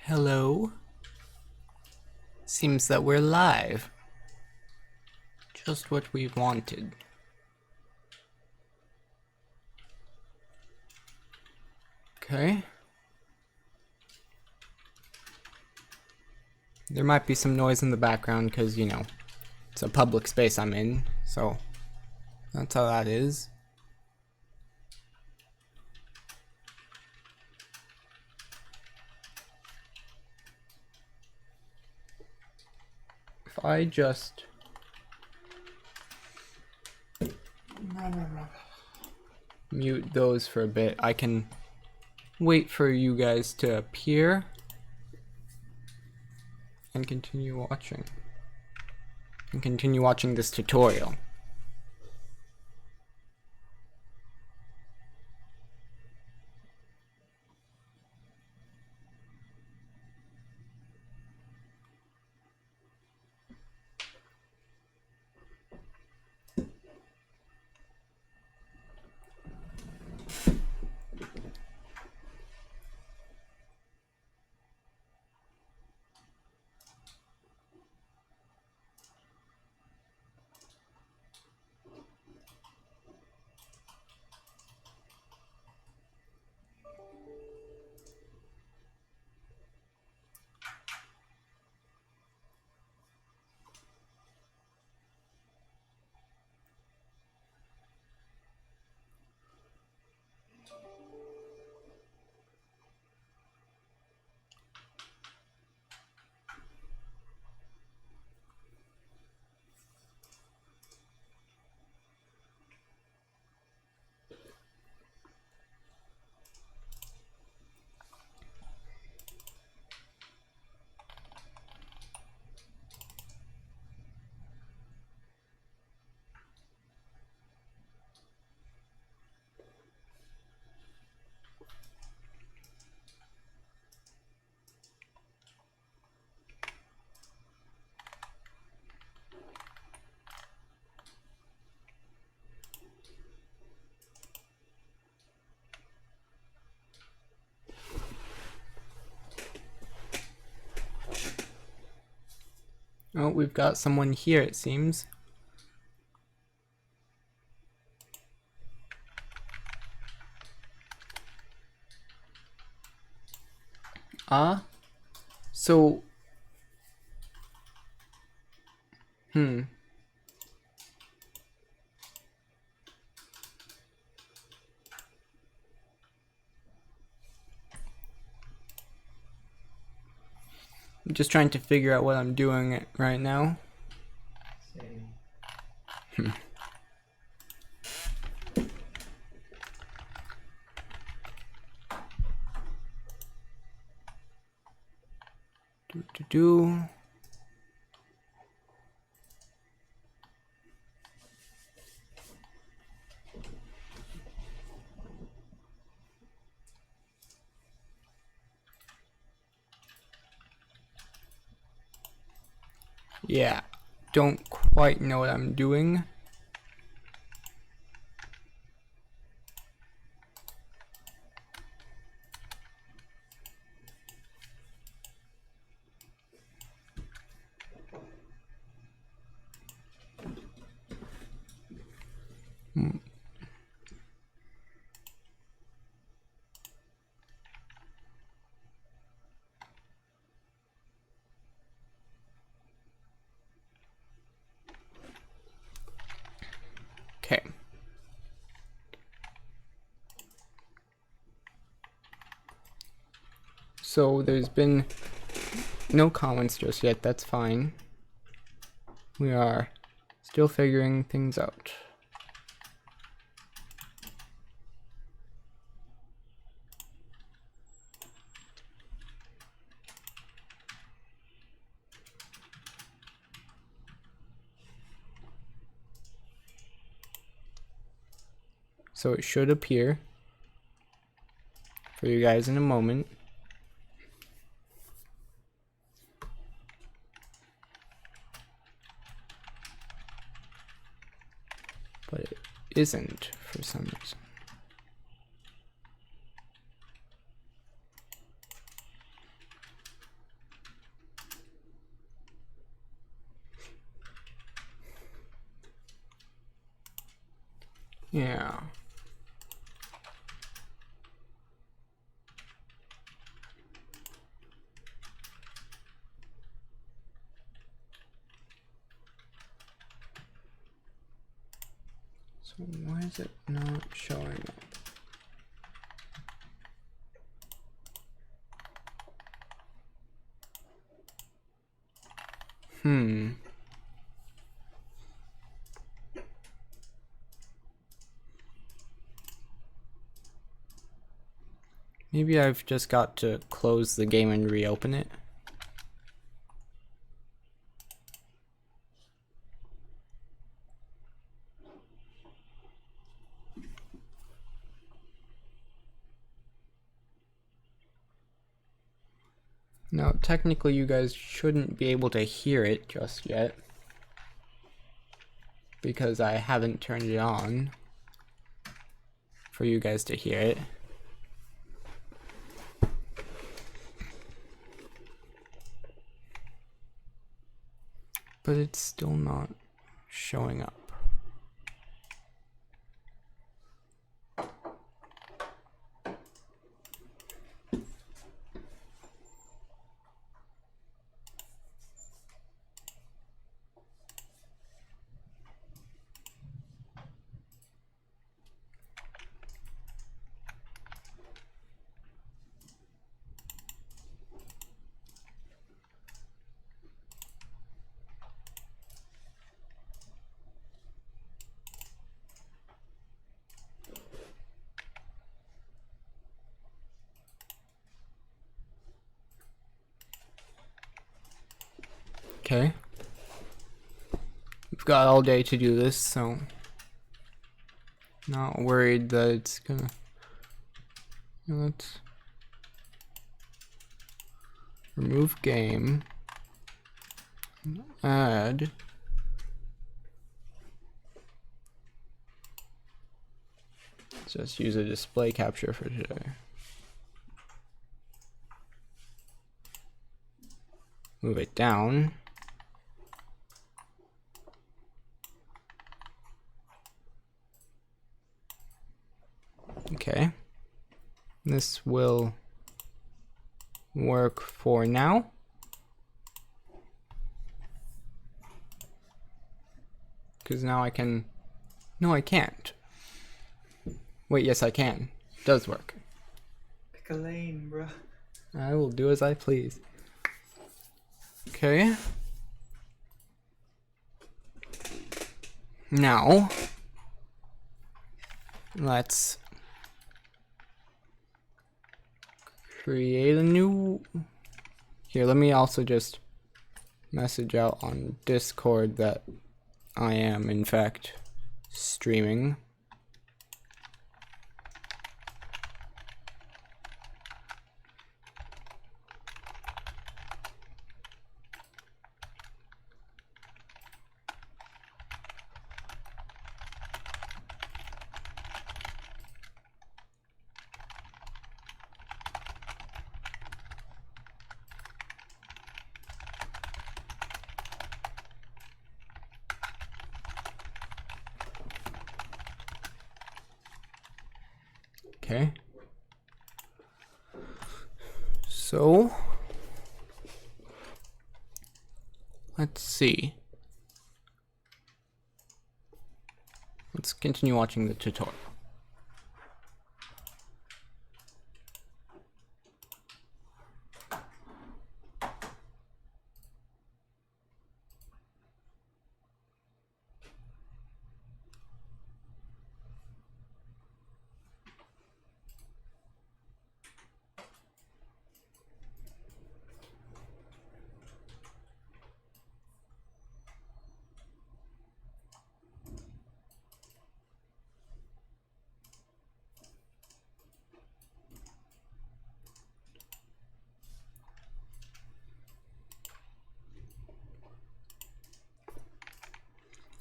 Hello? Seems that we're live. Just what we wanted. Okay. There might be some noise in the background because, you know, it's a public space I'm in, so that's how that is. If I just mute those for a bit, I can wait for you guys to appear and continue watching. And continue watching this tutorial. Oh, we've got someone here, it seems. So... I'm just trying to figure out what I'm doing right now. Do. Yeah, don't quite know what I'm doing. Okay. So there's been no comments just yet, that's fine. We are still figuring things out. So it should appear for you guys in a moment. But it isn't for some reason. Yeah. So why is it not showing up? Maybe I've just got to close the game and reopen it. Now, technically you guys shouldn't be able to hear it just yet, because I haven't turned it on for you guys to hear it. But it's still not showing up. Okay. We've got all day to do this, so not worried that it's gonna. Let's remove game. Add. Let's just use a display capture for today. Move it down. Okay. This will work for now. Because now I can... No, I can't. Wait, yes I can. It does work. Pick a lane, bruh. I will do as I please. Okay. Now, let's create a new... Here, let me also just message out on Discord that I am, in fact, streaming. Okay. So, let's see. Let's continue watching the tutorial.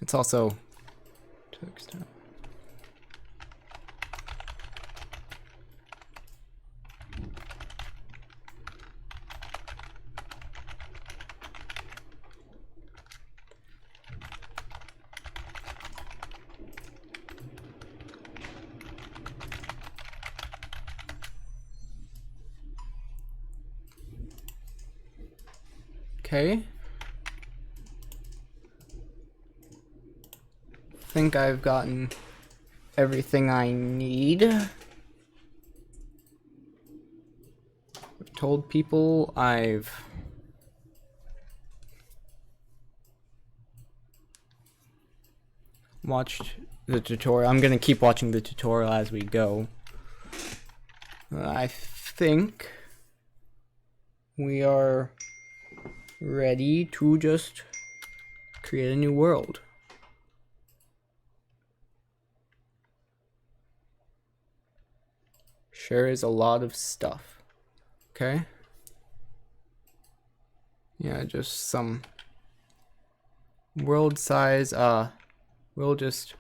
It's also text. Okay. Think I've gotten everything I need. I've told people I've watched the tutorial. I'm gonna keep watching the tutorial as we go. I think we are ready to just create a new world. Sure is a lot of stuff. Okay. Yeah, just some world size. We'll just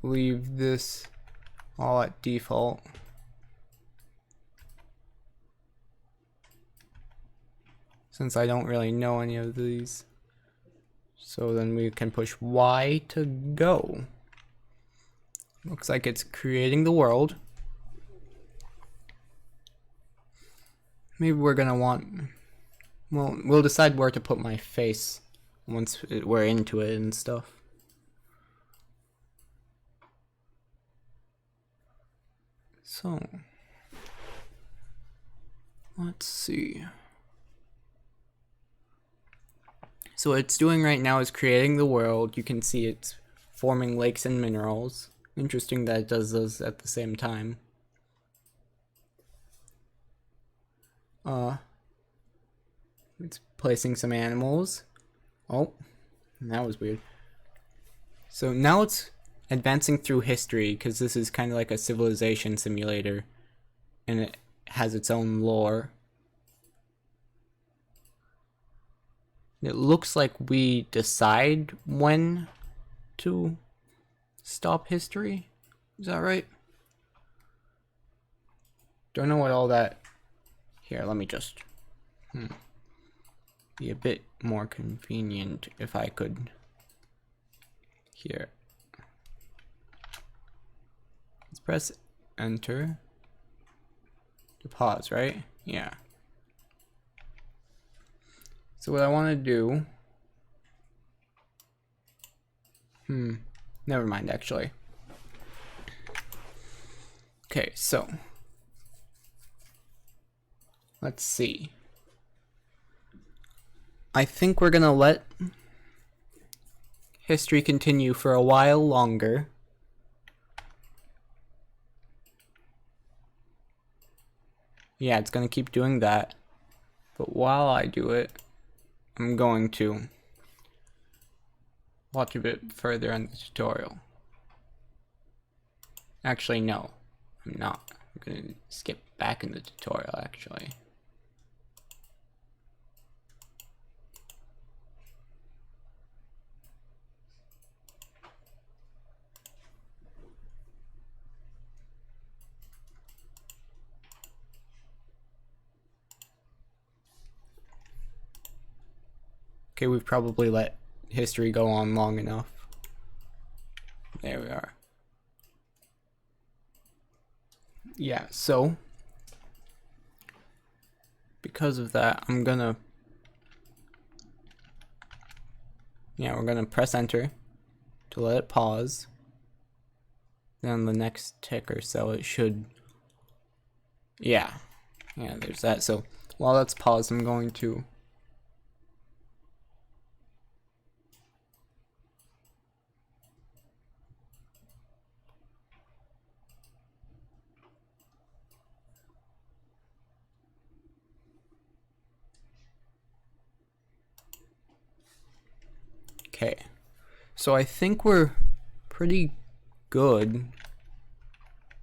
leave this all at default. Since I don't really know any of these. So then we can push Y to go. Looks like it's creating the world. Maybe we're gonna want, well, we'll decide where to put my face once we're into it and stuff. So, let's see. So what it's doing right now is creating the world. You can see it's forming lakes and minerals. Interesting that it does those at the same time. It's placing some animals. Oh, that was weird. So now it's advancing through history, because this is kind of like a civilization simulator, and it has its own lore. It looks like we decide when to stop history. Is that right? Don't know what all that... Here, let me just... Be a bit more convenient if I could... Here. Let's press enter to pause, right? Yeah. So what I want to do... Never mind, actually. Okay, so... Let's see. I think we're gonna let history continue for a while longer. Yeah, it's gonna keep doing that. But while I do it, I'm going to watch a bit further on the tutorial. Actually, no, I'm not. I'm gonna skip back in the tutorial, actually. Okay, we've probably let history go on long enough. There we are. Yeah, so because of that, I'm gonna... Yeah, we're gonna press enter to let it pause. Then the next tick or so, it should... Yeah, there's that. So while that's paused, I'm going to... Okay, so I think we're pretty good.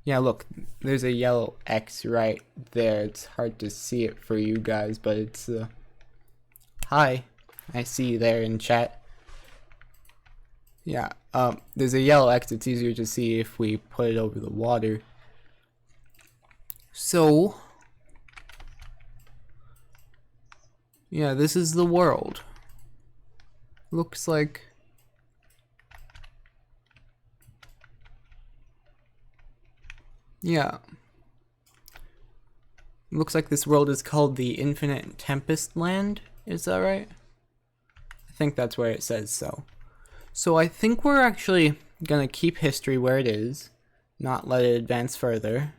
Yeah, look, there's a yellow X right there. It's hard to see it for you guys, but it's hi, I see you there in chat. Yeah, there's a yellow X. It's easier to see if we put it over the water. So yeah, this is the world. Looks like... Yeah. Looks like this world is called the Infinite Tempest Land. Is that right? I think that's where it says so. So I think we're actually gonna keep history where it is, not let it advance further.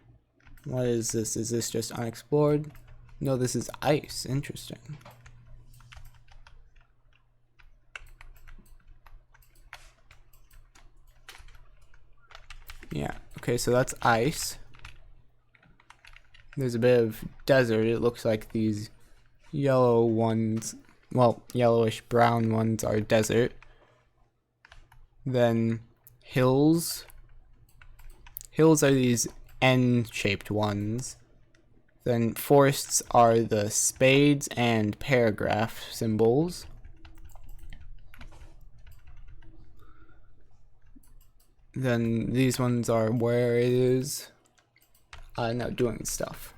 What is this? Is this just unexplored? No, this is ice. Interesting. Yeah, okay, so that's ice. There's a bit of desert. It looks like these yellow ones, well, yellowish brown ones are desert. Then hills. Hills are these N-shaped ones. Then forests are the spades and paragraph symbols. Then these ones are where it is now doing stuff.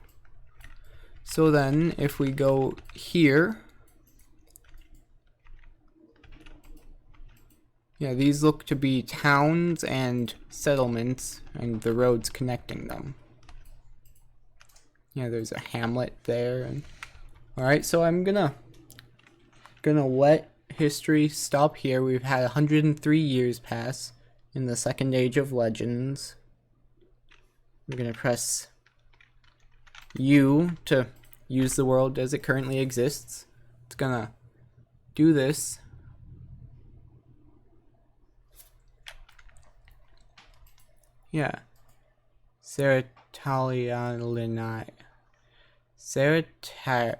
So then if we go here, yeah, these look to be towns and settlements and the roads connecting them. Yeah, there's a hamlet there. And alright, so I'm gonna let history stop here. We've had 103 years pass in the second age of legends. We're gonna press U to use the world as it currently exists. It's gonna do this. Yeah. Ceratalialinai. Ceratari.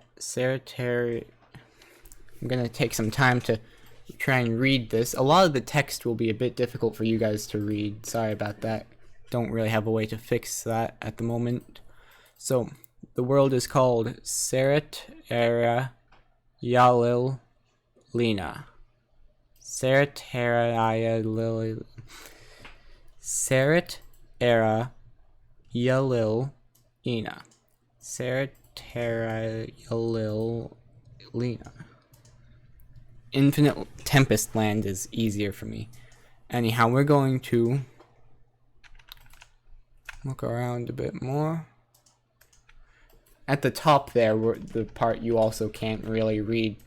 I'm gonna take some time to try and read this. A lot of the text will be a bit difficult for you guys to read. Sorry about that. Don't really have a way to fix that at the moment. So, the world is called Seret Era Yalil Lina. Seret Era Yalil. Seret Era Yalil Lina. Seret Era Yalil Lina. Infinite Tempest Land is easier for me. Anyhow, we're going to look around a bit more. At the top there, the part you also can't really read,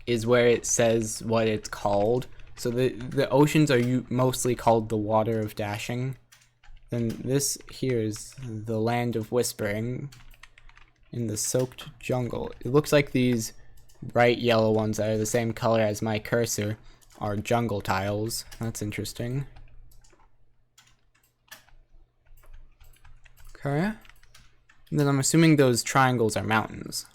is where it says what it's called. So the oceans are mostly called the Water of Dashing. Then this here is the Land of Whispering in the Soaked Jungle. It looks like these bright yellow ones that are the same color as my cursor are jungle tiles. That's interesting. Okay. And then I'm assuming those triangles are mountains.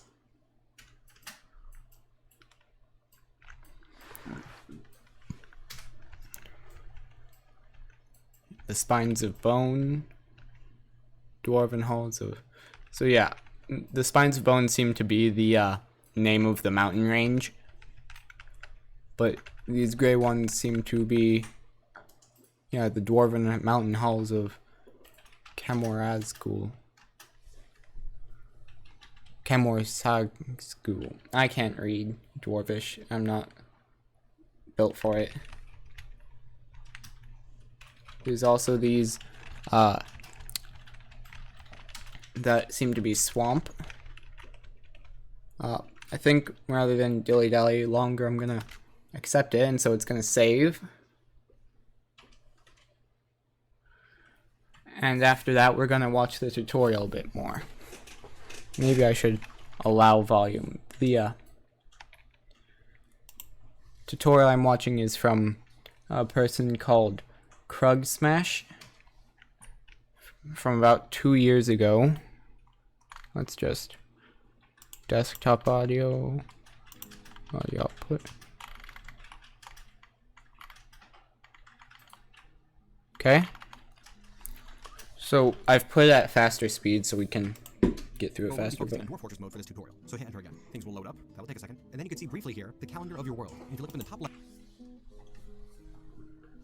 The spines of bone. Dwarven halls of... So yeah, the spines of bone seem to be the name of the mountain range. But these gray ones seem to be... Yeah, the dwarven mountain halls of Camorazgul. Camorazgul. I can't read Dwarvish. I'm not built for it. There's also these that seem to be swamp. I think rather than dilly-dally longer, I'm gonna accept it, and so it's gonna save. And after that, we're gonna watch the tutorial a bit more. Maybe I should allow volume. The tutorial I'm watching is from a person called Krug Smash from about 2 years ago. Let's just desktop audio output. Okay. So I've put it at faster speed so we can get through it faster. But Dwarf Fortress mode for this tutorial. So hit enter again. Things will load up. That will take a second. And then you can see briefly here the calendar of your world. And if you look up in the top left.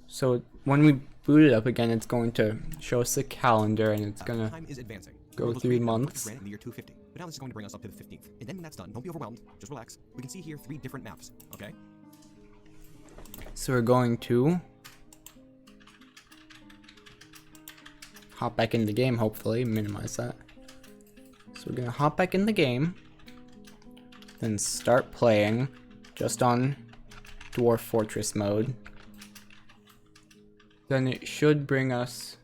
So when we boot it up again, it's going to show us the calendar, and it's gonna time is advancing. go through months. In the year 250. But now this is going to bring us up to the 15th. And then when that's done, don't be overwhelmed. Just relax. We can see here 3 different maps. Okay. So we're going to hop back in the game, hopefully minimize that. So we're gonna hop back in the game. then start playing just on Dwarf Fortress mode. Then it should bring us,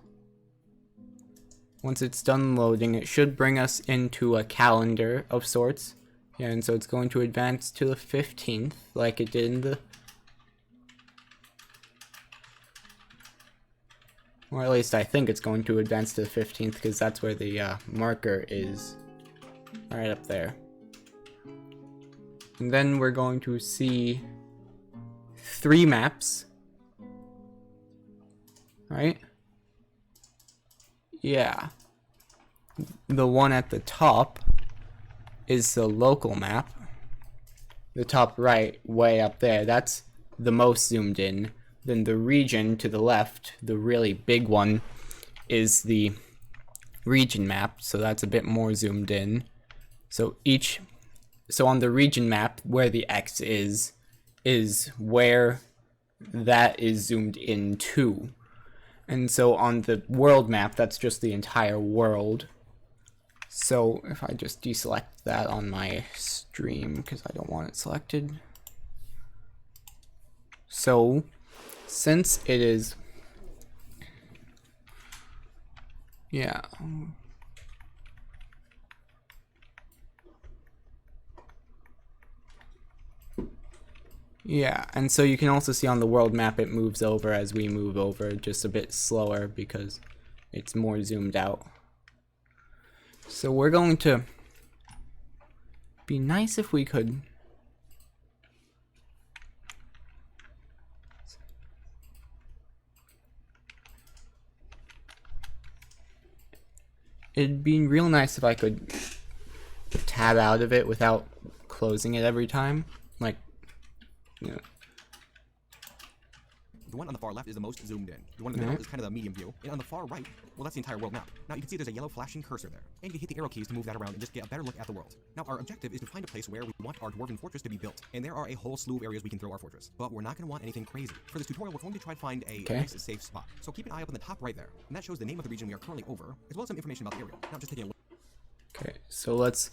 once it's done loading, it should bring us into a calendar of sorts. Yeah, and so it's going to advance to the 15th like it did in the, or at least I think it's going to advance to the 15th because that's where the marker is, right up there. And then we're going to see 3 maps, right? Yeah. The one at the top is the local map. The top right, way up there, that's the most zoomed in. Then the region to the left, the really big one, is the region map, so that's a bit more zoomed in. So on the region map, where the X is where that is zoomed in to. And so on the world map, that's just the entire world. So if I just deselect that on my stream, because I don't want it selected. So since it is, yeah. Yeah, and so you can also see on the world map it moves over as we move over, just a bit slower because it's more zoomed out. So we're going to be nice if we could it'd be real nice if I could tab out of it without closing it every time, like, you know. The one on the far left is the most zoomed in. The one in the middle is kind of the medium view. And on the far right, well, that's the entire world map. Now you can see there's a yellow flashing cursor there. And you can hit the arrow keys to move that around and just get a better look at the world. Now our objective is to find a place where we want our dwarven fortress to be built. And there are a whole slew of areas we can throw our fortress. But we're not going to want anything crazy. For this tutorial, we're going to try to find a nice safe spot. So keep an eye up on the top right there. And that shows the name of the region we are currently over, as well as some information about the area. Now just taking a look. Okay, so let's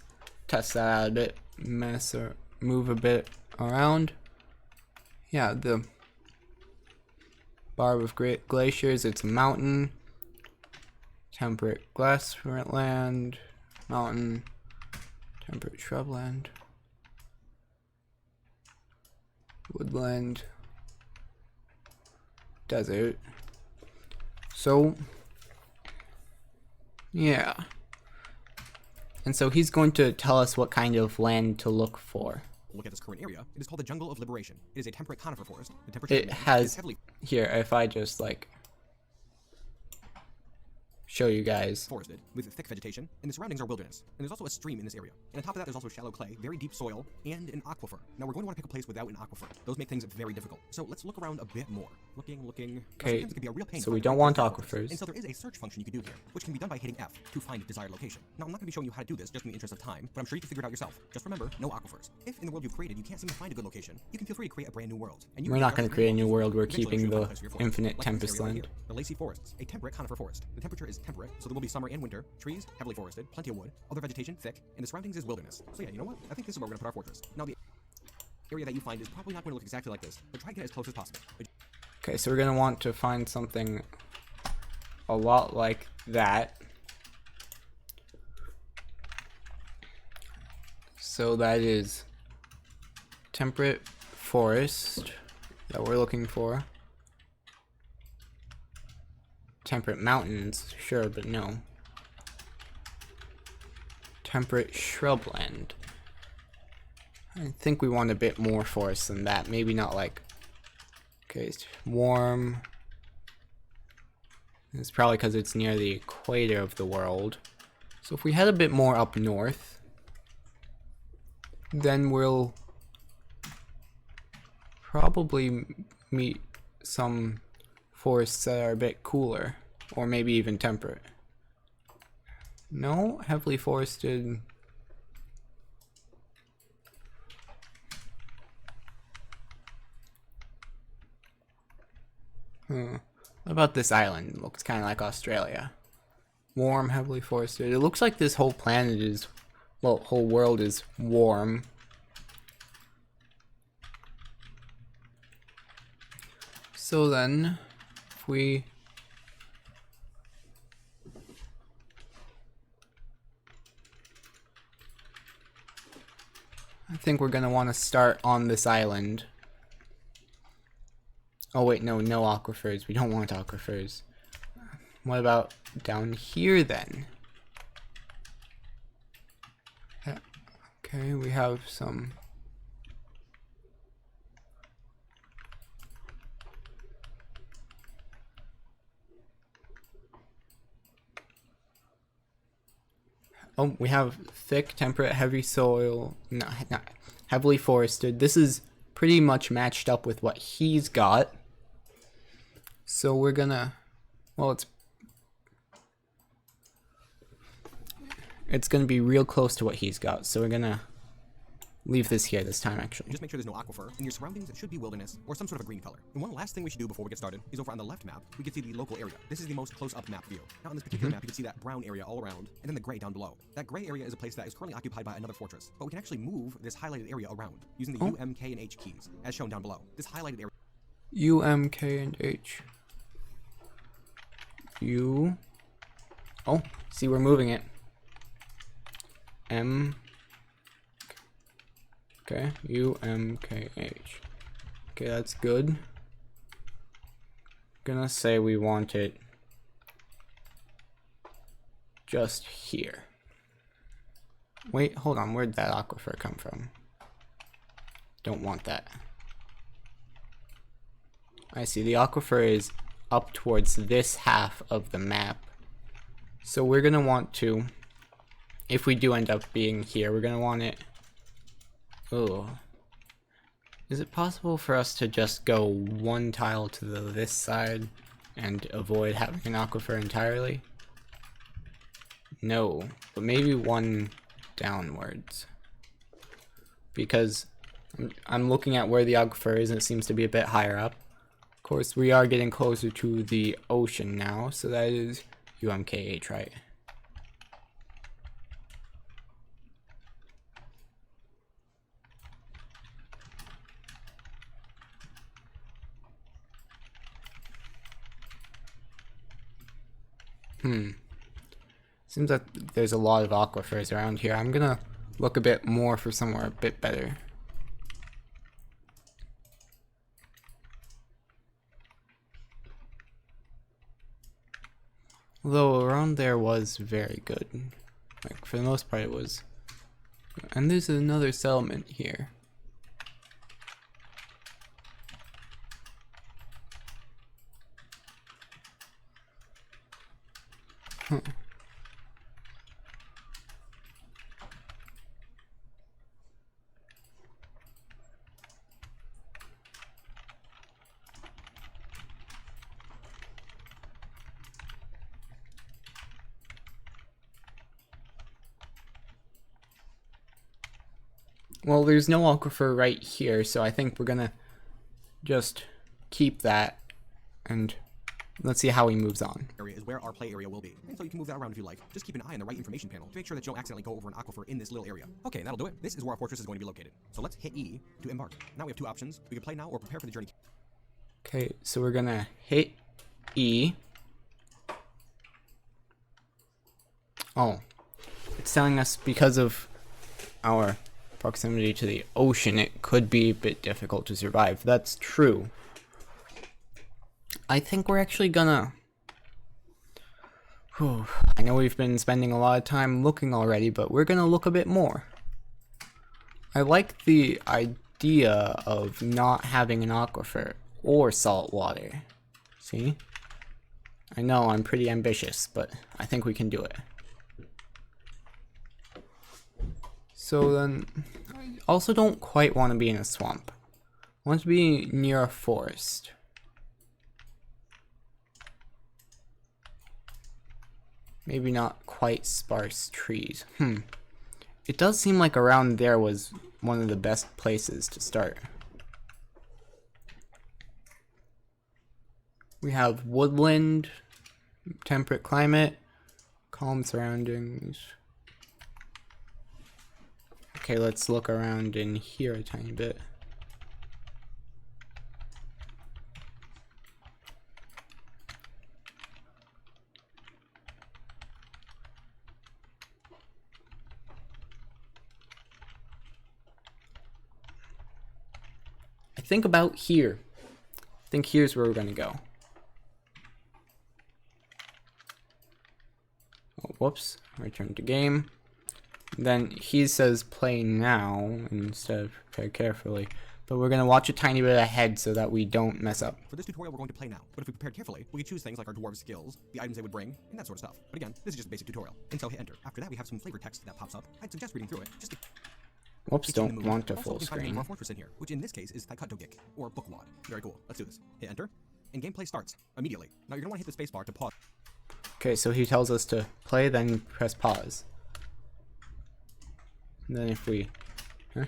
test that out a bit. Move a bit around. Yeah, the bar with great glaciers, it's a mountain. Temperate grassland, mountain, temperate shrubland, woodland, desert. So, yeah. And so he's going to tell us what kind of land to look for. Look at this current area. It is called the Jungle of Liberation. It is a temperate conifer forest. The temperature It has, is heavily here, if I just like show you guys. Forested, with thick vegetation, and the surroundings are wilderness. And there's also a stream in this area. And on top of that, there's also shallow clay, very deep soil, and an aquifer. Now, we're going to want to pick a place without an aquifer. Those make things very difficult. So let's look around a bit more. Looking. Okay, It can be a real pain so we don't want aquifers. And so there is a search function you can do here, which can be done by hitting F to find a desired location. Now, I'm not going to be showing you how to do this just in the interest of time, but I'm sure you can figure it out yourself. Just remember, no aquifers. If in the world you've created you can't seem to find a good location, you can feel free to create a brand new world. And We're not going to create a new world, we're keeping the infinite tempest land. Here, the Lacy Forests, a temperate conifer forest. The temperature is temperate, so there will be summer and winter, trees, heavily forested, plenty of wood, other vegetation, thick, and the surroundings is wilderness. So yeah, you know what? I think this is where we're going to put our fortress. Now the area that you find is probably not going to look exactly like this, but try to get as close as possible. Okay, so we're going to want to find something a lot like that. So that is temperate forest that we're looking for. Temperate mountains, sure, but no. Temperate shrubland. I think we want a bit more forest than that. Maybe not like, okay, it's warm. It's probably because it's near the equator of the world. So if we head a bit more up north, then we'll probably meet some forests that are a bit cooler, or maybe even temperate. No, heavily forested. What about this island? It looks kind of like Australia. Warm, heavily forested. It looks like this whole planet is, well, whole world is warm. So then, if we I think we're gonna want to start on this island. Oh wait, no aquifers. We don't want aquifers. What about down here then? Okay, we have some. Oh, we have thick, temperate, heavy soil, not heavily forested. This is pretty much matched up with what he's got. So we're gonna, well, it's gonna be real close to what he's got. So we're gonna leave this here this time, actually. Just make sure there's no aquifer, and your surroundings should be wilderness or some sort of a green color. And one last thing we should do before we get started is over on the left map, we can see the local area. This is the most close-up map view. Now on this particular map, you can see that brown area all around, and then the gray down below. That gray area is a place that is currently occupied by another fortress, but we can actually move this highlighted area around using the U, M, K, and H keys, as shown down below. This highlighted area U, M, K, and H. U. Oh, see, we're moving it. M. Okay, U, M, K, H. Okay, that's good. Gonna say we want it just here. Wait, hold on, where'd that aquifer come from? Don't want that. I see, the aquifer is up towards this half of the map. So we're gonna want to, if we do end up being here, we're gonna want it. Oh, is it possible for us to just go one tile to this side and avoid having an aquifer entirely? No, but maybe one downwards. Because I'm looking at where the aquifer is and it seems to be a bit higher up. Of course, we are getting closer to the ocean now, so that is UMKH, right? Seems like there's a lot of aquifers around here. I'm gonna look a bit more for somewhere a bit better. Although around there was very good. Like, for the most part it was. And there's another settlement here. Huh. Well, there's no aquifer right here, so I think we're gonna just keep that and let's see how he moves on. area is where our play area will be. And so you can move that around if you like. Just keep an eye on the right information panel to make sure that you don't accidentally go over an aquifer in this little area. Okay, that'll do it. This is where our fortress is going to be located. So let's hit E to embark. Now we have two options. We can play now or prepare for the journey. Okay, so we're gonna hit E. Oh, it's telling us because of our proximity to the ocean, it could be a bit difficult to survive. That's true. I think we're actually gonna... I know we've been spending a lot of time looking already, but we're gonna look a bit more. I like the idea of not having an aquifer or salt water. See? I know I'm pretty ambitious, but I think we can do it. So then, I also don't quite want to be in a swamp. I want to be near a forest. Maybe not quite sparse trees. It does seem like around there was one of the best places to start. We have woodland, temperate climate, calm surroundings. Okay, let's look around in here a tiny bit. think about here. I think here's where we're gonna go. Oh, whoops. Return to game. Then he says play now instead of prepare carefully. But we're going to watch a tiny bit ahead so that we don't mess up. For this tutorial, we're going to play now. But if we prepared carefully, we could choose things like our dwarves' skills, the items they would bring, and that sort of stuff. But again, this is just a basic tutorial. And so hit enter. After that, we have some flavor text that pops up. I'd suggest reading through it. Just to Whoops, don't want a also, full screen. Dwarf Fortress in here, which in this case is Thaikutogik, or Bookwad. Very cool. Let's do this. Hit enter. And gameplay starts immediately. Now you're going to want to hit the spacebar to pause. Okay, so he tells us to play, then press pause. And then if we... Huh?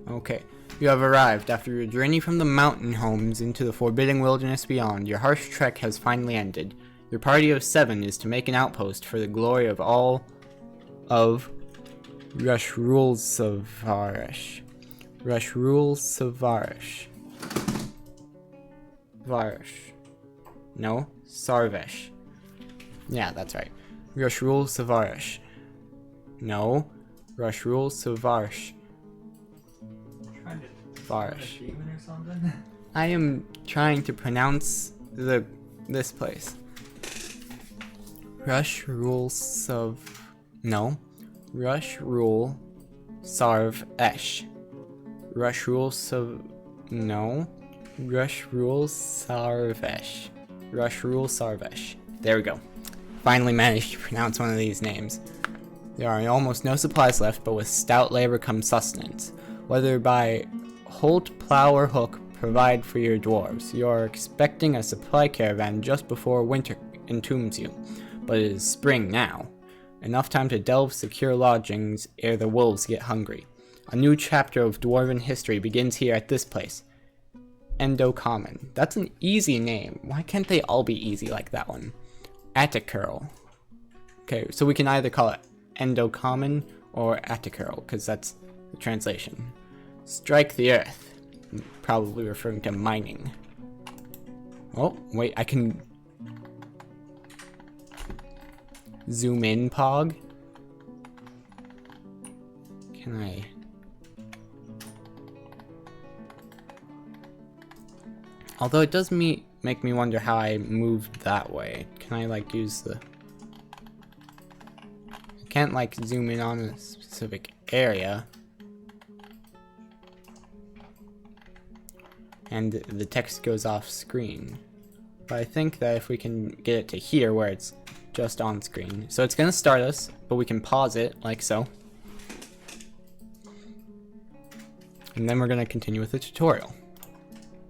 Okay. You have arrived. After your journey from the mountain homes into the forbidding wilderness beyond, your harsh trek has finally ended. Your party of 7 is to make an outpost for the glory of all of Rushrul Savarish. Rushrul Savarish. Varish. No, Sarvesh. Yeah, that's right. Rushrul Savarish. No, Rushrul Savarish. Trying to Varish. demon or something? I am trying to pronounce this place. Rushrul Sav. No, Rushrul Sarv Esh. Rushrul Sav. No, Rushrul Sarvesh. Rushrul Sarvesh. There we go. Finally managed to pronounce one of these names. There are almost no supplies left, but with stout labor comes sustenance. Whether by holt, plow, or hook, provide for your dwarves. You are expecting a supply caravan just before winter entombs you, but it is spring now. Enough time to delve secure lodgings ere the wolves get hungry. A new chapter of dwarven history begins here at this place. Endocommon. That's an easy name. Why can't they all be easy like that one? Atticurl. Okay, so we can either call it Endocommon or Atticurl, because that's the translation. Strike the earth. Probably referring to mining. Oh, wait, I can zoom in, Pog. Can I? Although it does make me wonder how I moved that way. Can I like use the... I can't like zoom in on a specific area. And the text goes off screen. But I think that if we can get it to here where it's just on screen. So it's gonna start us, but we can pause it like so. And then we're gonna continue with the tutorial.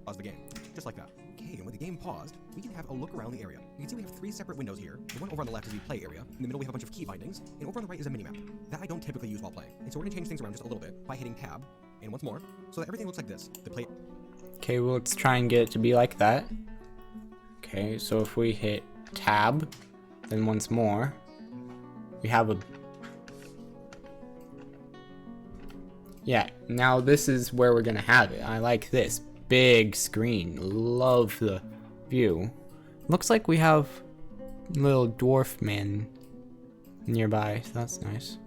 Pause the game. Just like that. Okay, and with the game paused, we can have a look around the area. You can see we have 3 separate windows here. The one over on the left is the play area. In the middle we have a bunch of key bindings. And over on the right is a minimap. That I don't typically use while playing. And so we're gonna change things around just a little bit by hitting tab. And once more, so that everything looks like this. The play... Okay, well let's try and get it to be like that. Okay, so if we hit tab, then once more, we have a... Yeah, now this is where we're gonna have it. I like this. Big screen. Love the view. Looks like we have little dwarf man nearby, so that's nice.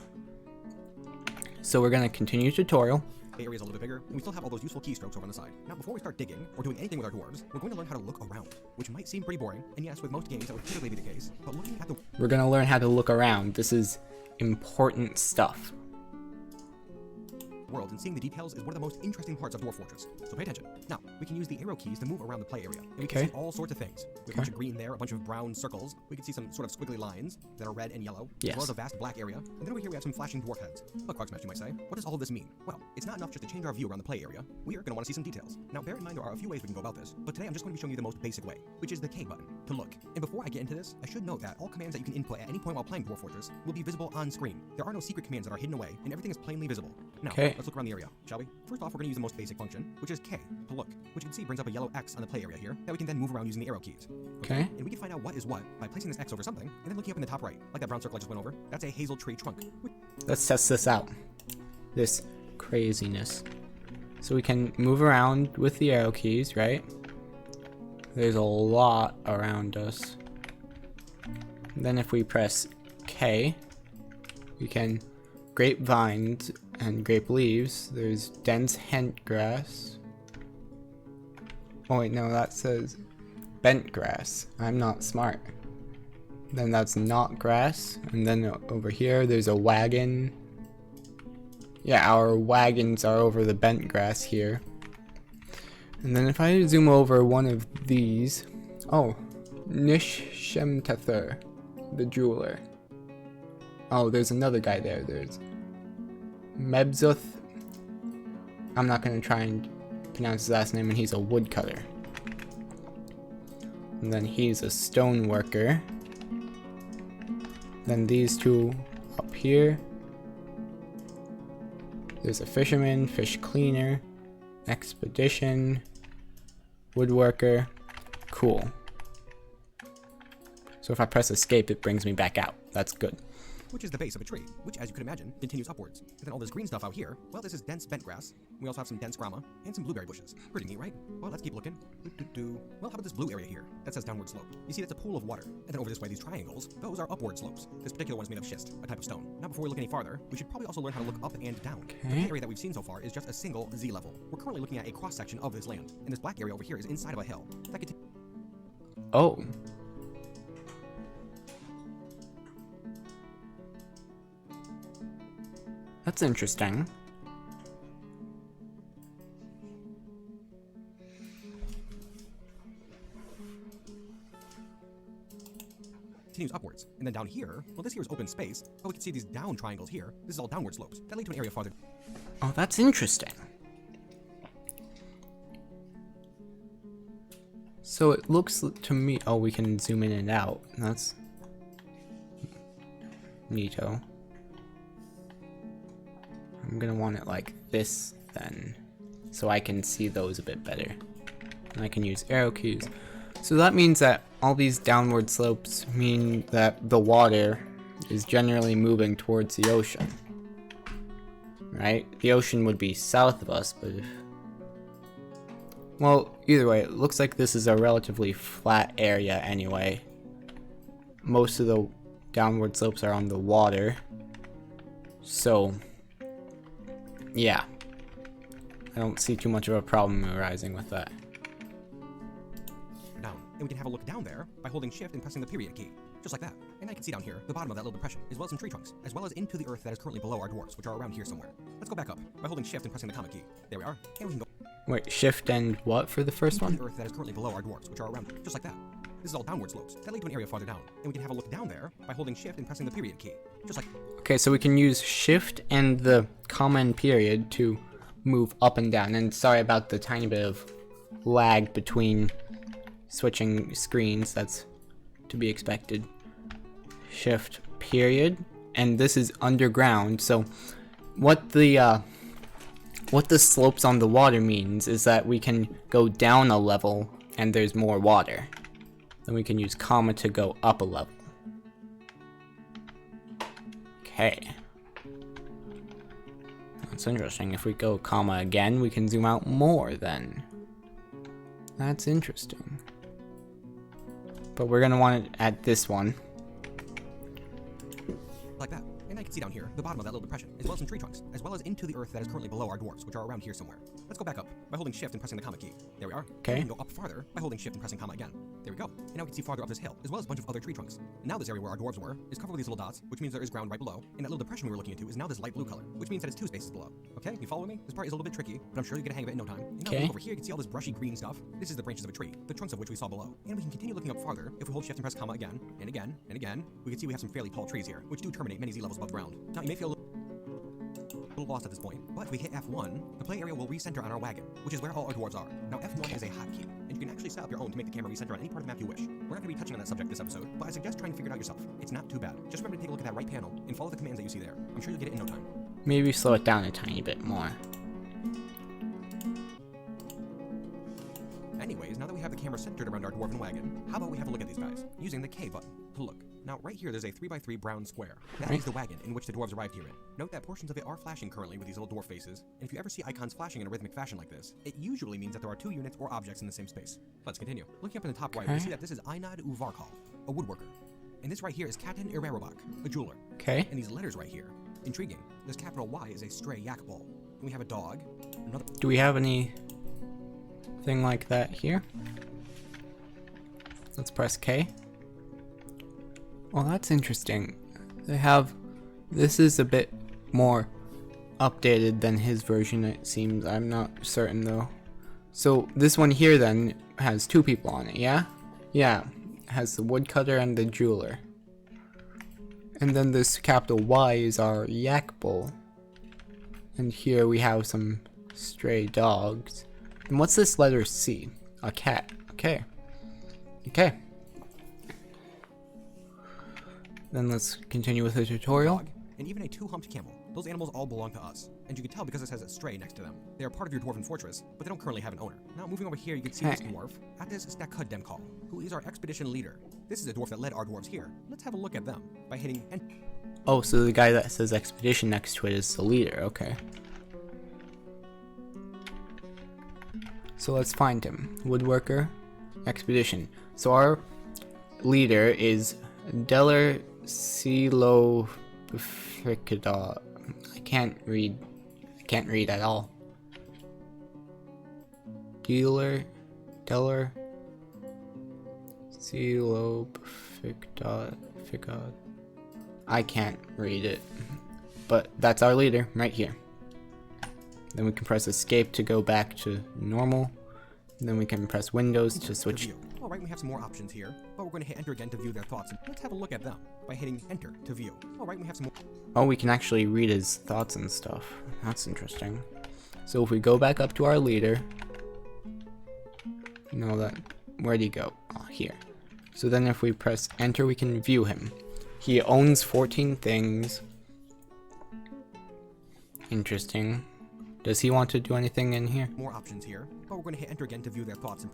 So we're gonna continue tutorial. The area is a little bit bigger, and we still have all those useful keystrokes over on the side. Now, before we start digging, or doing anything with our dwarves, we're going to learn how to look around, which might seem pretty boring, and yes, with most games that would typically be the case, but looking at the We're gonna learn how to look around. This is important stuff. world and seeing the details is one of the most interesting parts of Dwarf Fortress, so pay attention. Now, we can use the arrow keys to move around the play area, and we can Okay. see all sorts of things. We have a bunch of green there, a bunch of brown circles, we can see some sort of squiggly lines that are red and yellow, as Yes. well as a vast black area, and then over here we have some flashing dwarf heads. Look, Smash, you might say, what does all of this mean? Well, it's not enough just to change our view around the play area. We are going to want to see some details. Now, bear in mind there are a few ways we can go about this, but today I'm just going to be showing you the most basic way, which is the K button, to look. And before I get into this, I should note that all commands that you can input at any point while playing Dwarf Fortress will be visible on screen. There are no secret commands that are hidden away, and everything is plainly visible. Now, Okay. let's look around the area, shall we? First off, we're going to use the most basic function, which is K, to look, which you can see brings up a yellow X on the play area here that we can then move around using the arrow keys. Okay. And we can find out what is what by placing this X over something, and then looking up in the top right, like that brown circle I just went over. That's a hazel tree trunk. Let's test this out. This craziness. So we can move around with the arrow keys, right? There's a lot around us. Then if we press K, we can grapevines and grape leaves. There's dense hent grass. Oh wait, no, that says bent grass. I'm not smart. Then that's not grass. And then over here, there's a wagon. Yeah, our wagons are over the bent grass here. And then if I zoom over one of these, oh, Nish Shemtether, the jeweler. Oh, there's another guy there. There's Mebzuth. I'm not gonna try and pronounce his last name, and he's a woodcutter. And then he's a stone worker. Then these two up here. There's a fisherman, fish cleaner, expedition, woodworker. Cool. So if I press escape, it brings me back out. That's good. Which is the base of a tree, which, as you could imagine, continues upwards. And then all this green stuff out here, well, this is dense bent grass. We also have some dense grama and some blueberry bushes. Pretty neat, right? Well, let's keep looking. Well, how about this blue area here? That says downward slope. You see, that's a pool of water. And then over this way, these triangles, those are upward slopes. This particular one is made of schist, a type of stone. Now, before we look any farther, we should probably also learn how to look up and down. The area that we've seen so far is just a single Z level. We're currently looking at a cross-section of this land. And this black area over here is inside of a hill. That could Oh. That's interesting. continues upwards. And then down here, well, this here is open space, but we can see these down triangles here. This is all downward slopes. That lead to an area farther. Oh, that's interesting. So it looks to me, oh, we can zoom in and out. That's neato. I'm gonna want it like this then, so I can see those a bit better. And I can use arrow keys. So that means that all these downward slopes mean that the water is generally moving towards the ocean. Right? The ocean would be south of us, but if... Well, either way, it looks like this is a relatively flat area anyway. Most of the downward slopes are on the water. So, yeah. I don't see too much of a problem arising with that. Down. And we can have a look down there by holding shift and pressing the period key. Just like that. And I can see down here, the bottom of that little depression, as well as some tree trunks, as well as into the earth that is currently below our dwarfs, which are around here somewhere. Let's go back up by holding shift and pressing the comma key. There we are. And we can go... Wait, shift and what for the first into one? the earth that is currently below our dwarfs, which are around, just like that. This is all downward slopes that lead to an area farther down. And we can have a look down there by holding shift and pressing the period key. Just like... Okay, so we can use shift and the comma and period to move up and down. And sorry about the tiny bit of lag between switching screens. That's to be expected. Shift period, and this is underground. So what the slopes on the water means is that we can go down a level and there's more water. Then we can use comma to go up a level. Okay. That's interesting. If we go comma again, we can zoom out more then. That's interesting. But we're gonna want it at this one. Like that. And I can see down here, the bottom of that little depression, as well as some tree trunks, as well as into the earth that is currently below our dwarfs, which are around here somewhere. Let's go back up by holding shift and pressing the comma key. There we are. Okay. And we can go up farther by holding shift and pressing comma again. There we go. And now we can see farther up this hill, as well as a bunch of other tree trunks. Now this area where our dwarves were is covered with these little dots, which means there is ground right below. And that little depression we were looking into is now this light blue color, which means that it's 2 spaces below. Okay, you follow me? This part is a little bit tricky, but I'm sure you get a hang of it in no time. And now Okay. look over here, you can see all this brushy green stuff. This is the branches of a tree, the trunks of which we saw below. And we can continue looking up farther if we hold shift and press comma again, and again, and again. We can see we have some fairly tall trees here, which do terminate many Z levels above ground. Now you may feel a little lost at this point, but if we hit F1, the play area will recenter on our wagon, which is where all our dwarves are. Now F1 is a hotkey, and you can actually set up your own to make the camera recenter on any part of the map you wish. We're not going to be touching on that subject this episode, but I suggest trying to figure it out yourself. It's not too bad. Just remember to take a look at that right panel and follow the commands that you see there. I'm sure you'll get it in no time. Maybe slow it down a tiny bit more. Anyways, now that we have the camera centered around our dwarven wagon, how about we have a look at these guys, using the K button to look. Now, right here, there's a 3x3 brown square. That is the wagon in which the dwarves arrived here in. Note that portions of it are flashing currently with these little dwarf faces, and if you ever see icons flashing in a rhythmic fashion like this, it usually means that there are 2 units or objects in the same space. Let's continue. Looking up in the top right, we see that this is Einad Uvarkal, a woodworker. And this right here is Katan Irerobak, a jeweler. Okay. And these letters right here, intriguing. this capital Y is a stray yak bull. And we have a dog, another... Do we have anything like that here? Let's press K. Well, that's interesting. They have... This is a bit more updated than his version, it seems. I'm not certain, though. So, this one here, then, has two people on it, yeah? Yeah. It has the woodcutter and the jeweler. And then this capital Y is our yak bull. And here we have some stray dogs. And what's this letter C? A cat. Okay. Okay. Then let's continue with the tutorial. Dog, and even a two-humped camel. Those animals all belong to us. And you can tell because it says a stray next to them. They are part of your dwarven fortress, but they don't currently have an owner. Now moving over here, you can see this dwarf, Attis Stakhuddemkal, who is our expedition leader. This is a dwarf that led our dwarves here. Let's have a look at them by hitting enter. Oh, so the guy that says expedition next to it is the leader, okay. So let's find him. Woodworker, expedition. So our leader is Deller Silo Fricada. I can't read at all. Deller Silo Fricada. I can't read it, but that's our leader right here. Then we can press escape to go back to normal. And then we can press Windows to switch. Alright, we have some more options here, but we're going to hit enter again to view their thoughts. And let's have a look at them by hitting enter to view. Alright, we have some more. Oh, we can actually read his thoughts and stuff. That's interesting. So if we go back up to our leader. No, where'd he go? Oh, here. So then if we press enter, we can view him. He owns 14 things. Interesting. Does he want to do anything in here? More options here, but we're going to hit enter again to view their thoughts and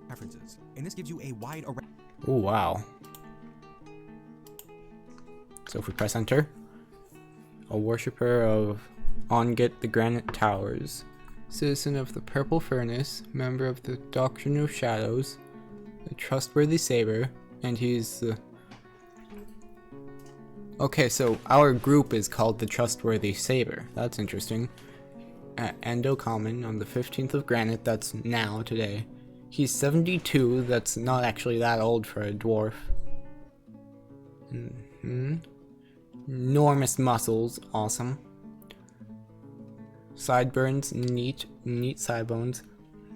preferences. And this gives you a wide array. Oh, wow. So if we press enter, a worshipper of Onget the Granite Towers, citizen of the Purple Furnace, member of the Doctrine of Shadows, the Trustworthy Saber, and he's the... Okay, so our group is called the Trustworthy Saber. That's interesting. At Endo Common on the 15th of Granite, that's now, today. He's 72, that's not actually that old for a dwarf. Enormous muscles, awesome. Sideburns, neat sideburns.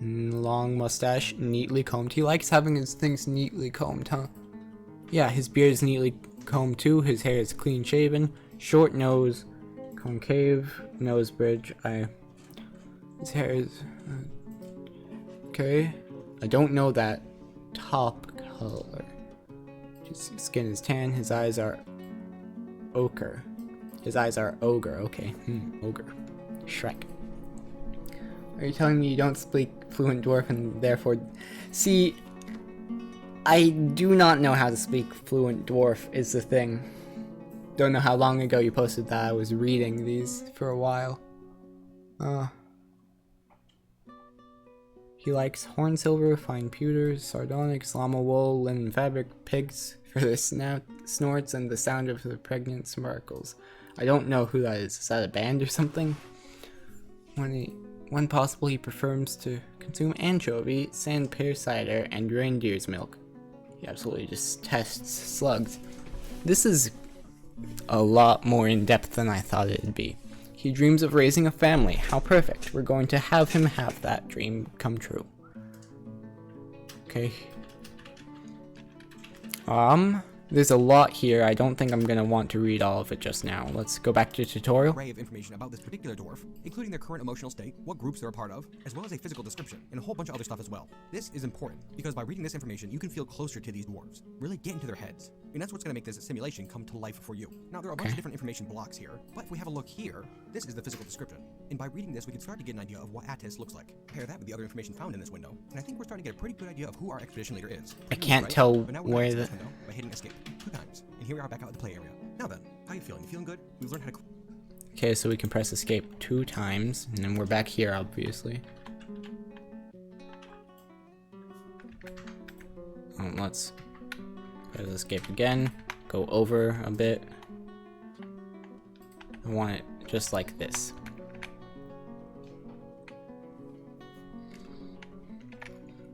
Long mustache, neatly combed. He likes having his things neatly combed, huh? Yeah, his beard is neatly combed too, his hair is clean shaven. Short nose, concave nose bridge. His hair is... okay. I don't know that top color. His skin is tan. His eyes are ochre. His eyes are ogre. Okay. Ogre. Shrek. Are you telling me you don't speak fluent dwarf and therefore... See, I do not know how to speak fluent dwarf is the thing. Don't know how long ago you posted that. I was reading these for a while. He likes horn silver, fine pewters, sardonyx, llama wool, linen fabric, pigs for the snorts, and the sound of the pregnant sparkles. I don't know who that is. Is that a band or something? When possible, he prefers to consume anchovy, sand pear cider, and reindeer's milk. He absolutely just tests slugs. This is a lot more in-depth than I thought it'd be. He dreams of raising a family. How perfect. We're going to have him have that dream come true. Okay. There's a lot here. I don't think I'm gonna want to read all of it just now. Let's go back to tutorial. Array of information about this particular dwarf, including their current emotional state, what groups they're a part of, as well as a physical description, and a whole bunch of other stuff as well. This is important, because by reading this information, you can feel closer to these dwarves, really get into their heads, and that's what's gonna make this simulation come to life for you. Now, there are a bunch of different information blocks here, but if we have a look here, this is the physical description, and by reading this, we can start to get an idea of what Attis looks like. Pair that with the other information found in this window, and I think we're starting to get a pretty good idea of who our expedition leader is. I can't tell where the... By hitting escape 2 times, and here we are back out at the play area. Now then, how are you feeling? You feeling good? We've learned how to... Okay, so we can press escape 2 times, and then we're back here, obviously. Let's press escape again, go over a bit. I want it just like this.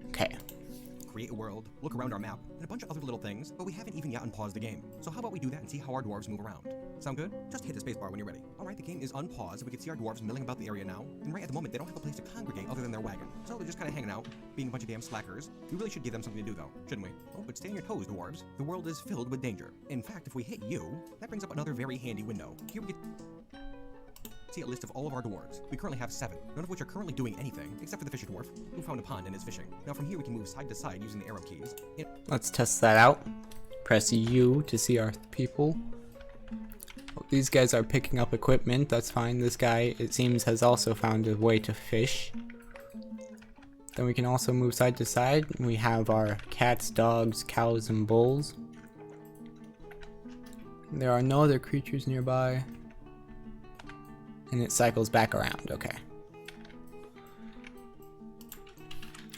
Okay. Create a world, look around our map, and a bunch of other little things, but we haven't even yet unpaused the game. So how about we do that and see how our dwarves move around? Sound good? Just hit the spacebar when you're ready. Alright, the game is unpaused, and we can see our dwarves milling about the area now, and right at the moment they don't have a place to congregate other than their wagon. So they're just kinda hanging out, being a bunch of damn slackers. We really should give them something to do though, shouldn't we? Oh, but stay on your toes, dwarves. The world is filled with danger. In fact, if we hit you, that brings up another very handy window. Here we get see a list of all of our dwarves. We currently have 7, none of which are currently doing anything, except for the fisher dwarf, who found a pond and is fishing. Now from here we can move side to side using the arrow keys. Let's test that out. Press U to see our people. Oh, these guys are picking up equipment, that's fine. This guy, it seems, has also found a way to fish. Then we can also move side to side. We have our cats, dogs, cows, and bulls. There are no other creatures nearby. And it cycles back around, okay.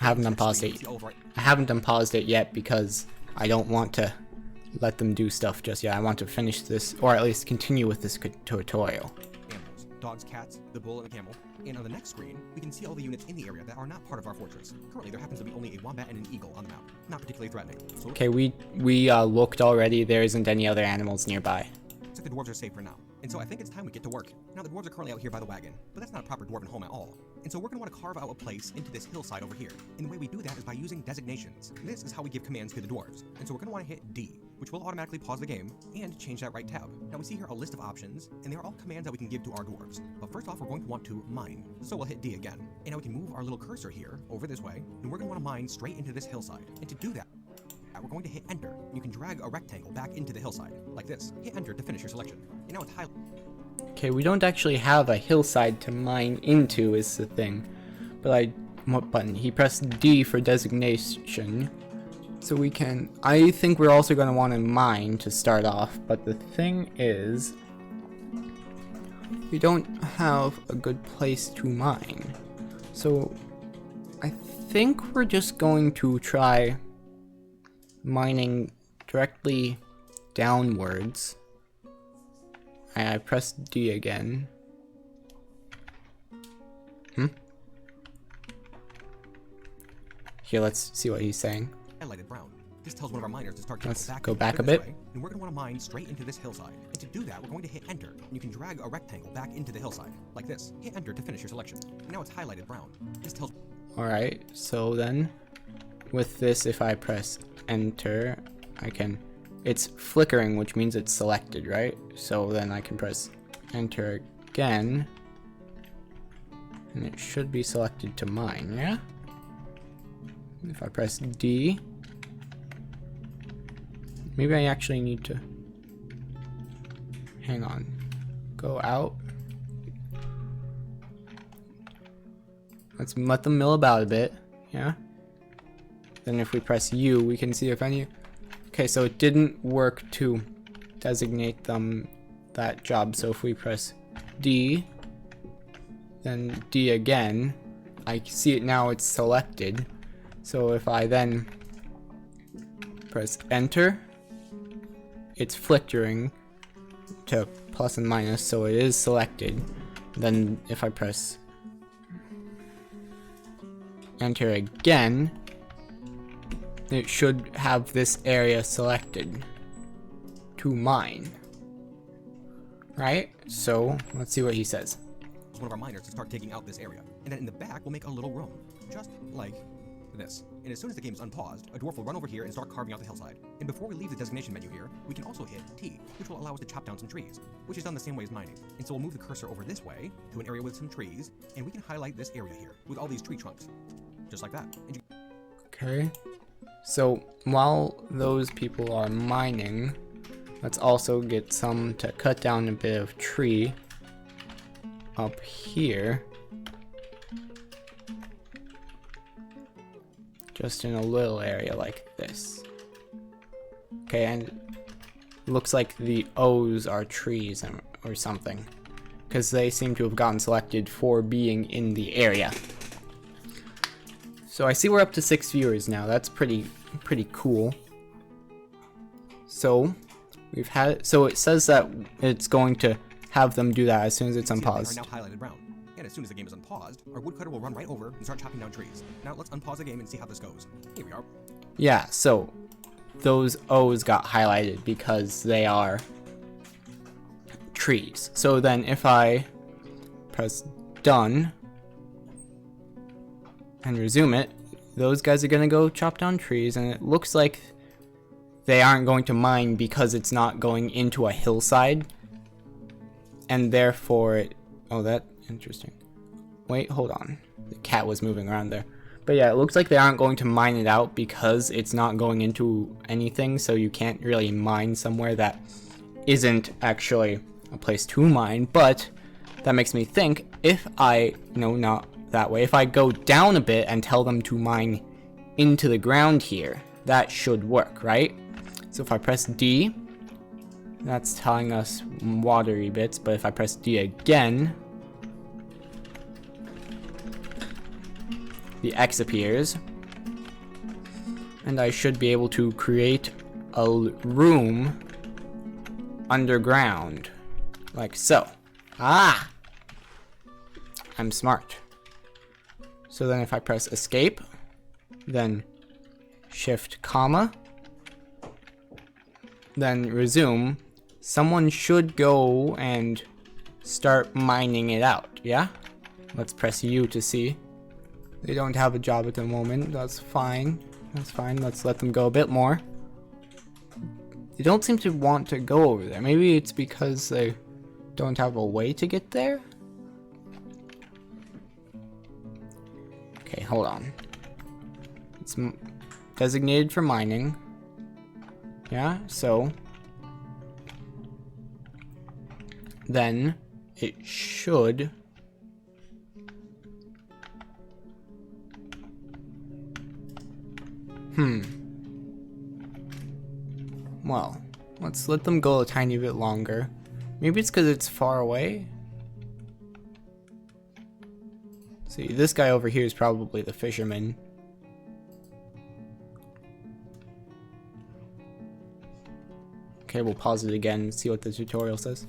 I haven't unpaused it. I haven't unpaused it yet because I don't want to let them do stuff just yet. I want to finish this, or at least continue with this tutorial. Animals, dogs, cats, the bull, and the camel. And on the next screen, we can see all the units in the area that are not part of our fortress. Currently, there happens to be only a wombat and an eagle on the map. Not particularly threatening. So okay, we looked already. There isn't any other animals nearby. looks like the dwarves are safe for now. And so I think it's time we get to work. Now the dwarves are currently out here by the wagon, but that's not a proper dwarven home at all. And so we're going to want to carve out a place into this hillside over here. And the way we do that is by using designations. This is how we give commands to the dwarves. And so we're going to want to hit D, which will automatically pause the game and change that right tab. Now we see here a list of options, and they're all commands that we can give to our dwarves. But first off, we're going to want to mine. So we'll hit D again. And now we can move our little cursor here over this way, and we're going to want to mine straight into this hillside. And to do that, we're going to hit enter. You can drag a rectangle back into the hillside, like this. Hit enter to finish your selection. And now it's highlighted. Okay, we don't actually have a hillside to mine into is the thing. But what button? He pressed D for designation. So we can, I think we're also going to want to mine to start off, but the thing is, we don't have a good place to mine. So I think we're just going to try mining directly downwards. I pressed D again. Here, let's see what he's saying. Highlighted brown. This tells one of our miners to start Let's back go back a this bit. way, and we're going to want to mine straight into this hillside. And to do that, we're going to hit enter. And you can drag a rectangle back into the hillside, like this. Hit enter to finish your selection. And now it's highlighted brown. This tells... Alright, so then, with this, if I press enter, I can... It's flickering, which means it's selected, right? So then I can press enter again, and it should be selected to mine, yeah? If I press D, maybe I actually need to, hang on, go out. Let's let them mill about a bit, yeah? Then if we press U, we can see if any... Okay, so it didn't work to designate them that job. So if we press D, then D again, I see it now, it's selected. So if I then press enter, it's flickering to plus and minus, so it is selected. Then if I press enter again, it should have this area selected to mine, right? So let's see what he says. one of our miners to start digging out this area. And then in the back, we'll make a little room, just like this. And as soon as the game is unpaused, a dwarf will run over here and start carving out the hillside. And before we leave the designation menu here, we can also hit T, which will allow us to chop down some trees, which is done the same way as mining. And so we'll move the cursor over this way to an area with some trees, and we can highlight this area here with all these tree trunks, just like that. And Okay, so while those people are mining, let's also get some to cut down a bit of tree up here. Just in a little area like this. Okay, and it looks like the O's are trees or something, because they seem to have gotten selected for being in the area. So I see we're up to 6 viewers now. That's pretty cool. So we've had, so it says that it's going to have them do that as soon as it's See that they unpaused. are now highlighted brown. And as soon as the game is unpaused, our woodcutter will run right over and start chopping down trees. Now let's unpause the game and see how this goes. Here we are. Yeah, so those O's got highlighted because they are trees. So then if I press done and resume it, those guys are going to go chop down trees, and it looks like they aren't going to mine because it's not going into a hillside, and therefore it, oh, that's interesting. Wait, hold on. The cat was moving around there. But yeah, it looks like they aren't going to mine it out because it's not going into anything, so you can't really mine somewhere that isn't actually a place to mine. But that makes me think, if I, no, not that way, if I go down a bit and tell them to mine into the ground here, that should work, right? So if I press D, that's telling us watery bits, but if I press D again, the X appears, and I should be able to create a room underground, like so. Ah! I'm smart. So then if I press escape, then shift comma, then resume, someone should go and start mining it out, yeah? Let's press U to see. They don't have a job at the moment, that's fine. That's fine, let's let them go a bit more. They don't seem to want to go over there. Maybe it's because they don't have a way to get there? Okay, hold on. It's designated for mining. Yeah, so then it should well, let's let them go a tiny bit longer. Maybe it's because it's far away. See, this guy over here is probably the fisherman. Okay, we'll pause it again and see what the tutorial says.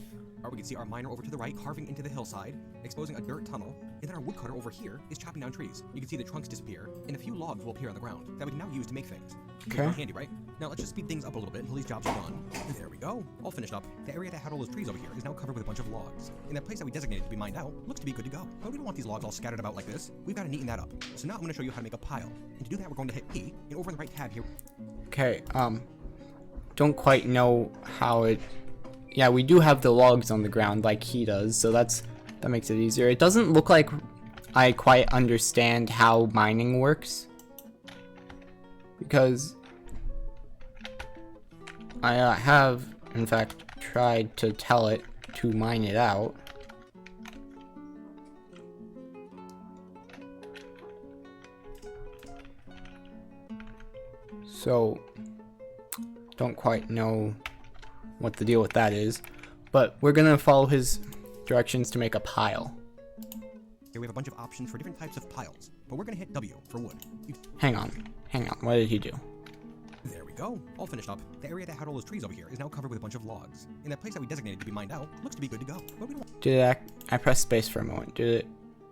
We can see our miner over to the right carving into the hillside, exposing a dirt tunnel, and then our woodcutter over here is chopping down trees. You can see the trunks disappear, and a few logs will appear on the ground that we can now use to make things. Okay. Handy, right? Now let's just speed things up a little bit until these jobs are done. And there we go. All finished up. The area that had all those trees over here is now covered with a bunch of logs. And that place that we designated to be mined out looks to be good to go. But we don't want these logs all scattered about like this. We've got to neaten that up. So now I'm going to show you how to make a pile. And to do that, we're going to hit P, and over on the right tab here. Okay, don't quite know how it... Yeah, we do have the logs on the ground like he does, so that makes it easier. It doesn't look like I quite understand how mining works, because I have, in fact, tried to tell it to mine it out. So, don't quite know what the deal with that is, but we're gonna follow his directions to make a pile. Here we have a bunch of options for different types of piles, but we're gonna hit W for wood. Hang on, what did he do? There we go, all finished up. The area that had all those trees over here is now covered with a bunch of logs. And that place that we designated to be mined out looks to be good to go. But we don't Did I pressed space for a moment, did it?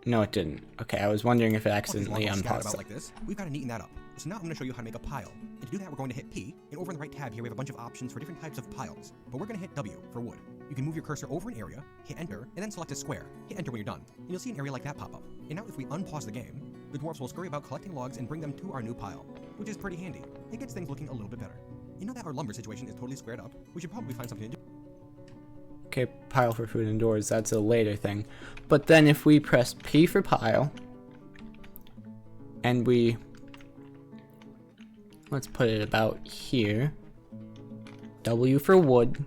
No, it didn't. Okay, I was wondering if it accidentally unpaused about it. like this. We've got to neaten that up. So now I'm going to show you how to make a pile. And to do that, we're going to hit P, and over on the right tab here, we have a bunch of options for different types of piles. But we're going to hit W for wood. You can move your cursor over an area, hit enter, and then select a square. Hit enter when you're done, and you'll see an area like that pop up. And now if we unpause the game, the dwarves will scurry about collecting logs and bring them to our new pile, which is pretty handy. It gets things looking a little bit better. You know that our lumber situation is totally squared up. We should probably find something to do. Okay, pile for food indoors, that's a later thing. But then if we press P for pile, and we... let's put it about here. W for wood.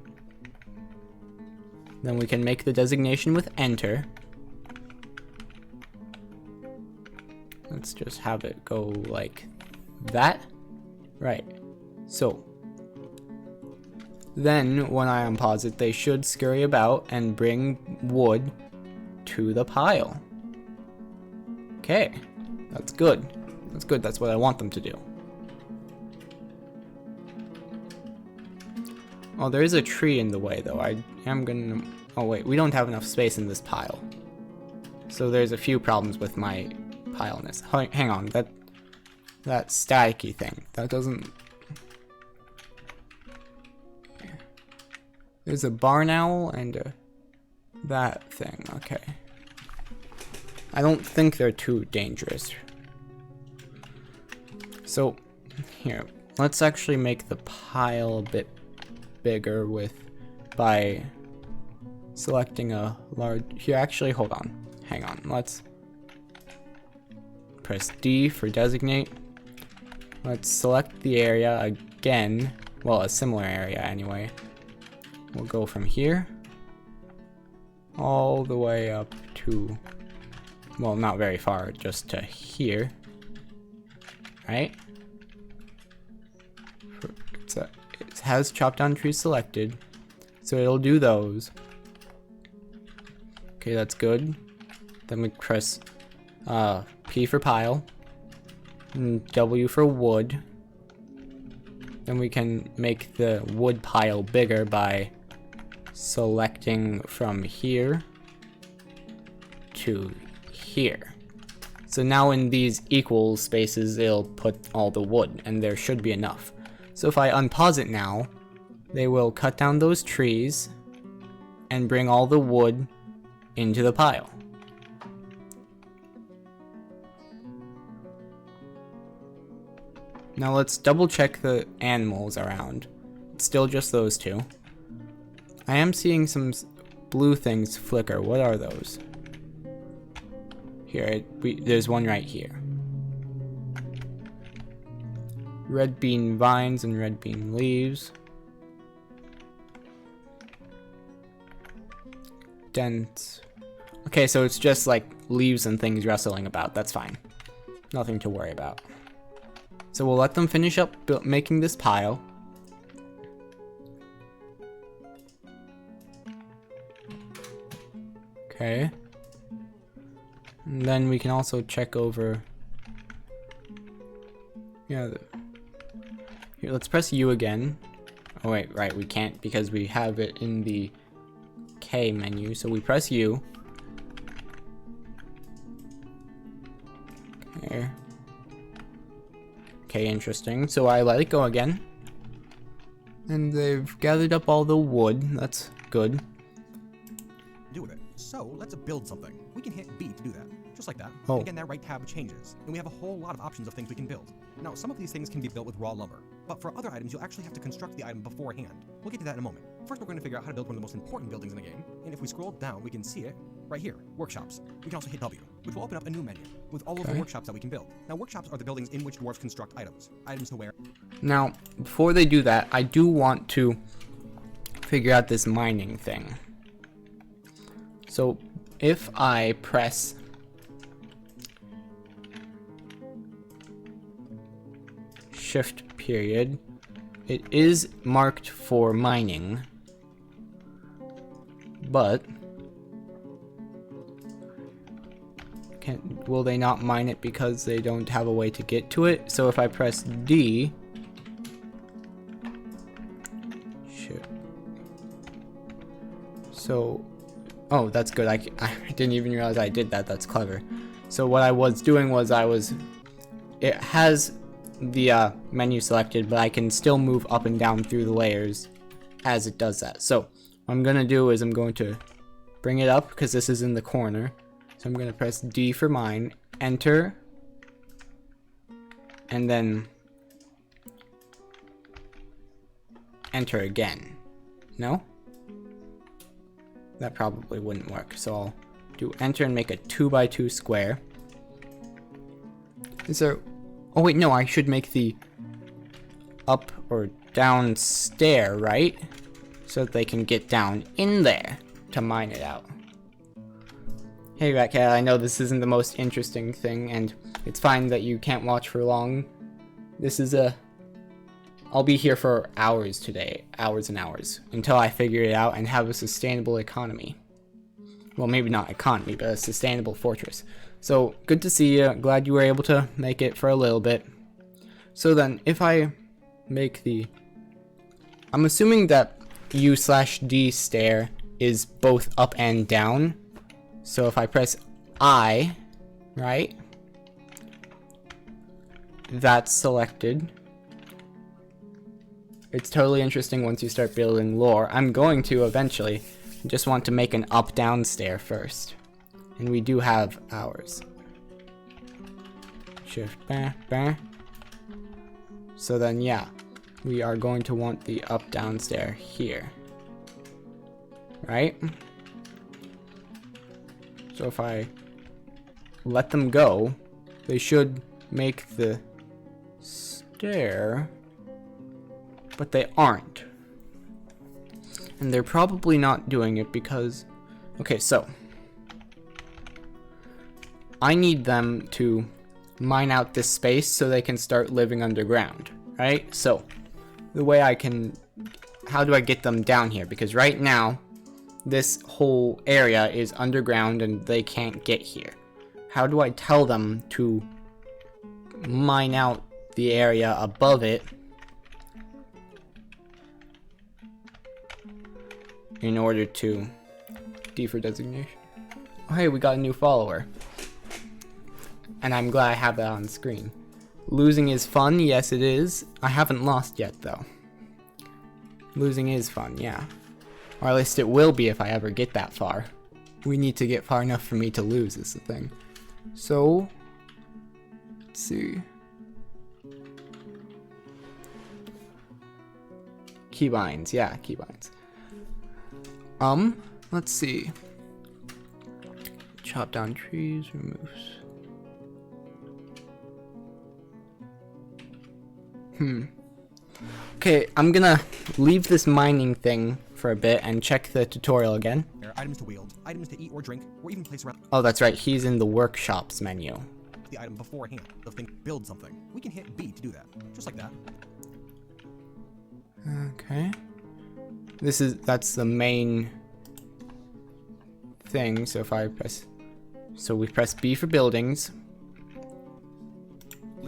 Then we can make the designation with enter. Let's just have it go like that. Right. So then when I unpause it, they should scurry about and bring wood to the pile. Okay. That's good. That's good. That's what I want them to do. Oh, there is a tree in the way, though. I am gonna Oh wait, we don't have enough space in this pile. So there's a few problems with my pileness. Hang on, that staticky thing, that doesn't... There's a barn owl and that thing, okay. I don't think they're too dangerous. So, here, let's actually make the pile a bit bigger by selecting a large... Here, actually, hold on. Hang on, let's press D for designate. Let's select the area again. Well, a similar area anyway. We'll go from here all the way up to, well, not very far, just to here. Right? It has chopped down trees selected, so it'll do those. Okay, that's good. Then we press P for pile, and W for wood. Then we can make the wood pile bigger by selecting from here to here. So now in these equal spaces, it'll put all the wood, and there should be enough. So if I unpause it now, they will cut down those trees and bring all the wood into the pile. Now let's double check the animals around. It's still just those two. I am seeing some blue things flicker. What are those? Here, there's one right here. Red bean vines and red bean leaves. Dents. Okay, so it's just like leaves and things rustling about. That's fine. Nothing to worry about. So we'll let them finish up making this pile. Okay. And then we can also check over... Yeah. Here, let's press U again. Oh wait, right, we can't because we have it in the K menu. So we press U. Okay. Okay, interesting. So I let it go again. And they've gathered up all the wood. That's good. Do with it. So let's build something. We can hit B to do that. Just like that. Oh. And again, that right tab changes. And we have a whole lot of options of things we can build. Now, some of these things can be built with raw lumber. But for other items, you'll actually have to construct the item beforehand. We'll get to that in a moment. First, we're going to figure out how to build one of the most important buildings in the game. And if we scroll down, we can see it right here. Workshops. We can also hit W, which will open up a new menu with all of the workshops that we can build. Now, workshops are the buildings in which dwarves construct items. Items to wear. Now, before they do that, I do want to figure out this mining thing. So, if I press shift period, it is marked for mining, but will they not mine it because they don't have a way to get to it? So if I press D, shit. So, oh, that's good. I didn't even realize I did that. That's clever. So what I was doing was it has the menu selected, but I can still move up and down through the layers as it does that. So what I'm gonna do is I'm going to bring it up because this is in the corner. So I'm gonna press D for mine, enter, and then enter again. No? That probably wouldn't work. So I'll do enter and make a 2x2 square. Is there... Oh wait, no, I should make the up or down stair, right? So that they can get down in there to mine it out. Hey Ratcat, I know this isn't the most interesting thing, and it's fine that you can't watch for long. This is I'll be here for hours today, hours and hours, until I figure it out and have a sustainable economy. Well, maybe not economy, but a sustainable fortress. So, good to see you. Glad you were able to make it for a little bit. So then, if I make I'm assuming that U/D stair is both up and down. So if I press I, right? That's selected. It's totally interesting once you start building lore. I'm going to eventually. Just want to make an up-down stair first. And we do have ours. Shift, bah, bah. So then, yeah. We are going to want the up-down stair here. Right? So if I let them go, they should make the stair, but they aren't. And they're probably not doing it because, okay, so I need them to mine out this space so they can start living underground, right? So the way I can, how do I get them down here? Because right now this whole area is underground and they can't get here. How do I tell them to mine out the area above it in order to D for designation? Oh, hey, we got a new follower. And I'm glad I have that on screen. Losing is fun, yes it is. I haven't lost yet though. Losing is fun, yeah. Or at least it will be if I ever get that far. We need to get far enough for me to lose is the thing. So, let's see. Keybinds, yeah, keybinds. Let's see. Chop down trees, removes. Okay, I'm gonna leave this mining thing for a bit and check the tutorial again. Items to wield, items to eat or drink, or even place around Oh, that's right, he's in the workshops menu. the item beforehand. So think build something. We can hit B to do that, just like that. Okay. That's the main thing, so if I press, so we press B for buildings.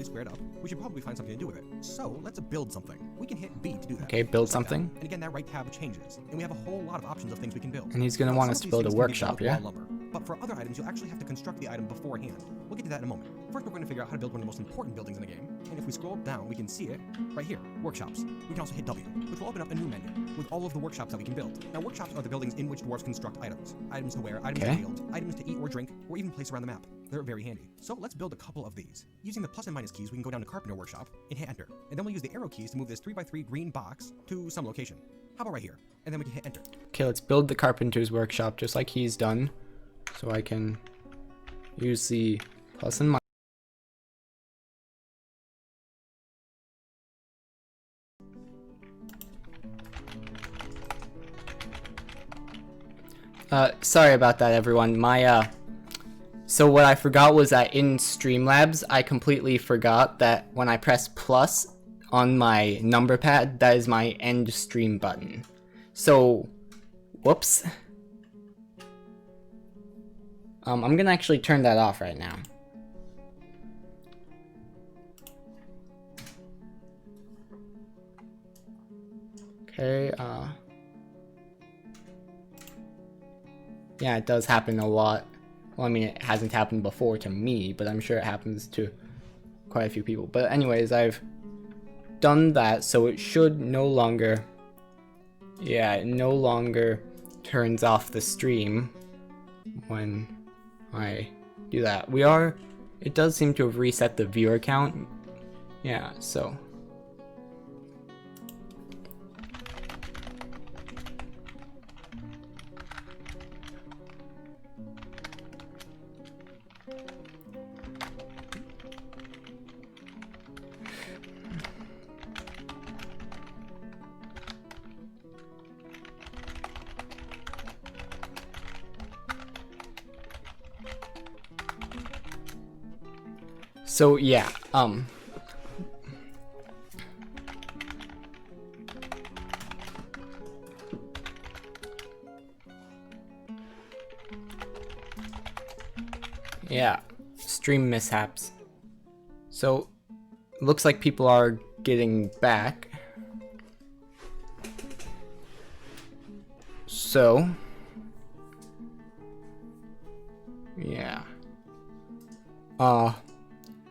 Squared up, we should probably find something to do with it. So let's build something. We can hit B to do that. Okay, build Just like something. that. And again, that right tab changes, and we have a whole lot of options of things we can build. And he's gonna Now, want some us of to these build a things can be done workshop, with yeah? raw lumber, but for other items, you'll actually have to construct the item beforehand. We'll get to that in a moment. First, we're going to figure out how to build one of the most important buildings in the game, and if we scroll down, we can see it right here, workshops. We can also hit W, which will open up a new menu with all of the workshops that we can build. Now, workshops are the buildings in which dwarves construct items. Items to wear, items to wield, items to eat or drink, or even place around the map. They're very handy. So let's build a couple of these. Using the plus and minus keys, we can go down to Carpenter Workshop and hit enter. And then we'll use the arrow keys to move this 3x3 green box to some location. How about right here? And then we can hit enter. Okay, let's build the carpenter's workshop just like he's done. So I can use the plus and minus. Sorry about that, everyone. So what I forgot was that in Streamlabs, I completely forgot that when I press plus on my number pad, that is my end stream button. So, whoops. I'm gonna actually turn that off right now. Okay, yeah, it does happen a lot. Well, I mean, it hasn't happened before to me, but I'm sure it happens to quite a few people. But anyways, I've done that, so it should no longer... Yeah, it no longer turns off the stream when I do that. It does seem to have reset the viewer count. Yeah, so... So yeah, yeah, stream mishaps. So looks like people are getting back. So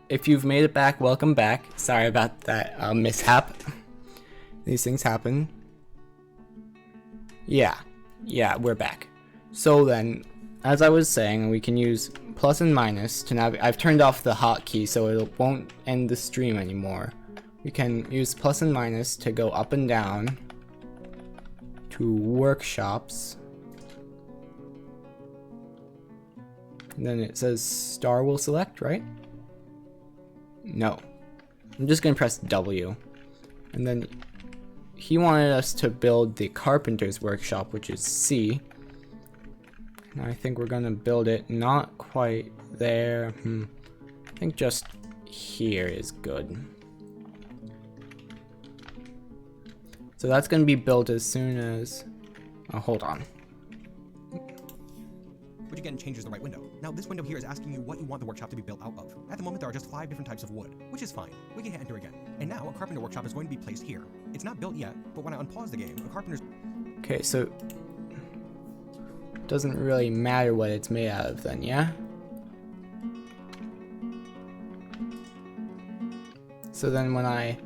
If you've made it back, welcome back. Sorry about that mishap. These things happen. Yeah, we're back. So then, as I was saying, we can use plus and minus to navigate. I've turned off the hotkey so it won't end the stream anymore. We can use plus and minus to go up and down to workshops. And then it says star will select, right? No. I'm just gonna press W. And then he wanted us to build the carpenter's workshop, which is C. And I think we're gonna build it not quite there. I think just here is good. So that's gonna be built as soon as... Oh, hold on. Which again changes the right window. Now this window here is asking you what you want the workshop to be built out of. At the moment there are just 5 different types of wood, which is fine. We can hit enter again. And now a carpenter workshop is going to be placed here. It's not built yet, but when I unpause the game, a carpenter's... Okay, so... Doesn't really matter what it's made out of then, yeah? So then when I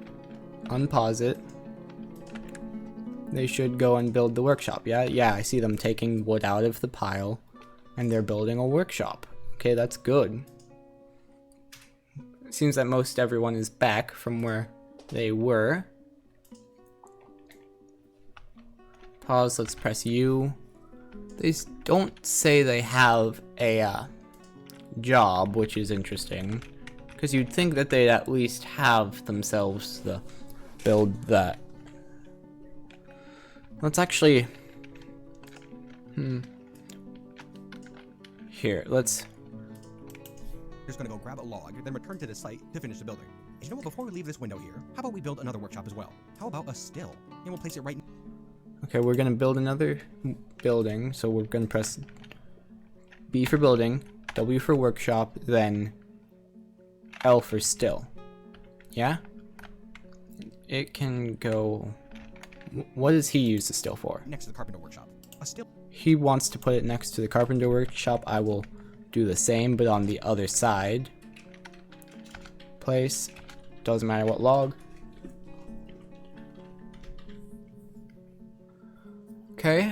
unpause it, they should go and build the workshop, yeah? Yeah, I see them taking wood out of the pile. And they're building a workshop. Okay, that's good. It seems that most everyone is back from where they were. Pause, let's press U. They don't say they have a job, which is interesting. Because you'd think that they'd at least have themselves the build that. Let's actually... Here, let's... Just gonna go grab a log, then return to the site to finish the building. And you know what, before we leave this window here, how about we build another workshop as well? How about a still? And we'll place it right... Okay, we're gonna build another building, so we're gonna press B for building, W for workshop, then L for still. Yeah? It can go... What does he use the still for? Next to the carpenter workshop. A still... He wants to put it next to the carpenter workshop. I will do the same, but on the other side. Place. Doesn't matter what log. Okay.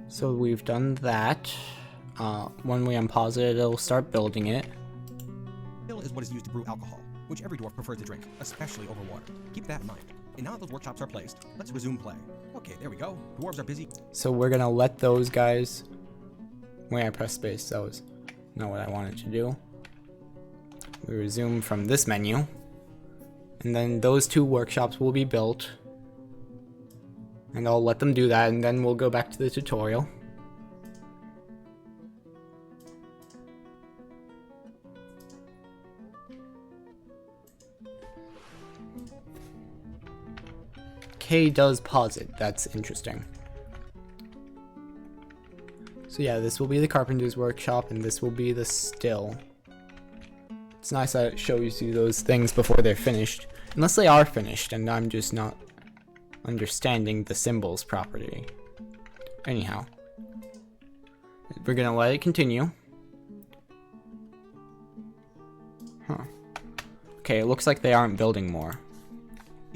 So we've done that. When we unpause it, it'll start building it. Still is what is used to brew alcohol, which every dwarf prefers to drink, especially over water. Keep that in mind. And now that those workshops are placed, let's resume play. Okay, there we go. Dwarves are busy. So we're gonna let those guys... Wait, I pressed space. That was not what I wanted to do. We resume from this menu. And then those 2 workshops will be built. And I'll let them do that, and then we'll go back to the tutorial. K does pause it. That's interesting. So yeah, this will be the carpenter's workshop, and this will be the still. It's nice that it shows you those things before they're finished. Unless they are finished, and I'm just not understanding the symbols properly. Anyhow. We're gonna let it continue. Huh. Okay, it looks like they aren't building more.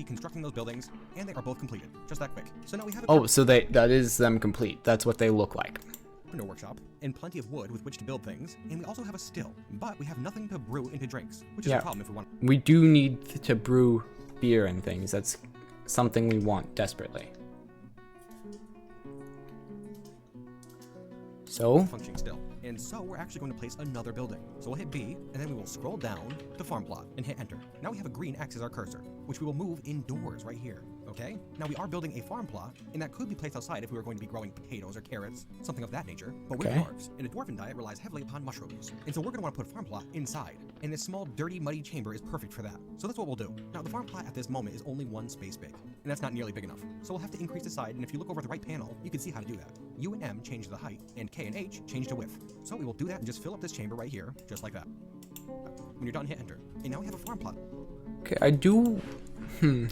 Constructing those buildings, and they are both completed. Just that quick. So now we have a Oh, so that is them complete. That's what they look like. carpenter workshop, and plenty of wood with which to build things, and we also have a still, but we have nothing to brew into drinks, which is a problem if we want. We do need to brew beer and things. That's something we want desperately. So Functioning still. And so we're actually going to place another building. So we'll hit B, and then we will scroll down to farm plot and hit enter. Now we have a green X as our cursor, which we will move indoors right here, okay? Now we are building a farm plot, and that could be placed outside if we were going to be growing potatoes or carrots, something of that nature, but we're dwarves, and a dwarven diet relies heavily upon mushrooms. And so we're gonna wanna put farm plot inside, and this small, dirty, muddy chamber is perfect for that. So that's what we'll do. Now the farm plot at this moment is only 1 space big, and that's not nearly big enough. So we'll have to increase the side, and if you look over the right panel, you can see how to do that. U and M change the height, and K and H change the width. So we will do that and just fill up this chamber right here, just like that. When you're done, hit enter. And now we have a farm plot. okay, I do...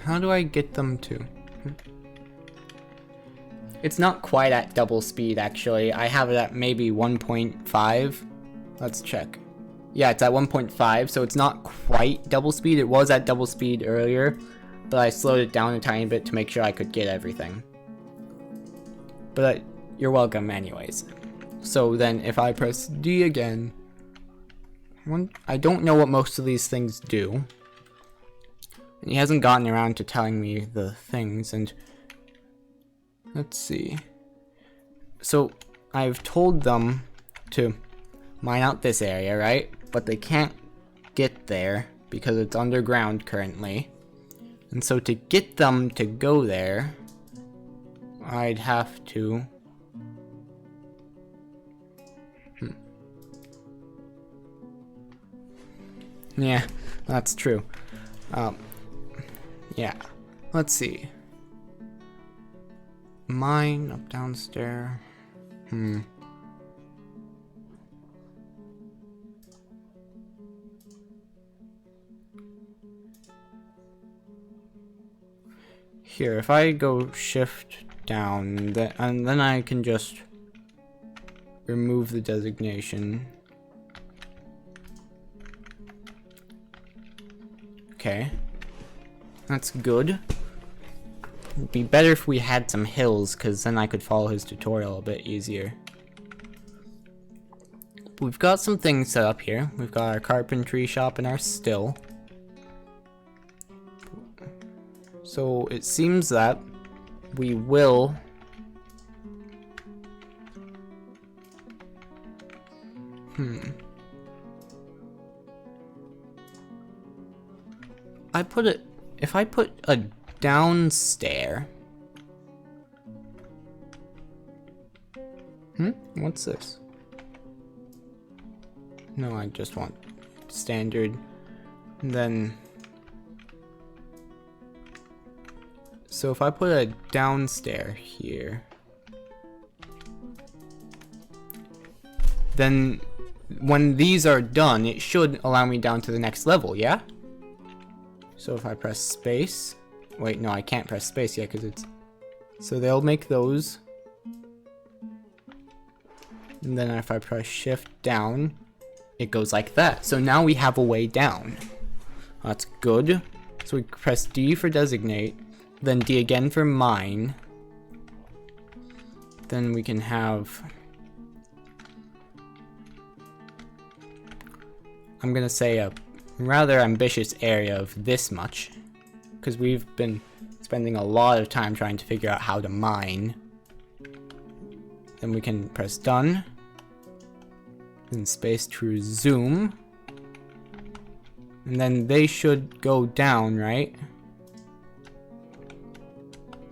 how do I get them to... It's not quite at double speed, actually. I have it at maybe 1.5. Let's check. Yeah, it's at 1.5, so it's not quite double speed. It was at double speed earlier, but I slowed it down a tiny bit to make sure I could get everything. But you're welcome anyways. So then if I press D again, I don't know what most of these things do. And he hasn't gotten around to telling me the things, and let's see. So I've told them to mine out this area, right? But they can't get there because it's underground currently. And so to get them to go there, I'd have to... Yeah, that's true. Yeah, let's see. Mine up downstairs. Here, if I go shift down, and then I can just remove the designation. Okay, that's good. It'd be better if we had some hills, because then I could follow his tutorial a bit easier. We've got some things set up here. We've got our carpentry shop and our still. So it seems that we will if I put a downstairs. What's this? No, I just want standard. And then so if I put a downstairs here, then when these are done, it should allow me down to the next level, yeah? So if I press space, wait, no, I can't press space yet because it's, so they'll make those. And then if I press shift down, it goes like that. So now we have a way down. That's good. So we press D for designate, then D again for mine. Then we can have, I'm gonna say a rather ambitious area of this much, because we've been spending a lot of time trying to figure out how to mine. Then we can press done, then space to resume, and then they should go down, right?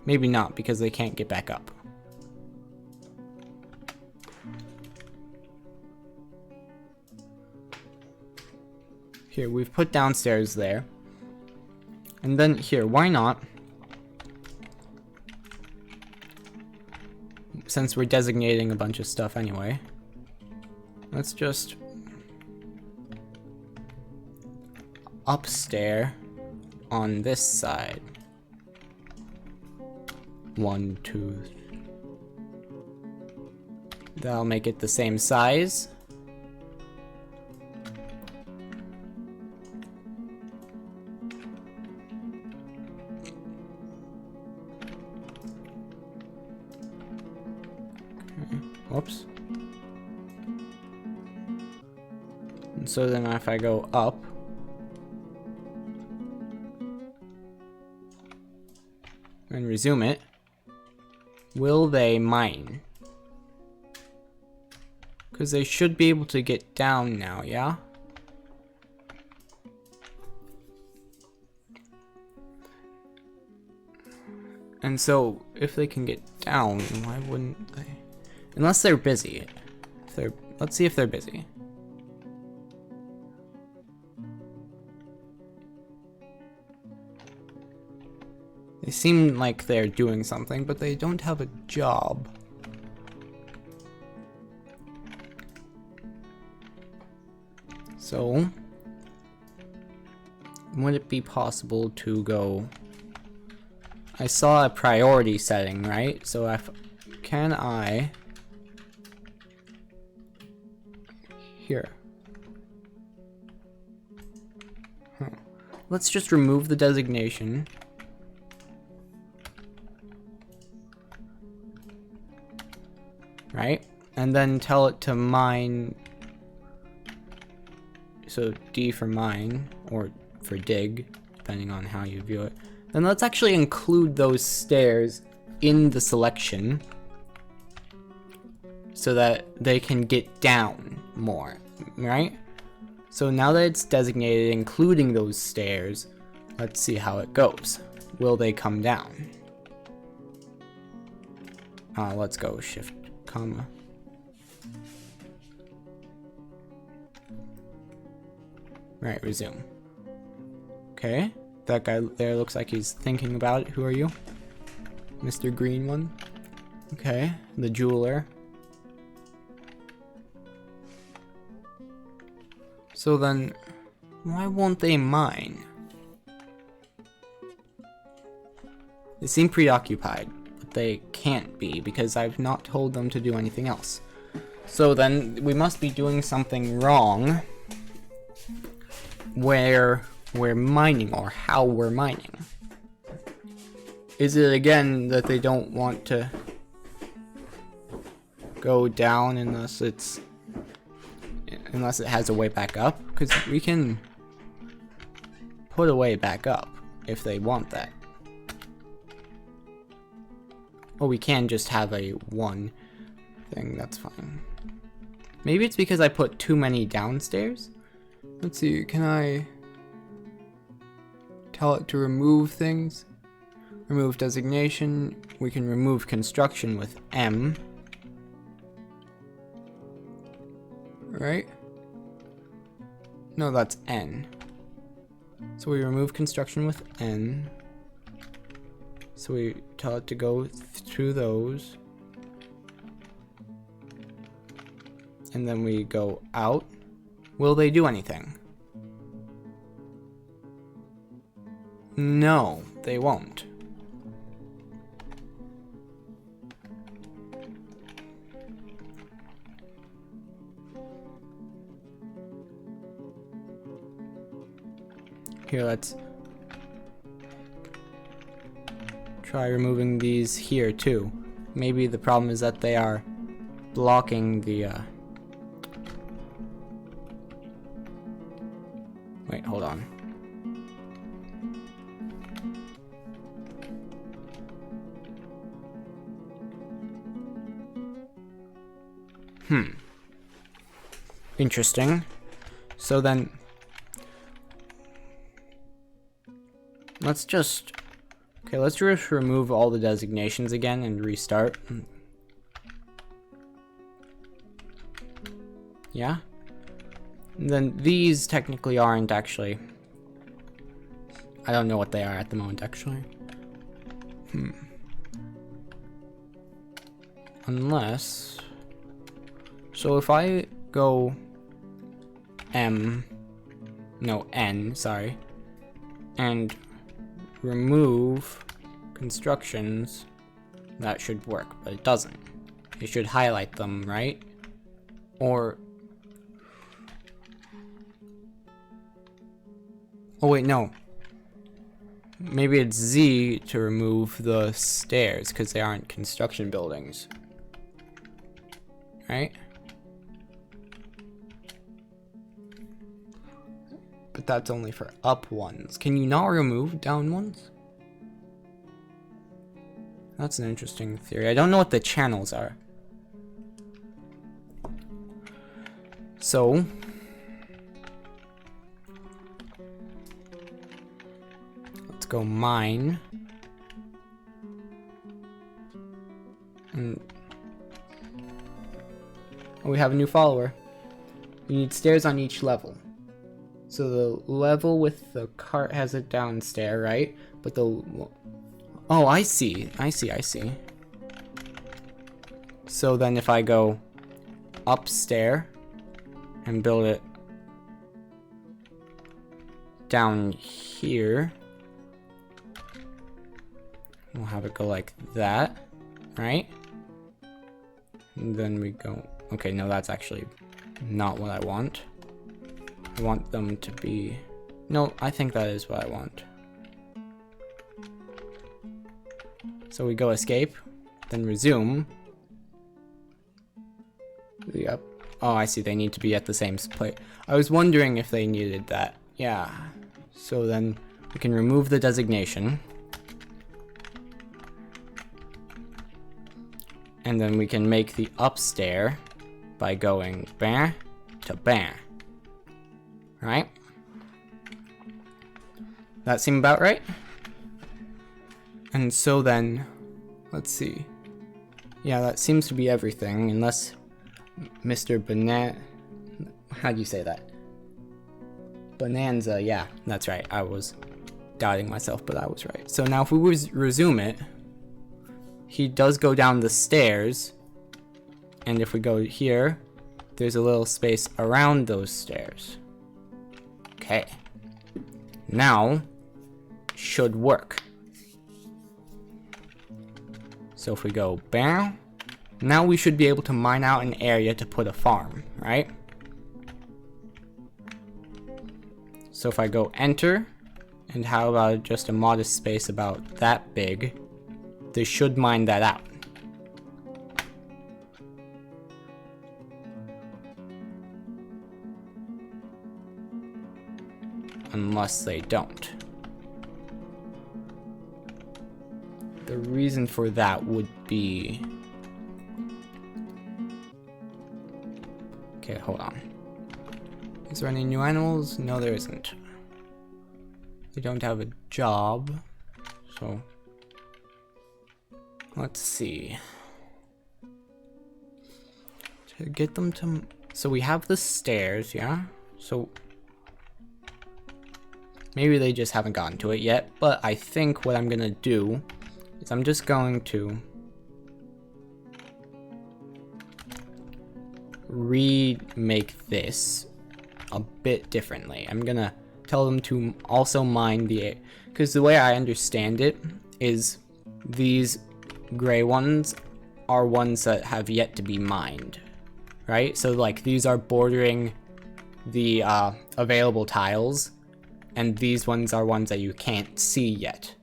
Maybe not, because they can't get back up. Here, we've put downstairs there. And then here, why not? Since we're designating a bunch of stuff anyway. Let's just upstairs on this side. 1, 2. That'll make it the same size. Whoops. And so then if I go up, and resume it, will they mine? Because they should be able to get down now, yeah? And so if they can get down, why wouldn't they? Unless they're busy. Let's see if they're busy. They seem like they're doing something, but they don't have a job. So, would it be possible to go... I saw a priority setting, right? So if... Can I... here. Huh. Let's just remove the designation. Right? And then tell it to mine. So D for mine, or for dig, depending on how you view it. Then let's actually include those stairs in the selection so that they can get down more, right? So now that it's designated, including those stairs, let's see how it goes. Will they come down? Let's go shift, comma. Right, resume. Okay, that guy there looks like he's thinking about it. Who are you? Mr. Green one? Okay, the jeweler. So then, why won't they mine? They seem preoccupied, but they can't be because I've not told them to do anything else. So then, we must be doing something wrong where we're mining or how we're mining. Is it again that they don't want to go down unless it has a way back up? Because we can put a way back up if they want that. Or we can just have a one thing, that's fine. Maybe it's because I put too many downstairs? Let's see, can I tell it to remove things? Remove designation. We can remove construction with M. Right? No, that's N. So we remove construction with N. So we tell it to go through those. And then we go out. Will they do anything? No, they won't. Here, let's try removing these here too. Maybe the problem is that they are blocking the wait, hold on. Interesting. So then let's just remove all the designations again and restart. Yeah? And then these technically aren't actually. I don't know what they are at the moment actually. Unless. So if I go N, sorry, and remove constructions, that should work, but it doesn't. It should highlight them, right? Or oh wait, no. Maybe it's Z to remove the stairs because they aren't construction buildings. Right? But that's only for up ones. Can you not remove down ones? That's an interesting theory. I don't know what the channels are. So let's go mine. And we have a new follower. You need stairs on each level. So the level with the cart has a down stair, right? But the... Oh, I see. So then if I go upstairs and build it down here, we'll have it go like that, right? And then we go... Okay, no, that's actually not what I want. I want them to be... No, I think that is what I want. So we go escape, then resume. Yep. Oh, I see, they need to be at the same place. I was wondering if they needed that. Yeah. So then we can remove the designation. And then we can make the upstairs by going bang to bang. Right? That seem about right? And so then, let's see. Yeah, that seems to be everything, unless Mr. How do you say that? Bonanza, yeah, that's right. I was doubting myself, but I was right. So now if we resume it, he does go down the stairs, and if we go here, there's a little space around those stairs. Okay. Now, should work. So if we go bam, now we should be able to mine out an area to put a farm, right? So if I go enter, and how about just a modest space about that big, they should mine that out. Unless they don't. The reason for that would be... Okay, hold on. Is there any new animals? No, there isn't. They don't have a job, so... Let's see. To get them to... So we have the stairs, yeah? So... Maybe they just haven't gotten to it yet, but I think what I'm gonna do is I'm just going to remake this a bit differently. I'm gonna tell them to also mine the... Because the way I understand it is these gray ones are ones that have yet to be mined, right? So like these are bordering the available tiles, and these ones are ones that you can't see yet.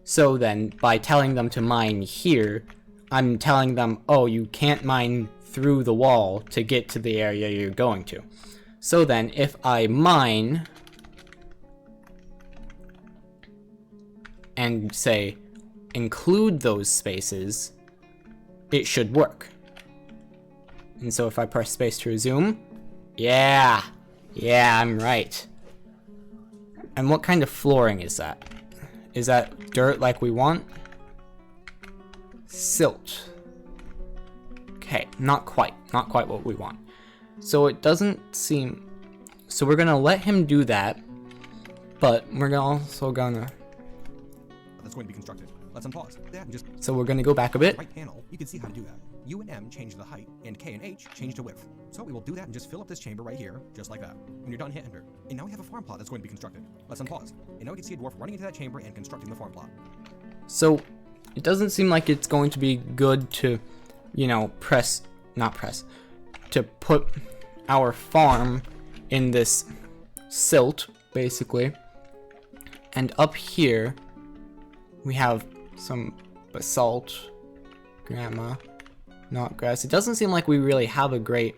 So then, by telling them to mine here, I'm telling them, oh, you can't mine through the wall to get to the area you're going to. So then, if I mine, and say, include those spaces, it should work. And so if I press space to resume, yeah, I'm right. And what kind of flooring is that? Is that dirt like we want? Silt. Okay, not quite what we want. So it doesn't seem... So we're gonna let him do that, but we're also gonna... That's going to be constructed. Let's unpause. That and just... So we're gonna go back a bit. Right panel, you can see how to do that. U and M change the height, and K and H change the width. So we will do that and just fill up this chamber right here, just like that. When you're done, hit enter. And now we have a farm plot that's going to be constructed. Let's unpause. And now we can see a dwarf running into that chamber and constructing the farm plot. So it doesn't seem like it's going to be good to, you know, to put our farm in this silt, basically. And up here, we have some basalt, grandma, not grass. It doesn't seem like we really have a great...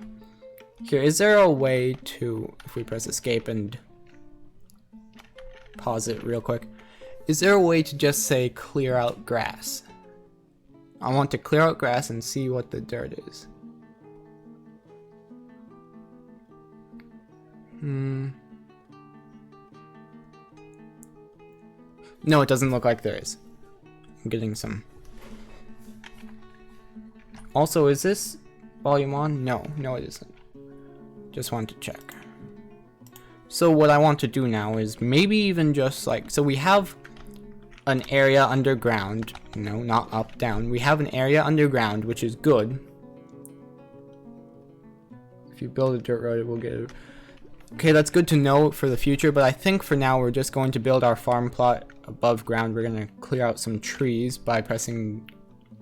Here, is there a way to, if we press escape and pause it real quick, is there a way to just say clear out grass? I want to clear out grass and see what the dirt is. No, it doesn't look like there is. I'm getting some. Also, is this volume on? No, it isn't. Just wanted to check. So what I want to do now is maybe even just like, so we have an area underground, no, not up, down. We have an area underground, which is good. If you build a dirt road, it will get it. Okay, that's good to know for the future, but I think for now we're just going to build our farm plot above ground. We're going to clear out some trees by pressing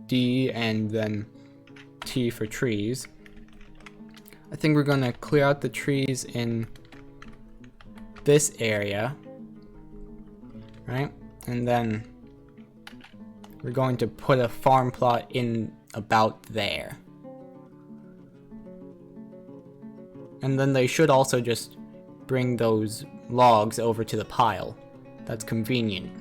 D and then T for trees. I think we're gonna clear out the trees in this area, right? And then we're going to put a farm plot in about there. And then they should also just bring those logs over to the pile. That's convenient.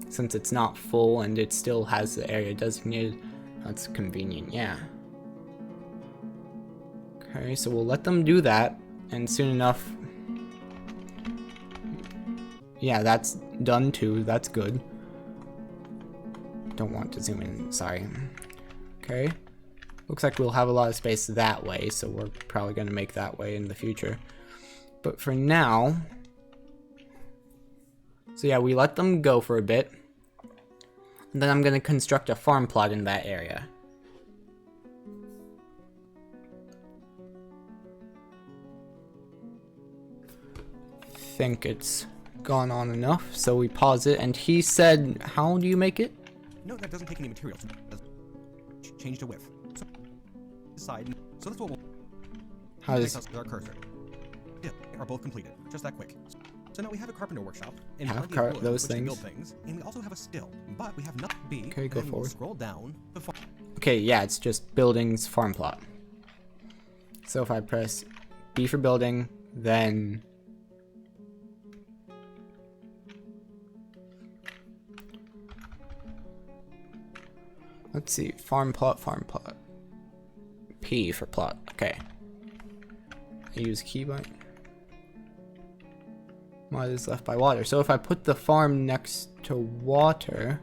Since it's not full and it still has the area designated, that's convenient, yeah. Okay, so we'll let them do that, and soon enough... Yeah, that's done too, that's good. Don't want to zoom in, sorry. Okay. Looks like we'll have a lot of space that way, so we're probably going to make that way in the future. But for now... So yeah, we let them go for a bit. And then I'm going to construct a farm plot in that area. Think it's gone on enough, so we pause it, and he said, how do you make it? No, that doesn't take any materials. Change to width. Side. So that's what we'll... How does... Our cursor. Yeah, are both completed. Just that quick. So now we have a carpenter workshop, and Have wood, those which can things. build things, and we also have a still, but we have nothing B. Okay, go and we'll forward. scroll down the Okay, yeah, it's just buildings farm plot. So if I press B for building, then... Let's see, farm plot, farm plot. P for plot, okay. I use keybind. Mud is left by water. So if I put the farm next to water...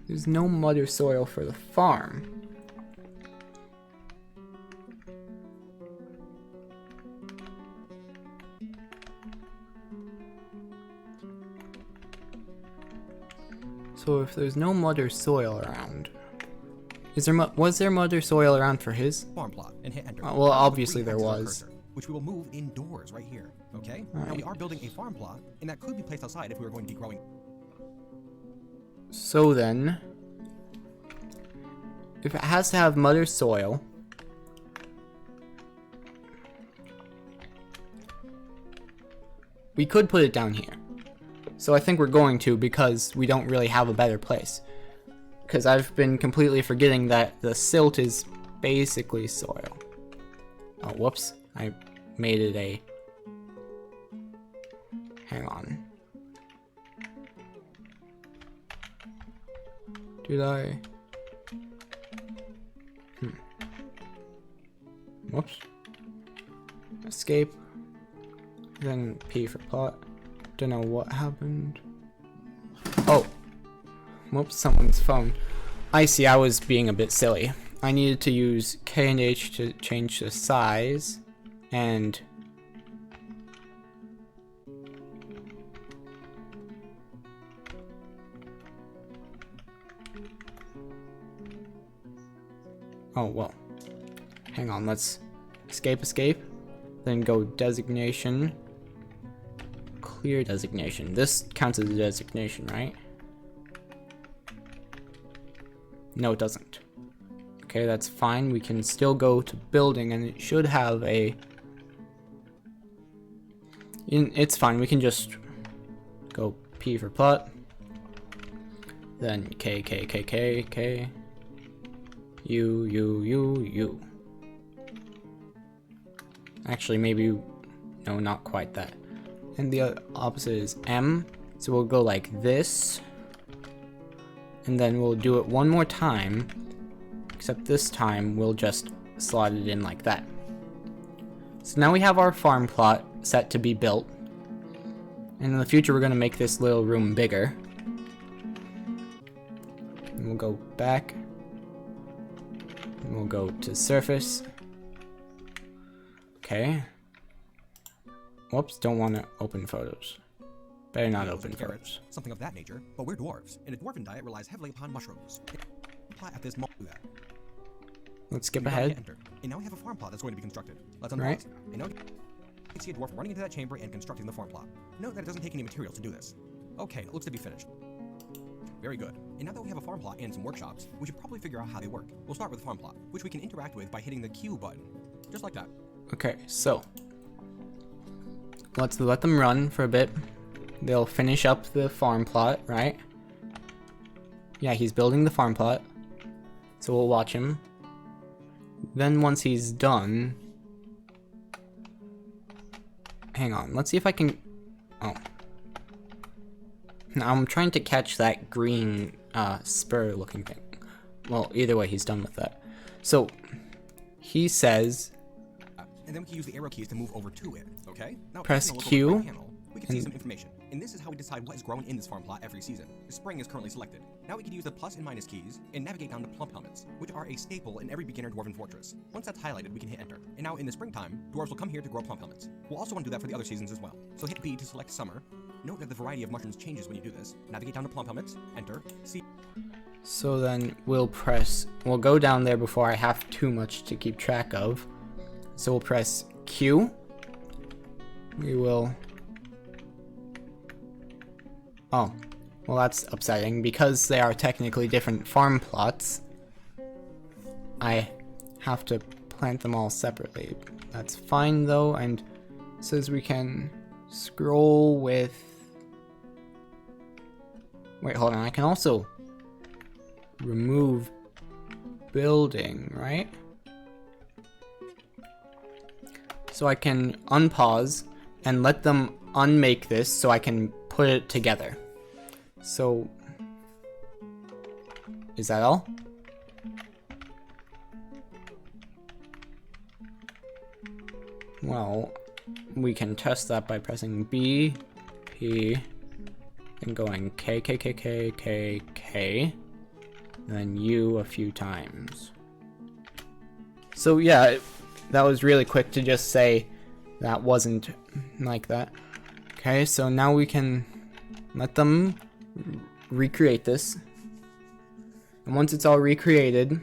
There's no mud or soil for the farm. So if there's no mud or soil around... was there mud or soil around for his? farm plot and hit enter. Well, obviously there Three axes on was. cursor, which we will move indoors right here. Okay? Now we are building a farm plot, and that could be placed outside if we were going to be growing. So then, if it has to have mud or soil, we could put it down here. So I think we're going to, because we don't really have a better place. Because I've been completely forgetting that the silt is basically soil. Oh, whoops. I made it a... Hang on. Did I? Whoops. Escape. Then P for plot. Don't know what happened. Oh. Whoops, someone's phone. I see, I was being a bit silly. I needed to use K and H to change the size. And... Oh, well. Hang on, let's escape. Then go designation. Clear designation. This counts as a designation, right? No, it doesn't. Okay, that's fine. We can still go to building, and it should have a... It's fine. We can just go P for plot. Then K. U. Actually, maybe... No, not quite that. And the opposite is M. So we'll go like this. And then we'll do it one more time. Except this time, we'll just slot it in like that. So now we have our farm plot set to be built. And in the future, we're going to make this little room bigger. And we'll go back. And we'll go to surface. Okay. Whoops, don't want to open photos. Better not open photos. Something of that nature, but we're dwarves, and a dwarven diet relies heavily upon mushrooms. Apply at this moment to that. Let's skip We ahead. enter, and now we have a farm plot that's going to be constructed. Let's unpause. Right. And now you can see a dwarf running into that chamber and constructing the farm plot. Note that it doesn't take any materials to do this. Okay, it looks to be finished. Very good. And now that we have a farm plot and some workshops, we should probably figure out how they work. We'll start with the farm plot, which we can interact with by hitting the Q button. Just like that. Okay, so let's let them run for a bit. They'll finish up the farm plot, right? Yeah, he's building the farm plot. So we'll watch him. Then once he's done... Hang on, let's see if I can... Oh. I'm trying to catch that green spur looking thing. Well, either way, he's done with that. So, he says... And then we can use the arrow keys to move over to it, okay? Now, press taking a look Q. over the right panel, we can see some information. And this is how we decide what is grown in this farm plot every season. The spring is currently selected. Now we can use the plus and minus keys and navigate down to plump helmets, which are a staple in every beginner Dwarven Fortress. Once that's highlighted, we can hit enter. And now in the springtime, dwarves will come here to grow plump helmets. We'll also want to do that for the other seasons as well. So hit B to select summer. Note that the variety of mushrooms changes when you do this. Navigate down to plump helmets, enter, C. So then we'll go down there before I have too much to keep track of. So we'll press Q. We will... Oh, well that's upsetting. Because they are technically different farm plots, I have to plant them all separately. That's fine though, and it says we can scroll with... Wait, hold on, I can also remove building, right? So I can unpause and let them unmake this so I can put it together. So, is that all? Well, we can test that by pressing B, P, and going K, K, K, K, K, K, then U a few times. So yeah, that was really quick to just say that wasn't like that. Okay, so now we can let them recreate this. And once it's all recreated,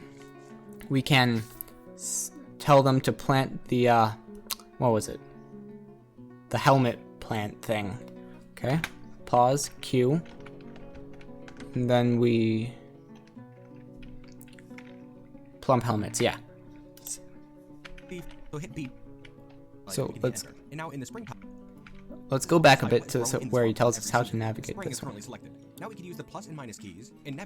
we can tell them to plant the, what was it? The helmet plant thing. Okay, pause, Q. And then we... Plump helmets, yeah. So hit B. So let's... Enter. And now in the springtime... Let's go back a bit to where he tells us how to navigate this one. Now we can use the plus and minus keys and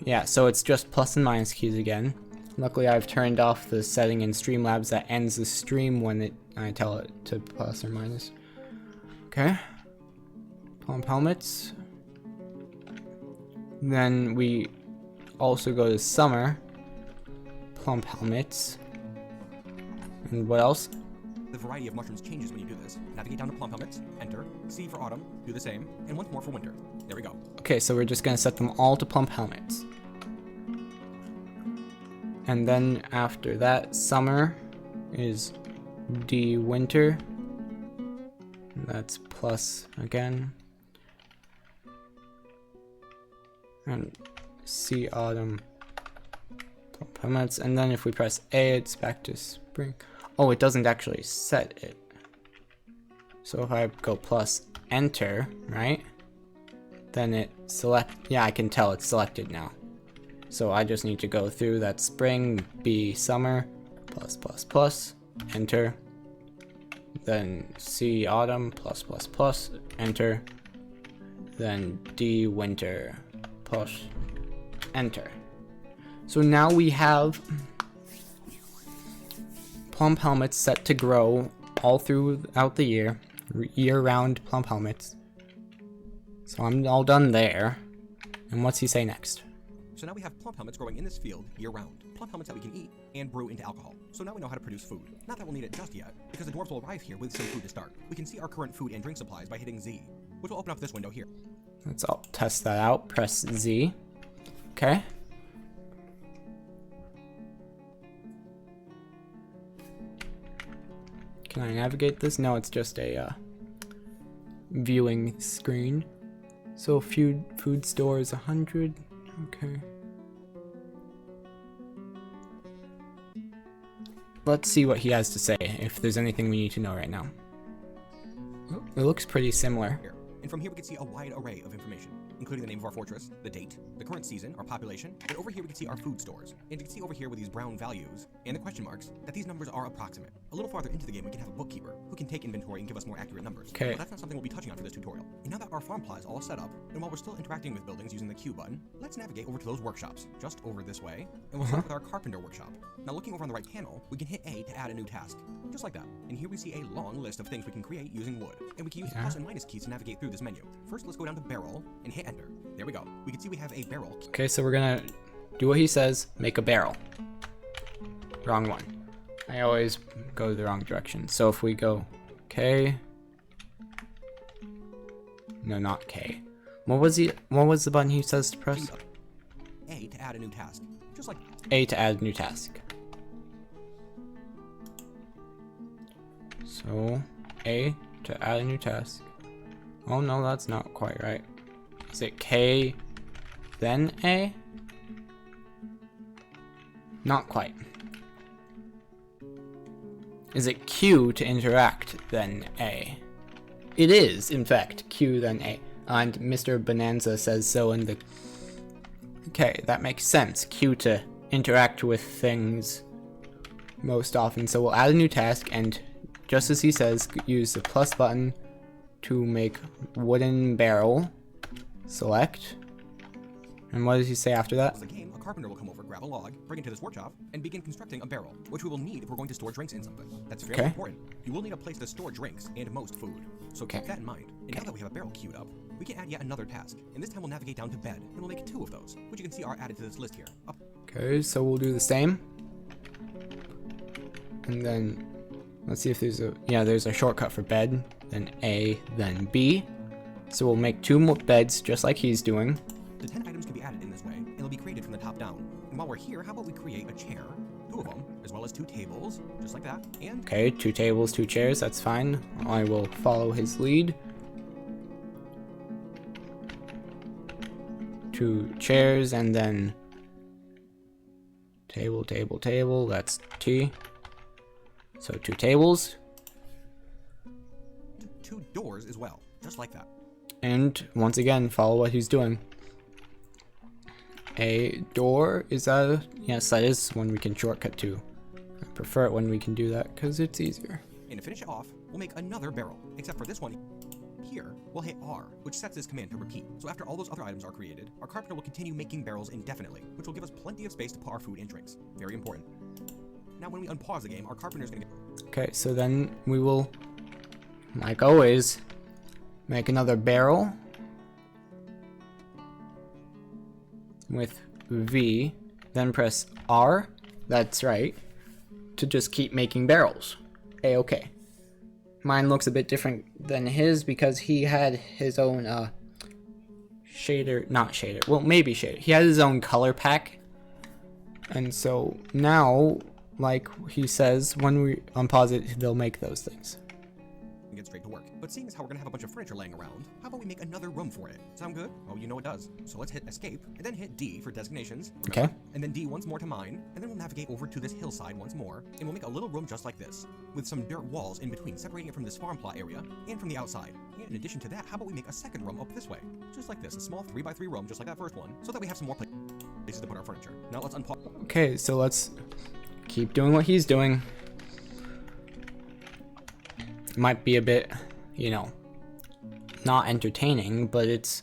Yeah, so it's just plus and minus keys again. Luckily I've turned off the setting in Streamlabs that ends the stream when I tell it to plus or minus. Okay. Plump helmets. Then we also go to summer. Plump helmets. And what else? The variety of mushrooms changes when you do this. Navigate down to plump helmets, enter, C for autumn, do the same, and once more for winter. There we go. Okay, so we're just gonna set them all to plump helmets. And then after that, summer is D winter. That's plus again. And C autumn, plump helmets. And then if we press A, it's back to spring. Oh, it doesn't actually set it. So if I go plus enter, right? Then it yeah, I can tell it's selected now. So I just need to go through that spring, B summer, plus plus plus, enter. Then C autumn, plus plus plus, enter. Then D winter, plus, enter. So now we have plump helmets set to grow all throughout the year, year-round plump helmets. So I'm all done there. And what's he say next? So now we have plump helmets growing in this field year-round. Plump helmets that we can eat and brew into alcohol. So now we know how to produce food. Not that we'll need it just yet, because the dwarves will arrive here with some food to start. We can see our current food and drink supplies by hitting Z, which will open up this window here. Let's all test that out. Press Z. Okay. Can I navigate this? No, it's just a viewing screen. So food store is 100. Okay. Let's see what he has to say, if there's anything we need to know right now. Oh, it looks pretty similar. Here. And from here we can see a wide array of information, including the name of our fortress, the date, the current season, our population, and over here we can see our food stores. And you can see over here with these brown values and the question marks that these numbers are approximate. A little farther into the game we can have a bookkeeper who can take inventory and give us more accurate numbers. Okay. But that's not something we'll be touching on for this tutorial. And now that our farm plot is all set up, and while we're still interacting with buildings using the Q button, let's navigate over to those workshops, just over this way, and we'll start with our carpenter workshop. Now looking over on the right panel, we can hit A to add a new task, just like that. And here we see a long list of things we can create using wood. And we can use the plus and minus keys to navigate through this menu. First, let's go down to barrel and hit enter. There we go. We can see we have a barrel. Okay, so we're gonna do what he says, make a barrel. Wrong one. I always go the wrong direction. So if we go K, no, not K. What was the button he says to press? A to add a new task, just like A to add a new task. So A to add a new task. Oh no, that's not quite right. Is it K, then A? Not quite. Is it Q to interact, then A? It is, in fact, Q, then A. And Mr. Bonanza says so in the... Okay, that makes sense. Q to interact with things most often. So we'll add a new task, and just as he says, use the plus button to make wooden barrel. Select. And what does he say after that? the game, a carpenter will come over, grab a log, bring it to this workshop, and begin constructing a barrel, which we will need if we're going to store drinks in something. That's very important. You will need a place to store drinks and most food. So keep that in mind. And now that we have a barrel queued up, we can add yet another task. And this time we'll navigate down to bed, and we'll make 2 of those, which you can see are added to this list here. Up. Okay, so we'll do the same. And then let's see if there's a there's a shortcut for bed, then A, then B. So we'll make 2 more beds just like he's doing. The 10 items can be added in this way, and they'll be created from the top down. And while we're here, how about we create a chair, 2 of them, as well as 2 tables, just like that, and... Okay, 2 tables, 2 chairs, that's fine. I will follow his lead. 2 chairs, and then table, table, table, that's T. So 2 tables. 2 doors as well, just like that. And once again, follow what he's doing. A door, is that a... Yes, that is one we can shortcut to. I prefer it when we can do that because it's easier. And to finish it off, we'll make another barrel, except for this one here, we'll hit R, which sets this command to repeat. So after all those other items are created, our carpenter will continue making barrels indefinitely, which will give us plenty of space to put our food and drinks. Very important. Now when we unpause the game, our carpenter's gonna get... Okay, so then we will, like always, make another barrel with V, then press R, that's right, to just keep making barrels. A-okay. Mine looks a bit different than his because he had his own shader, not shader, well maybe shader. He had his own color pack. And so now, like he says, when we unpause it, they'll make those things. And get straight to work. But seeing as how we're gonna have a bunch of furniture laying around, how about we make another room for it? Sound good? Oh, you know it does. So let's hit escape, and then hit D for designations. Okay. And then D once more to mine, and then we'll navigate over to this hillside once more, and we'll make a little room just like this, with some dirt walls in between, separating it from this farm plot area, and from the outside. And in addition to that, how about we make a second room up this way? Just like this, a small 3x3 room, just like that first one, so that we have some more places to put our furniture. Now let's unpause. Okay, so let's keep doing what he's doing. It might be a bit, you know, not entertaining, but it's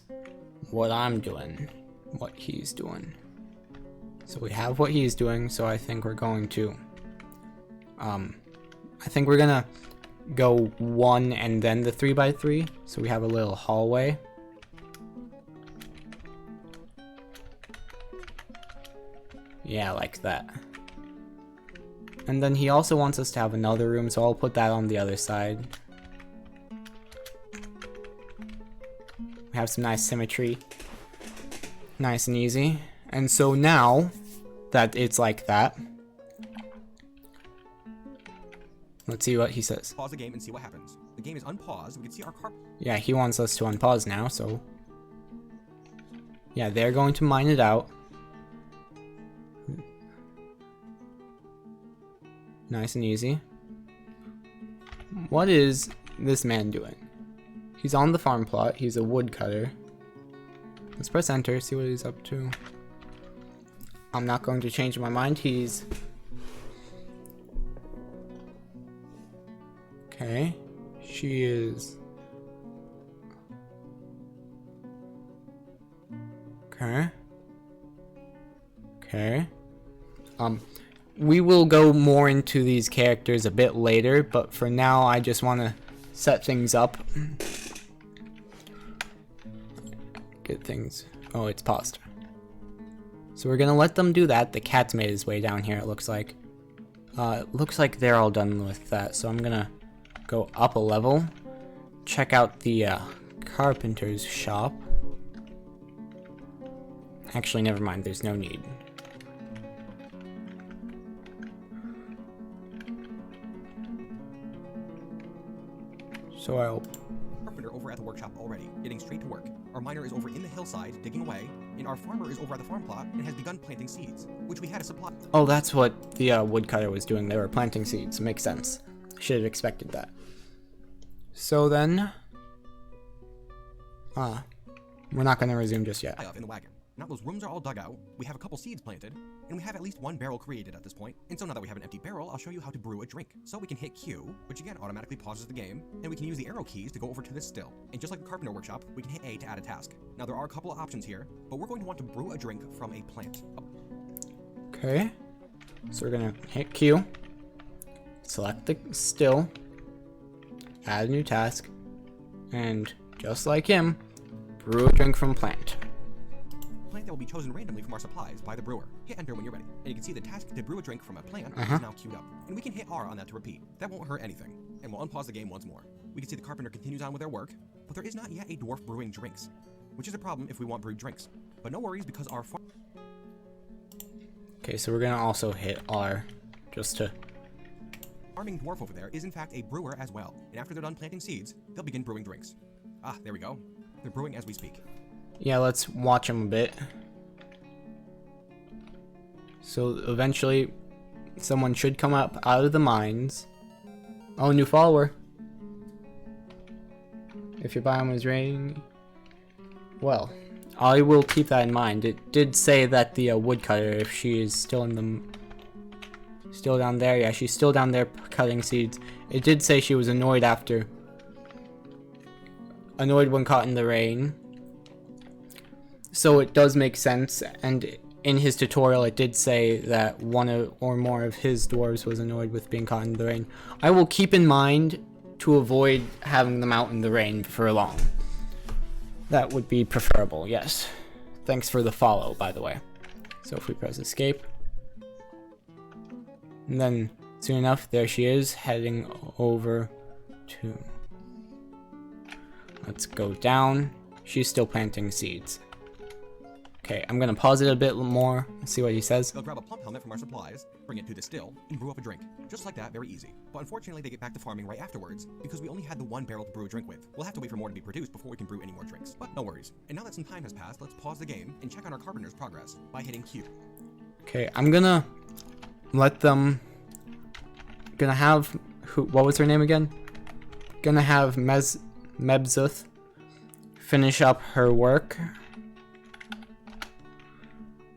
what I'm doing, what he's doing. So we have what he's doing, so I think we're going to, I think we're gonna go 1 and then the 3x3, so we have a little hallway. Yeah, like that. And then he also wants us to have another room, so I'll put that on the other side. We have some nice symmetry. Nice and easy. And so now that it's like that, let's see what he says. Pause the game and see what happens. The game is unpaused. We can see our carpet. Yeah, he wants us to unpause now, so... Yeah, they're going to mine it out. Nice and easy. What is this man doing? He's on the farm plot. He's a woodcutter. Let's press enter, see what he's up to. I'm not going to change my mind. He's... Okay. She is... Okay. Okay. We will go more into these characters a bit later, but for now I just want to set things up. Get things... Oh, it's paused. So we're gonna let them do that. The cat's made his way down here, it looks like. It looks like they're all done with that, so I'm gonna go up a level. Check out the carpenter's shop. Actually, never mind, there's no need. So I'll... Carpenter over at the workshop already, getting straight to work. Our miner is over in the hillside, digging away, and our farmer is over at the farm plot and has begun planting seeds, which we had a supply. Oh, that's what the woodcutter was doing. They were planting seeds. Makes sense. Should have expected that. So then... we're not going to resume just yet. In the wagon. Now those rooms are all dug out, we have a couple seeds planted, and we have at least one barrel created at this point. And so now that we have an empty barrel, I'll show you how to brew a drink. So we can hit Q, which again automatically pauses the game, and we can use the arrow keys to go over to this still. And just like the carpenter workshop, we can hit A to add a task. Now there are a couple of options here, but we're going to want to brew a drink from a plant. Okay. So we're going to hit Q, select the still, add a new task, and just like him, brew a drink from plant. Plant that will be chosen randomly from our supplies by the brewer. Hit enter when you're ready, and you can see the task to brew a drink from a plant is now queued up. And we can hit R on that to repeat. That won't hurt anything, and we'll unpause the game once more. We can see the carpenter continues on with their work, but there is not yet a dwarf brewing drinks, which is a problem if we want brewed drinks. But no worries, because our Okay, so we're gonna also hit R, just to... farming dwarf over there is in fact a brewer as well, and after they're done planting seeds, they'll begin brewing drinks. Ah, there we go. They're brewing as we speak. Yeah, let's watch them a bit. So eventually, someone should come up out of the mines. Oh, new follower. If your biome is raining... Well, I will keep that in mind. It did say that the woodcutter, if she is still in the... Still down there? Yeah, she's still down there cutting seeds. It did say she was annoyed after... Annoyed when caught in the rain. So it does make sense, and in his tutorial it did say that one or more of his dwarves was annoyed with being caught in the rain. I will keep in mind to avoid having them out in the rain for long. That would be preferable, yes. Thanks for the follow, by the way. So if we press escape, and then soon enough, there she is, heading over to... Let's go down. She's still planting seeds. Okay, I'm gonna pause it a bit more and see what he says. They'll grab a plump helmet from our supplies, bring it to distill, and brew up a drink. Just like that, very easy. But unfortunately, they get back to farming right afterwards, because we only had the one barrel to brew a drink with. We'll have to wait for more to be produced before we can brew any more drinks. But no worries. And now that some time has passed, let's pause the game and check on our carpenter's progress by hitting Q. Okay, I'm gonna let them... Gonna have... What was her name again? Gonna have Mebzuth finish up her work.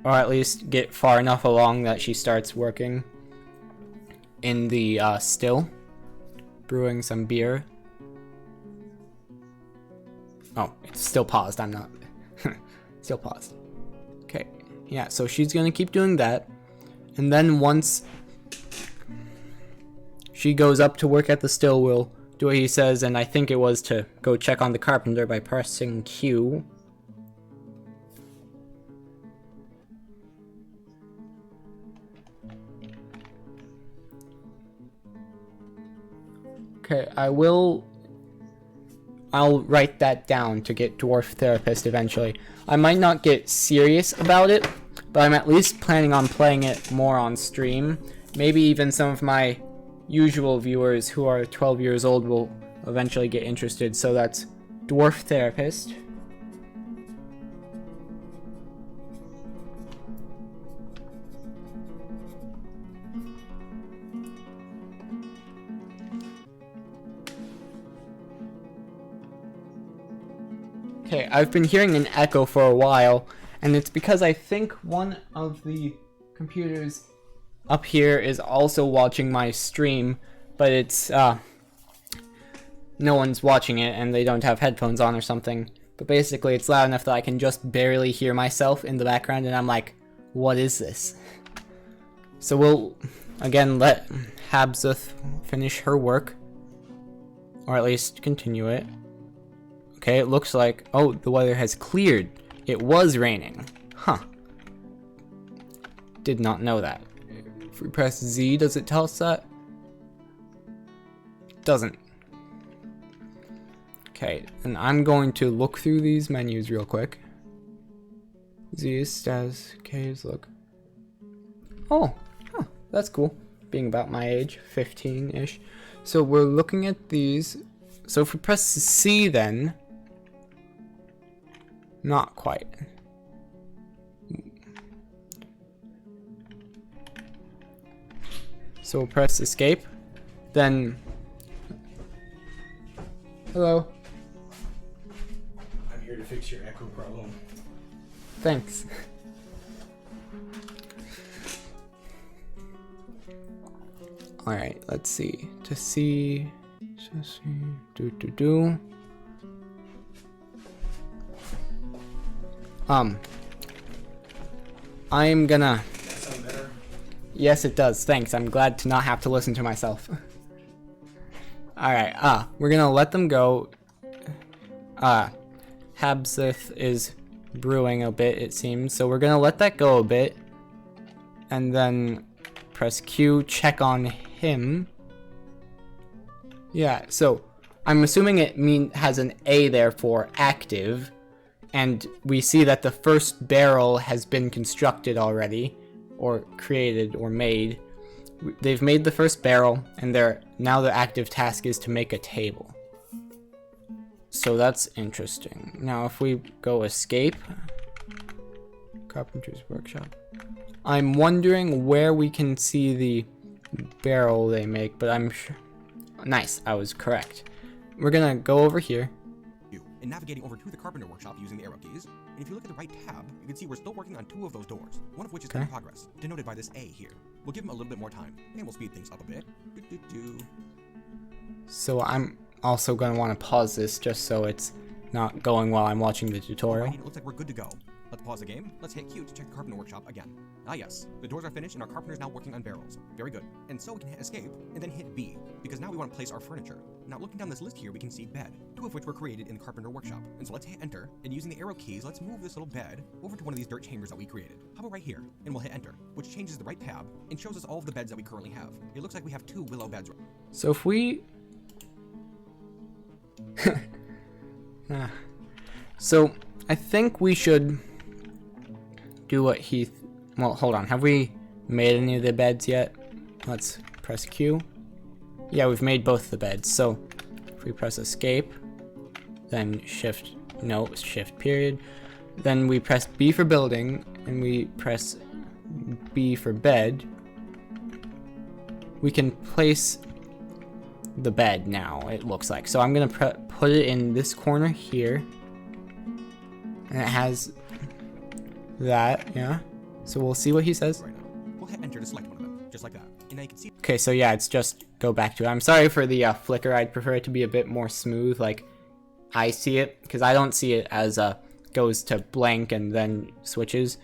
Or at least get far enough along that she starts working in the still, brewing some beer. Oh, it's still paused. I'm not. Still paused. Okay, yeah, so she's gonna keep doing that. And then once she goes up to work at the still, we'll do what he says, and I think it was to go check on the carpenter by pressing Q. Okay, I'll write that down to get Dwarf Therapist eventually. I might not get serious about it, but I'm at least planning on playing it more on stream. Maybe even some of my usual viewers who are 12 years old will eventually get interested. So that's Dwarf Therapist. Okay, I've been hearing an echo for a while, and it's because I think one of the computers up here is also watching my stream, but it's, no one's watching it and they don't have headphones on or something. But basically, it's loud enough that I can just barely hear myself in the background, and I'm like, what is this? So we'll, again, let Habzuth finish her work, or at least continue it. Okay, it looks like, oh, the weather has cleared. It was raining. Huh. Did not know that. If we press Z, does it tell us that? Doesn't. Okay, and I'm going to look through these menus real quick. Z is status, K is look. Oh, huh, that's cool. Being about my age, 15-ish. So we're looking at these. So if we press C then, not quite. So we'll press escape, then, hello. I'm here to fix your echo problem. Thanks. Alright, let's see. To see. Do. I'm gonna. That sound better? Yes, it does. Thanks. I'm glad to not have to listen to myself. Alright, we're gonna let them go. Habzuth is brewing a bit, it seems. So we're gonna let that go a bit. And then press Q, check on him. Yeah, so I'm assuming it has an A there for active. And we see that the first barrel has been constructed already, or created, or made. They've made the first barrel, and now the active task is to make a table. So that's interesting. Now if we go escape, Carpenter's Workshop. I'm wondering where we can see the barrel they make, but I'm sure. Nice, I was correct. We're gonna go over here. And navigating over to the Carpenter Workshop using the arrow keys. And if you look at the right tab, you can see we're still working on 2 of those doors, one of which is in progress, denoted by this A here. We'll give him a little bit more time, and we'll speed things up a bit. So I'm also going to want to pause this just so it's not going while I'm watching the tutorial. Alright, it looks like we're good to go. Let's pause the game. Let's hit Q to check the Carpenter Workshop again. Ah yes, the doors are finished and our carpenter's now working on barrels. Very good. And so we can hit escape and then hit B, because now we want to place our furniture. Now looking down this list here, we can see bed, 2 of which were created in the Carpenter Workshop. And so let's hit enter, and using the arrow keys, let's move this little bed over to one of these dirt chambers that we created. How about right here? And we'll hit enter, which changes the right tab and shows us all of the beds that we currently have. It looks like we have 2 willow beds. So if we... So I think we should do what well, hold on. Have we made any of the beds yet? Let's press Q. Yeah, we've made both the beds. So if we press escape, then shift period. Then we press B for building, and we press B for bed. We can place the bed now, it looks like. So I'm gonna put it in this corner here. And it has that, yeah. So we'll see what he says. Right now. We'll hit enter to select one of them, just like that. And now you can see. Okay, so yeah, it's just go back to it. I'm sorry for the flicker. I'd prefer it to be a bit more smooth, like I see it, because I don't see it as goes to blank and then switches.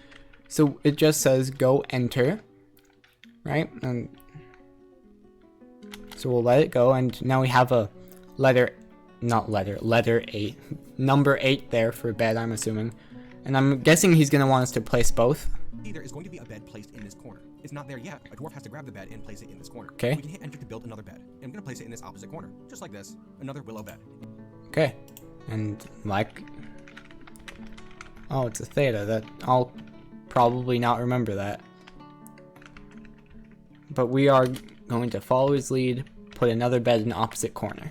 So it just says go enter, right? And so we'll let it go, and now we have a number 8 there for bed, I'm assuming. And I'm guessing he's going to want us to place both. There is going to be a bed placed in this corner. It's not there yet. A dwarf has to grab the bed and place it in this corner. Okay. We can hit enter to build another bed. And I'm going to place it in this opposite corner, just like this. Another willow bed. Okay. And like... Oh, it's a theta. That I'll probably not remember that. But we are going to follow his lead, put another bed in the opposite corner.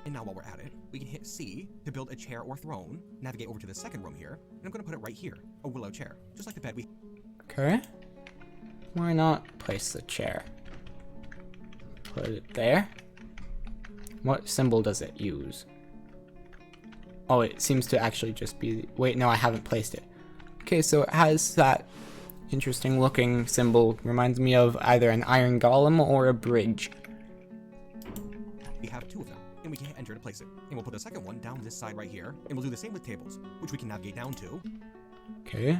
And now while we're at it, we can hit C to build a chair or throne, navigate over to the second room here, and I'm going to put it right here, a willow chair, just like the bed we... Okay. Why not place the chair? Put it there. What symbol does it use? Oh, it seems to actually just be... Wait, no, I haven't placed it. Okay, so it has that interesting looking symbol. Reminds me of either an iron golem or a bridge. We have 2 of them, and we can hit enter to place it. And we'll put the second one down this side right here, and we'll do the same with tables, which we can navigate down to. Okay.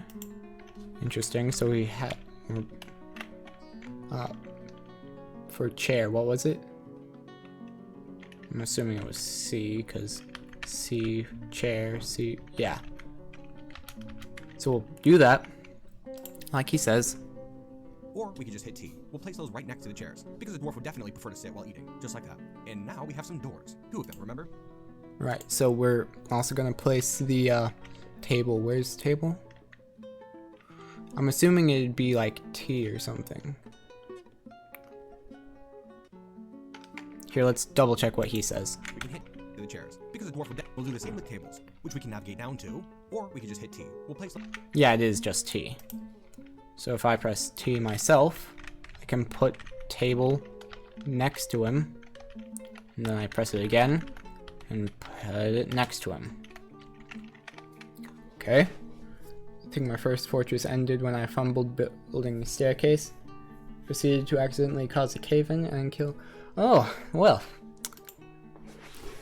Interesting. So we had... for chair, what was it? I'm assuming it was C, because C, chair, C, yeah. So we'll do that, like he says. Or we could just hit T. We'll place those right next to the chairs, because the dwarf would definitely prefer to sit while eating, just like that. And now we have some doors. 2 of them, remember? Right, so we're also going to place the table. Where's the table? I'm assuming it'd be like T or something. Here, let's double check what he says. We can hit the chairs, because the dwarf will do the same with tables, which we can navigate down to, or we can just hit T. We'll place them. Yeah, it is just T. So if I press T myself, I can put table next to him, and then I press it again, and put it next to him. Okay. I think my first fortress ended when I fumbled building the staircase. Proceeded to accidentally cause a cave-in and kill... Oh, well.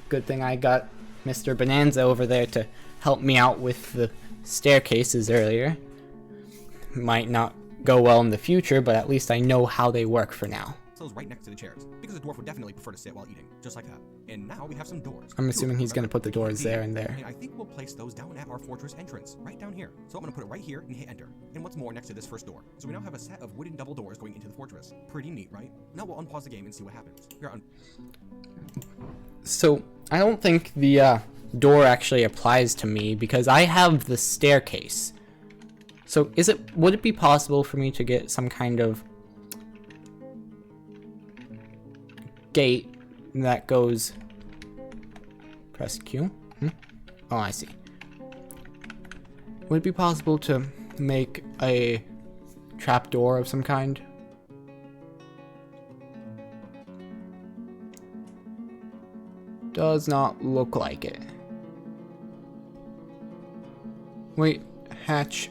Good thing I got Mr. Bonanza over there to help me out with the staircases earlier. Might not go well in the future, but at least I know how they work for now. Those right next to the chairs, because the dwarf would definitely prefer to sit while eating, just like that. And now we have some doors. I'm assuming he's going to put the doors there and there. And I think we'll place those down at our fortress entrance, right down here. So I'm going to put it right here and hit enter. And what's more, next to this first door. So we now have a set of wooden double doors going into the fortress. Pretty neat, right? Now we'll unpause the game and see what happens. So I don't think the door actually applies to me because I have the staircase. So would it be possible for me to get some kind of gate that goes... Press Q? Oh, I see. Would it be possible to make a trapdoor of some kind? Does not look like it. Wait, hatch.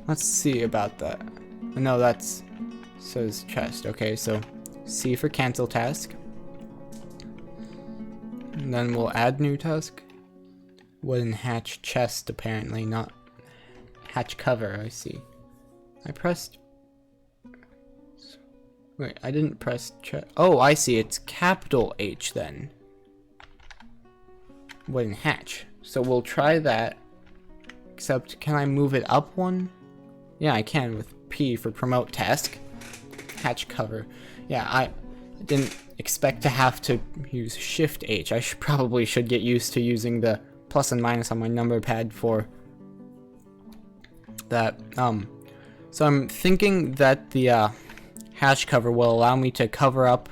Let's see about that. No, that's says chest. Okay, so C for cancel task. And then we'll add new task. Wooden hatch chest, apparently, not hatch cover. I see. I pressed... Wait, I didn't press chest. Oh, I see. It's capital H then. Wooden hatch. So we'll try that. Except, can I move it up one? Yeah, I can with P for promote task. Hatch cover. Yeah, I didn't expect to have to use Shift H. I probably should get used to using the plus and minus on my number pad for that. So I'm thinking that the hatch cover will allow me to cover up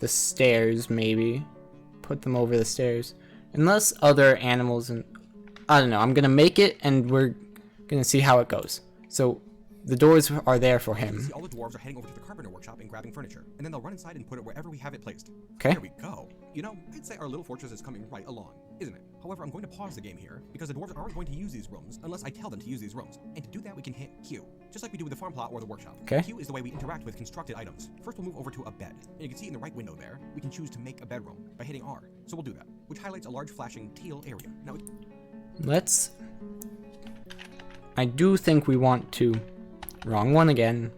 the stairs, maybe. Put them over the stairs. Unless other animals and... I don't know. I'm gonna make it and we're gonna see how it goes. So the doors are there for him. See, all the dwarves are heading over to the carpenter workshop and grabbing furniture, and then they'll run inside and put it wherever we have it placed. Okay. There we go. You know, I'd say our little fortress is coming right along, isn't it? However, I'm going to pause the game here because the dwarves aren't going to use these rooms unless I tell them to use these rooms. And to do that, we can hit Q, just like we do with the farm plot or the workshop. Okay. Q is the way we interact with constructed items. First, we'll move over to a bed, and you can see in the right window there, we can choose to make a bedroom by hitting R. So we'll do that, which highlights a large flashing teal area. Now, Let's... I do think we want to... Wrong one again.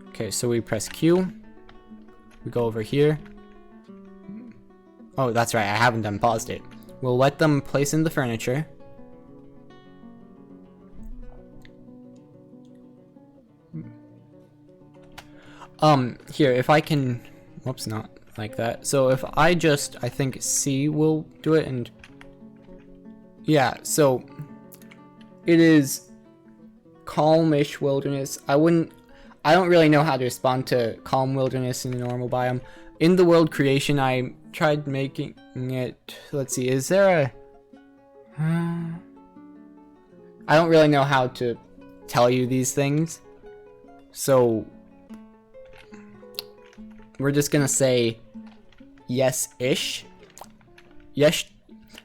Okay, so we press Q. We go over here. Oh, that's right, I haven't unpaused it. We'll let them place in the furniture. Here, if I can... Whoops, not like that. So if I just... I think C will do it and... Yeah, so... It is... calmish wilderness. I don't really know how to respond to calm wilderness in a normal biome. In the world creation, I tried making it. Let's see, is there a... I don't really know how to tell you these things. So we're just gonna say yes-ish. Yes.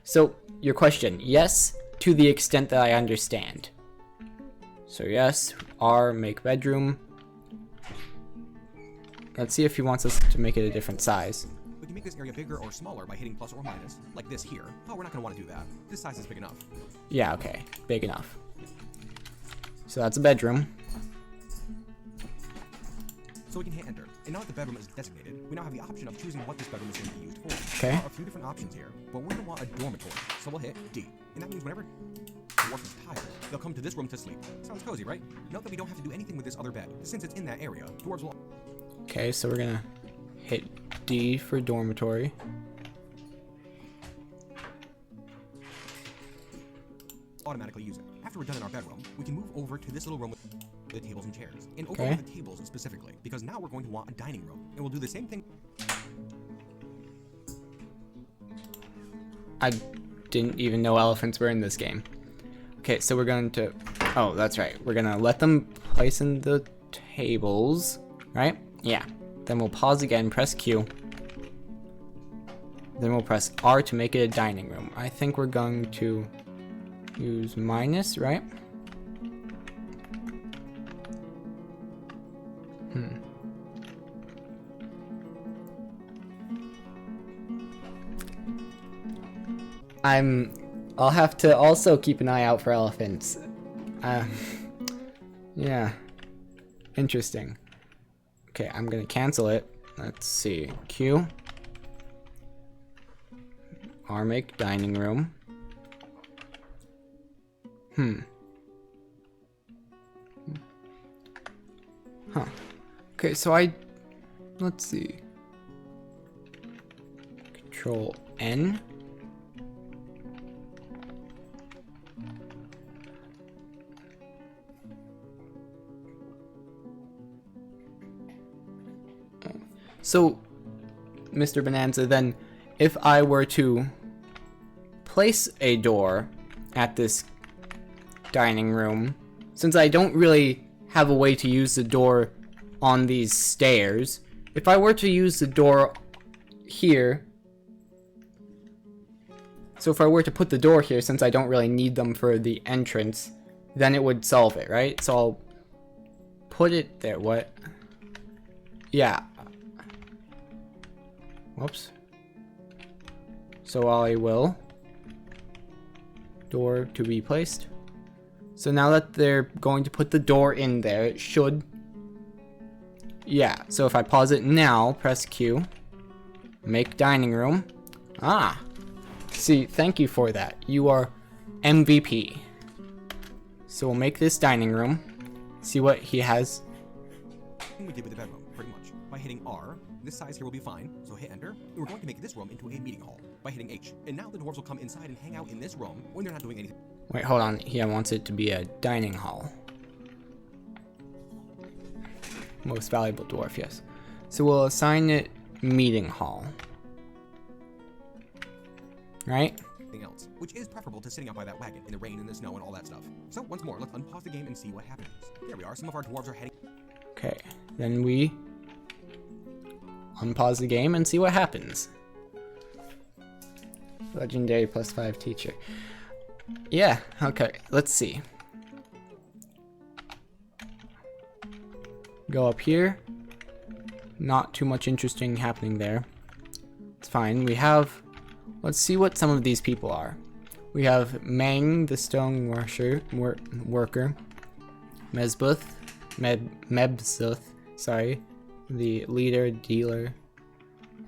So your question. Yes, to the extent that I understand. So yes, R, make bedroom. Let's see if he wants us to make it a different size. We can make this area bigger or smaller by hitting plus or minus, like this here. Oh, we're not gonna want to do that. This size is big enough. Yeah, okay, big enough. So that's a bedroom. So we can hit enter. And now that the bedroom is designated, we now have the option of choosing what this bedroom is going to be used for. Okay. There are a few different options here, but we're going to want a dormitory. So we'll hit D. And that means whenever Dwarf is tired, they'll come to this room to sleep. Sounds cozy, right? Note that we don't have to do anything with this other bed. Since it's in that area, dwarves will... Okay, so we're gonna hit D for dormitory. automatically use it. After we're done in our bedroom, we can move over to this little room with the tables and chairs. And over Okay. the tables specifically, because now we're going to want a dining room. And we'll do the same thing. I didn't even know elephants were in this game. Okay, so we're going to... Oh, that's right. We're going to let them place in the tables, right? Yeah. Then we'll pause again, press Q. Then we'll press R to make it a dining room. I think we're going to use minus, right? I'll have to also keep an eye out for elephants. Yeah. Interesting. Okay, I'm gonna cancel it. Let's see. Q. R make dining room. Huh. Okay, so let's see. Control N. So, Mr. Bonanza, then if I were to place a door at this dining room, since I don't really have a way to use the door on these stairs, if I were to use the door here, so if I were to put the door here, since I don't really need them for the entrance, then it would solve it, right? So I'll put it there. What? Yeah. Whoops. So I will door to be placed. So now that they're going to put the door in there, it should. Yeah, so if I pause it now, press Q, make dining room. Ah, see, thank you for that. You are MVP. So we'll make this dining room. See what he has. We did with the bedroom, pretty much. By hitting R, this size here will be fine, so hit enter. And we're going to make this room into a meeting hall by hitting H. And now the dwarves will come inside and hang out in this room when they're not doing anything. Wait, hold on. He wants it to be a dining hall. Most valuable dwarf, yes. So we'll assign it meeting hall. Right? Else, which is preferable to sitting out by that wagon in the rain and the snow and all that stuff. So once more, let's unpause the game and see what happens. There we are. Some of our dwarves are heading. Okay, then we unpause the game and see what happens. Legendary +5 teacher. Yeah, okay, let's see. Go up here. Not too much interesting happening there. It's fine. We have... Let's see what some of these people are. We have Mang, the stone worker. Mebzuth, sorry, the leader, dealer,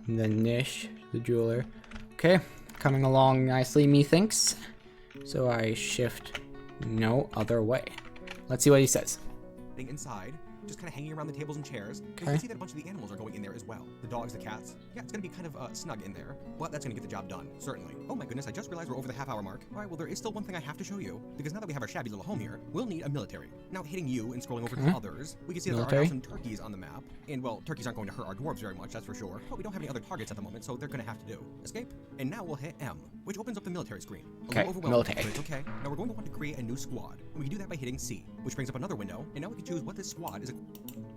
and then Nish, the jeweler. Okay, coming along nicely, methinks. So I shift no other way. Let's see what he says. Inside, just kind of hanging around the tables and chairs. You Okay. can see that a bunch of the animals are going in there as well. The dogs, the cats. Yeah, it's going to be kind of snug in there, but that's going to get the job done, certainly. Oh my goodness, I just realized we're over the half-hour mark. All right, well, there is still one thing I have to show you, because now that we have our shabby little home here, we'll need a military. Now, hitting U and scrolling over to others, we can see that there are Military? now some turkeys on the map. And, well, turkeys aren't going to hurt our dwarves very much, that's for sure. But we don't have any other targets at the moment, so they're going to have to do escape. And now we'll hit M, which opens up the military screen. A Okay, little overwhelming, military. but it's okay. Now we're going to want to create a new squad. And we can do that by hitting C, which brings up another window, and now we can choose what this squad is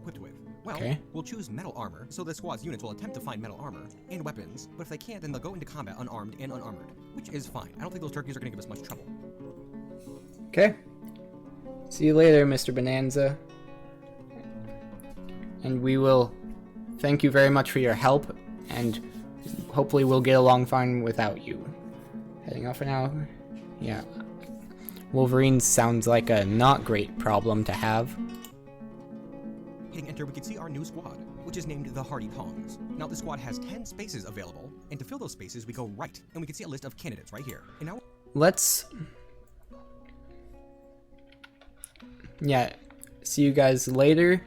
equipped with. Well, Okay. we'll choose metal armor, so the squad's units will attempt to find metal armor and weapons, but if they can't, then they'll go into combat unarmed and unarmored, which is fine. I don't think those turkeys are going to give us much trouble. Okay. See you later, Mr. Bonanza. And we will thank you very much for your help, and hopefully we'll get along fine without you. Heading off for now. Yeah. Wolverine sounds like a not great problem to have. Hitting enter, we can see our new squad, which is named the Hardy Tongs. Now, the squad has 10 spaces available, and to fill those spaces, we go right, and we can see a list of candidates right here. And now, Let's... Yeah, see you guys later.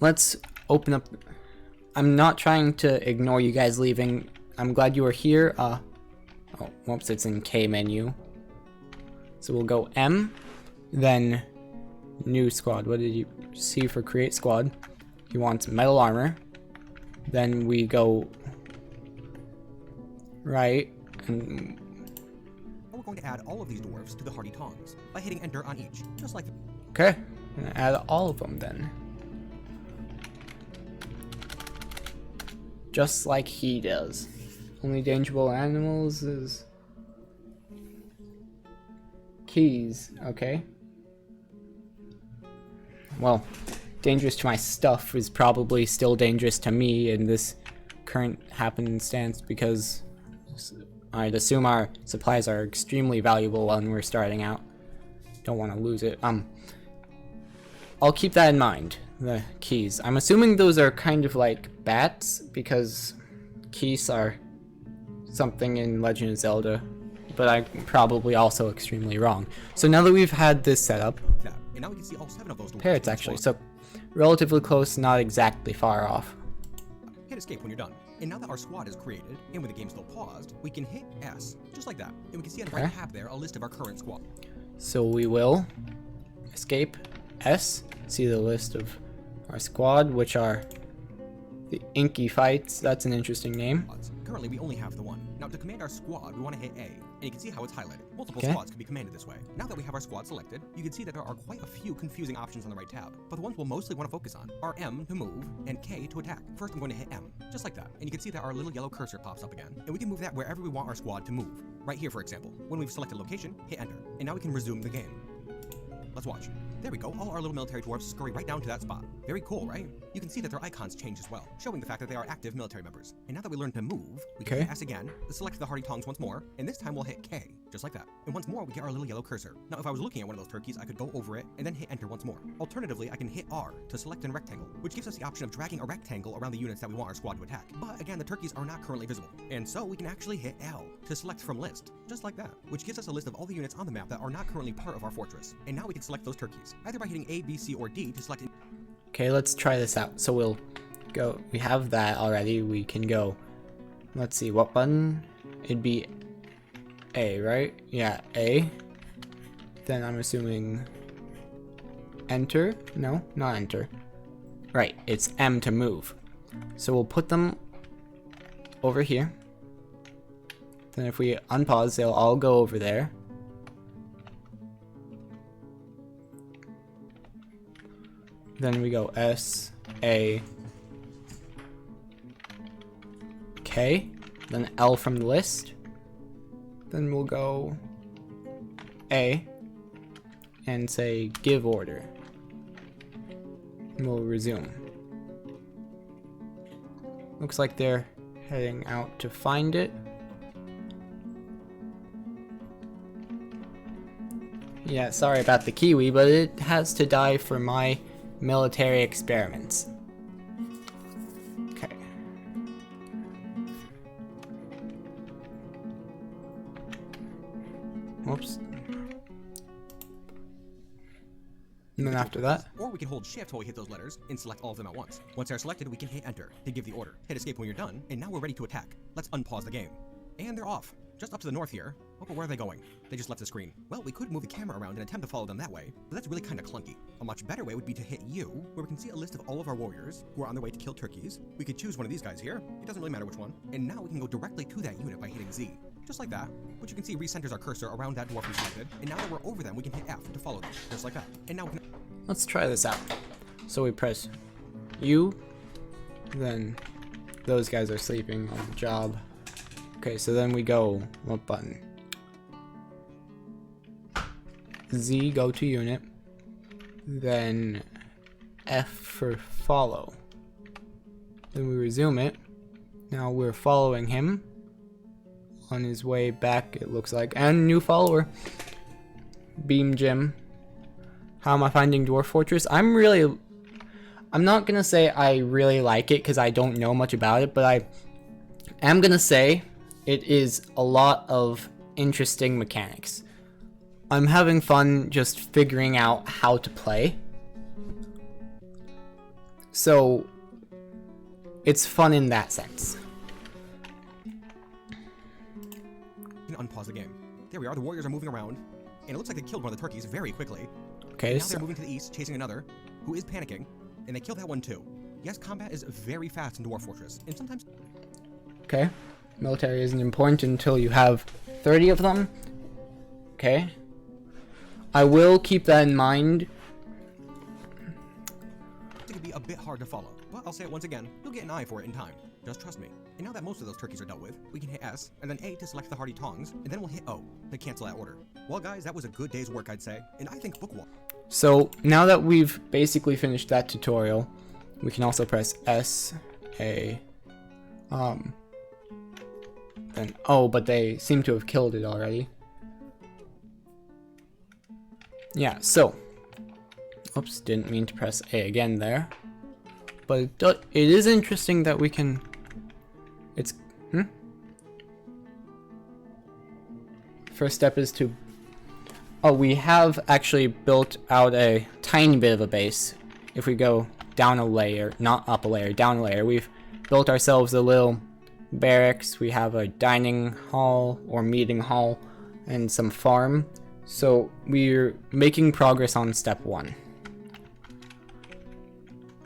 Let's open up... I'm not trying to ignore you guys leaving. I'm glad you were here. Oh, whoops, it's in K menu. So we'll go M, then new squad. What did you see for create squad? You want metal armor. Then we go right, and we're going to add all of these dwarves to the Hardy Tongs by hitting enter on each, just like... okay, gonna add all of them then. Just like he does. Only dangerable animals is keys, okay. Well, dangerous to my stuff is probably still dangerous to me in this current happenstance because I'd assume our supplies are extremely valuable when we're starting out. Don't want to lose it. I'll keep that in mind. The keys. I'm assuming those are kind of like bats because keys are something in Legend of Zelda, but I'm probably also extremely wrong. So now that we've had this set up, that. And now we can see all 7 of those dwarves. parrots actually, so relatively close, not exactly far off. Hit escape when you're done. And now that our squad is created, and with the game still paused, we can hit S, just like that. And we can see on the right tab there a list of our current squad. So we will escape S, see the list of our squad, which are the Inky Fights. That's an interesting name. Currently, we only have the one. Now, to command our squad, we want to hit A, and you can see how it's highlighted. Multiple squads can be commanded this way. Now that we have our squad selected, you can see that there are quite a few confusing options on the right tab, but the ones we'll mostly want to focus on are M to move and K to attack. First, I'm going to hit M, just like that, and you can see that our little yellow cursor pops up again, and we can move that wherever we want our squad to move. Right here, for example. When we've selected location, hit enter, and now we can resume the game. Let's watch. There we go, all our little military dwarves scurry right down to that spot. Very cool, right? You can see that their icons change as well, showing the fact that they are active military members. And now that we learned to move, we can hit S again, select the Hardy Tongs once more, and this time we'll hit K, just like that. And once more, we get our little yellow cursor. Now, if I was looking at one of those turkeys, I could go over it and then hit enter once more. Alternatively, I can hit R to select a rectangle, which gives us the option of dragging a rectangle around the units that we want our squad to attack. But again, the turkeys are not currently visible. And so we can actually hit L to select from list, just like that, which gives us a list of all the units on the map that are not currently part of our fortress. And now we can select those turkeys, either by hitting A, B, C, or D to select. Okay, let's try this out. So we'll go, we have that already. We can go, let's see, what button? It'd be A, right? Yeah, A. Then I'm assuming enter. No, not enter. Right, it's M to move. So we'll put them over here. Then if we unpause, they'll all go over there. Then we go S, A, K, then L from the list. Then we'll go A and say give order. And we'll resume. Looks like they're heading out to find it. Yeah, sorry about the kiwi, but it has to die for my military experiments. Okay. Whoops. And then after that, Or we can hold shift while we hit those letters and select all of them at once. Once they're selected, we can hit enter to give the order. Hit escape when you're done, and now we're ready to attack. Let's unpause the game. And they're off. Just up to the north here. Oh, but where are they going? They just left the screen. Well, we could move the camera around and attempt to follow them that way, but that's really kind of clunky. A much better way would be to hit U, where we can see a list of all of our warriors who are on their way to kill turkeys. We could choose one of these guys here. It doesn't really matter which one. And now we can go directly to that unit by hitting Z. Just like that, which you can see recenters our cursor around that dwarf we selected, and now that we're over them, we can hit F to follow them, just like that. And now we can... let's try this out. So we press you. Then those guys are sleeping on the job. Okay, so then we go, what button? Z, go to unit. Then F for follow. Then we resume it. Now we're following him on his way back, it looks like. And new follower. Beam Jim. How am I finding Dwarf Fortress? I'm not gonna say I really like it because I don't know much about it, but I am gonna say it is a lot of interesting mechanics. I'm having fun just figuring out how to play. So it's fun in that sense. You can unpause the game. There we are, the warriors are moving around, and it looks like they killed one of the turkeys very quickly. Okay, Now so they're moving to the east, chasing another, who is panicking, and they killed that one too. Yes, combat is very fast in Dwarf Fortress, and sometimes... okay. Military isn't important until you have 30 of them. Okay. I will keep that in mind. It could be a bit hard to follow, but I'll say it once again, you'll get an eye for it in time. Just trust me. And now that most of those turkeys are dealt with, we can hit S, and then A to select the hearty tongs, and then we'll hit O to cancel that order. Well guys, that was a good day's work, I'd say, and I think book one. So now that we've basically finished that tutorial, we can also press S, A, then O, but they seem to have killed it already. Yeah, so, oops, didn't mean to press A again there, but it is interesting that we can, first step is to, oh, we have actually built out a tiny bit of a base. If we go down a layer, not up a layer, down a layer, we've built ourselves a little barracks. We have a dining hall or meeting hall and some farm. So we're making progress on step 1.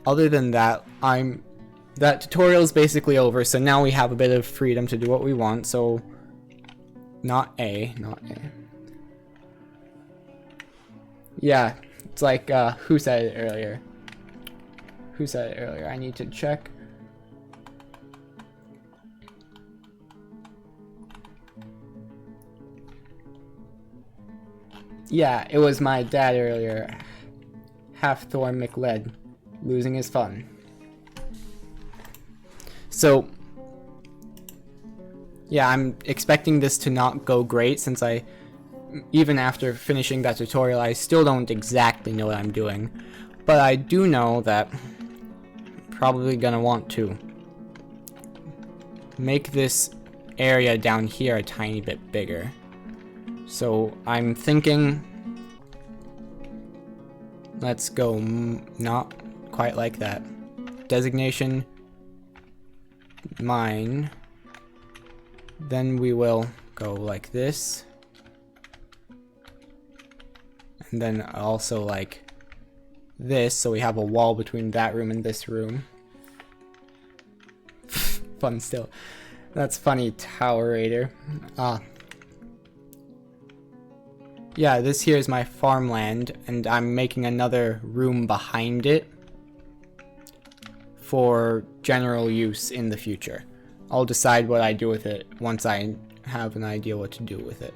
Other than that, that tutorial is basically over, so now we have a bit of freedom to do what we want. So not A. Yeah, it's like who said it earlier? I need to check. Yeah, it was my dad earlier. Half Thorn McLeod, losing his fun. So, yeah, I'm expecting this to not go great since even after finishing that tutorial, I still don't exactly know what I'm doing. But I do know that I'm probably gonna want to make this area down here a tiny bit bigger. So I'm thinking, let's go not quite like that. Designation mine. Then we will go like this. And then also like this, so we have a wall between that room and this room. Fun still. That's funny, Tower Raider. Yeah, this here is my farmland, and I'm making another room behind it for general use in the future. I'll decide what I do with it once I have an idea what to do with it.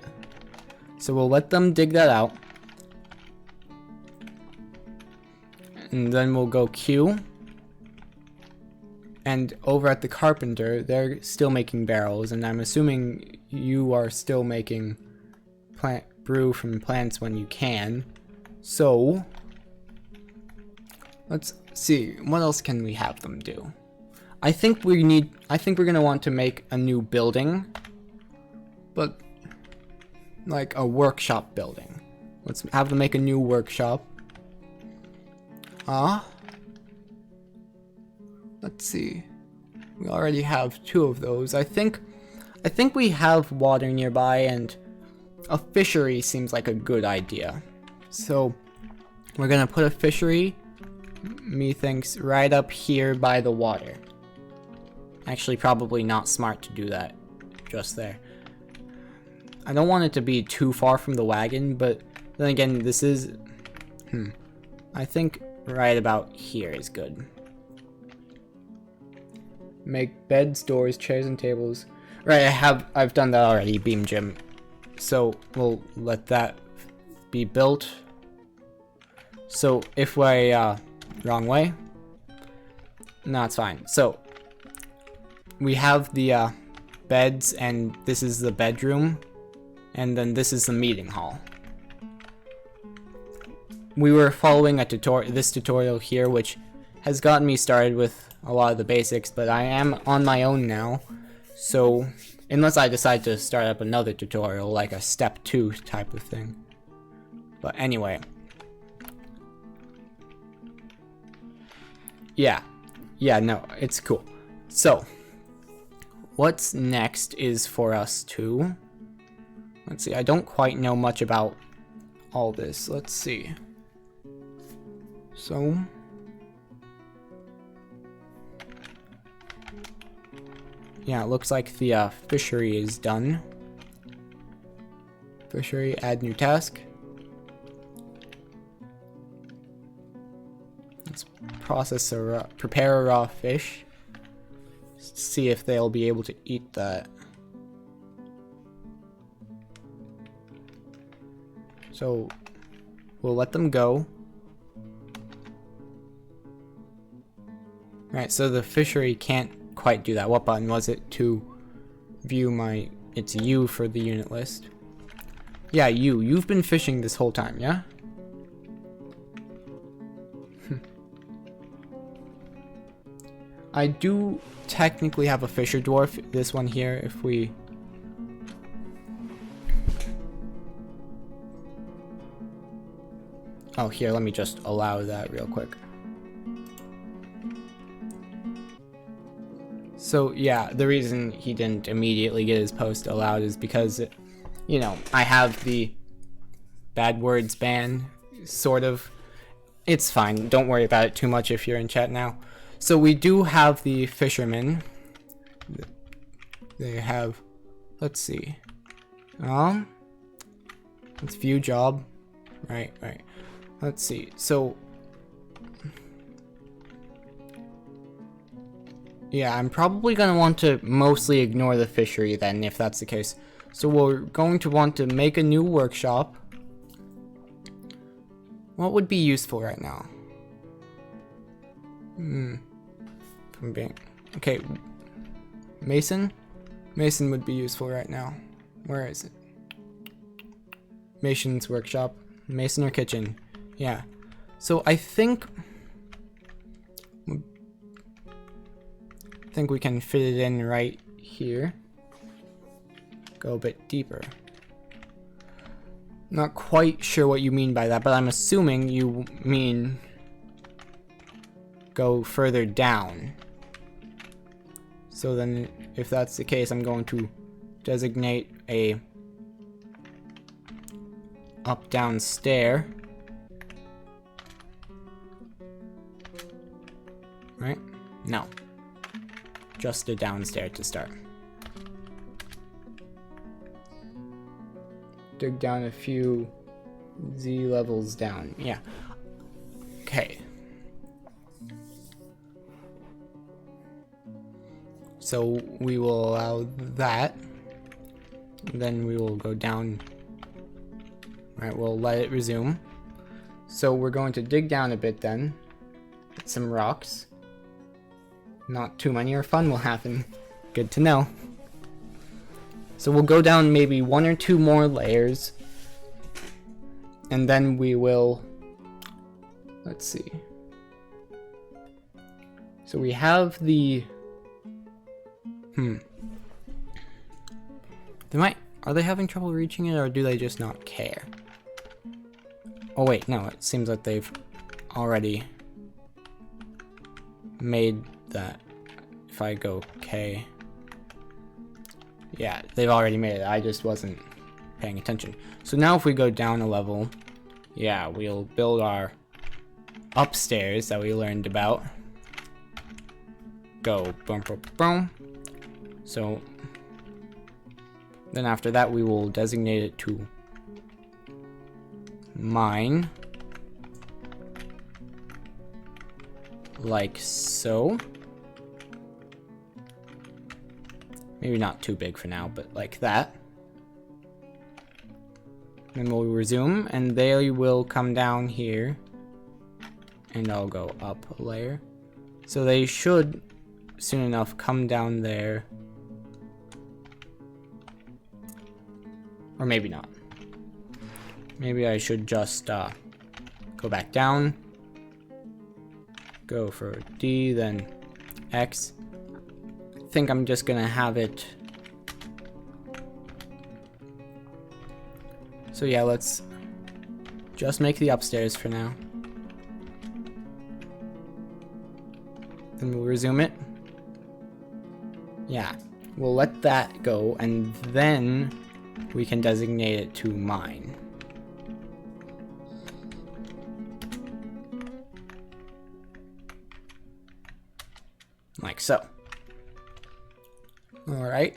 So we'll let them dig that out. And then we'll go Q. And over at the carpenter, they're still making barrels, and I'm assuming you are still making brew from plants when you can. So let's see, what else can we have them do? I think we're gonna want to make a new building, but like a workshop building. Let's have them make a new workshop. Let's see. We already have 2 of those. I think we have water nearby, and a fishery seems like a good idea. So we're gonna put a fishery, methinks, right up here by the water. Actually, probably not smart to do that just there. I don't want it to be too far from the wagon, but then again, this is... I think right about here is good. make beds, doors, chairs, and tables. Right, I've done that already, beam gym. So we'll let that be built. So if we're wrong way, no, it's fine. So we have the beds, and this is the bedroom, and then this is the meeting hall. We were following a this tutorial here, which has gotten me started with a lot of the basics, but I am on my own now, so unless I decide to start up another tutorial, like a step 2 type of thing. But anyway. Yeah, no, it's cool. So, what's next is for us to... Let's see, I don't quite know much about all this. Let's see. So... Yeah, it looks like the fishery is done. Fishery, add new task. Let's process prepare a raw fish. See if they'll be able to eat that. So we'll let them go. Right, so the fishery can't quite do that. What button was it to view my... It's U for the unit list. Yeah, you've been fishing this whole time, yeah? I do technically have a fisher dwarf, this one here, if we... Oh, here, let me just allow that real quick. So, yeah, the reason he didn't immediately get his post allowed is because, you know, I have the bad words ban, sort of. It's fine, don't worry about it too much if you're in chat now. So we do have the fishermen. They have, let's see. Let's view job. Right. Let's see, so... Yeah, I'm probably going to want to mostly ignore the fishery then, if that's the case. So we're going to want to make a new workshop. What would be useful right now? Okay, Mason? Mason would be useful right now. Where is it? Mason's workshop. Mason or kitchen? Yeah. So I think we can fit it in right here. Go a bit deeper. Not quite sure what you mean by that, but I'm assuming you mean go further down. So then, if that's the case, I'm going to designate a up-down stair. Right? No. Just a downstairs to start. Dig down a few Z levels down. Yeah. Okay. So we will allow that. And then we will go down. Right, we'll let it resume. So we're going to dig down a bit then. Get some rocks. Not too many or fun will happen. Good to know. So we'll go down maybe 1 or 2 more layers. And then we will... Let's see. So we have the... Are they having trouble reaching it, or do they just not care? Oh wait, no, it seems like they've already made that. If I go K, yeah, they've already made it. I just wasn't paying attention. So now if we go down a level, yeah, we'll build our upstairs that we learned about. Go boom, boom, boom. So then after that we will designate it to mine, like so. Maybe not too big for now, but like that. Then we'll resume, and they will come down here. And I'll go up a layer. So they should soon enough come down there. Or maybe not. Maybe I should just go back down. Go for D, then X. I think I'm just gonna have it. So yeah, let's just make the upstairs for now. Then we'll resume it. Yeah, we'll let that go, and then we can designate it to mine. Like so. Alright,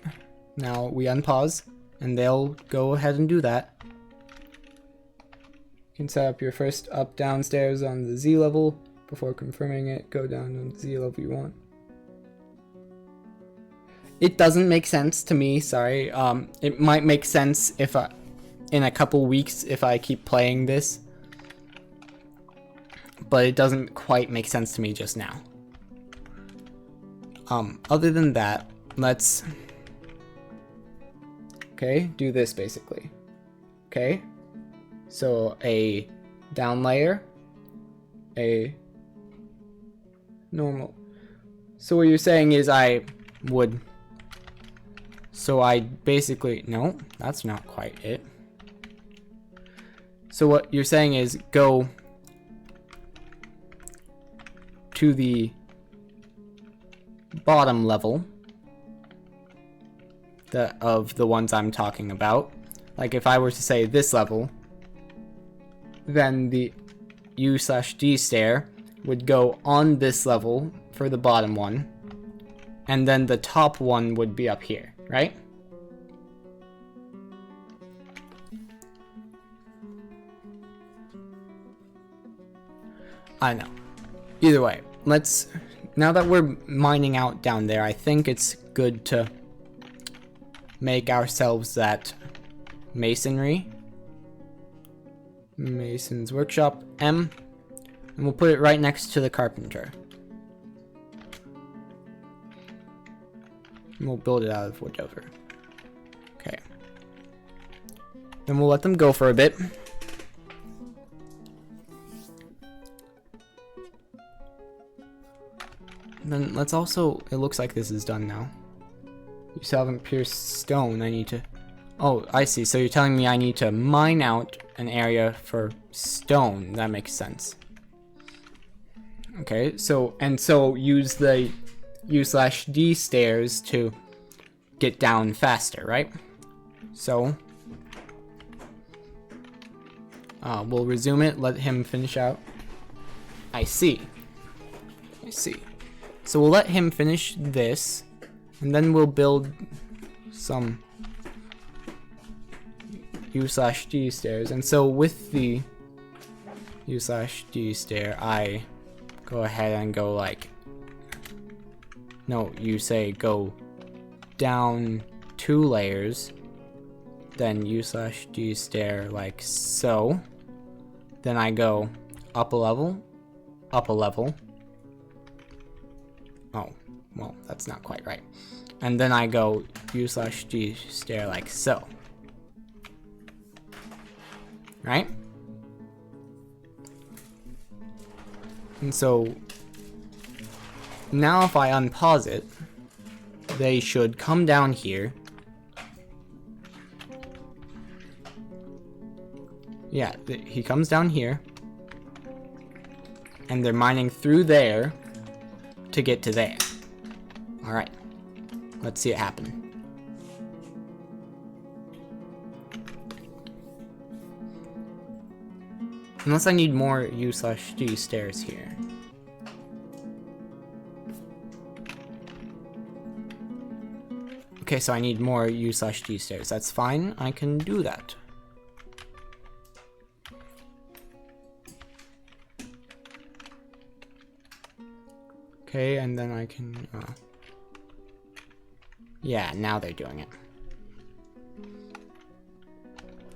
now we unpause, and they'll go ahead and do that. You can set up your first up downstairs on the Z level. Before confirming it, go down on the Z level you want. It doesn't make sense to me, sorry. It might make sense if in a couple weeks if I keep playing this. But it doesn't quite make sense to me just now. Other than that, let's do this basically. Okay, so a down layer, a normal. So what you're saying is I basically, no, that's not quite it. So what you're saying is go to the bottom level of the ones I'm talking about. Like if I were to say this level, then the U/D stair would go on this level for the bottom one, and then the top one would be up here, right? I know. Either way, now that we're mining out down there, I think it's good to make ourselves that masonry. Mason's workshop, M. And we'll put it right next to the carpenter. And we'll build it out of whatever. Okay. Then we'll let them go for a bit. Then let's also, it looks like this is done now. You still haven't pierced stone, I need to, oh, I see, so you're telling me I need to mine out an area for stone, that makes sense. Okay, so use the U/D stairs to get down faster, right? So, we'll resume it, let him finish out. I see. So we'll let him finish this, and then we'll build some U/D stairs. And so with the U/D stair, I go ahead and go like, no, you say go down 2 layers, then U/D stair like so. Then I go up a level. Oh, well, that's not quite right. And then I go U/D stair like so. Right? And so now if I unpause it, they should come down here. Yeah, he comes down here. And they're mining through there to get to there. Alright. Let's see it happen. Unless I need more U/D stairs here. Okay, so I need more U/D stairs. That's fine. I can do that. Okay, and then I can Yeah, now they're doing it.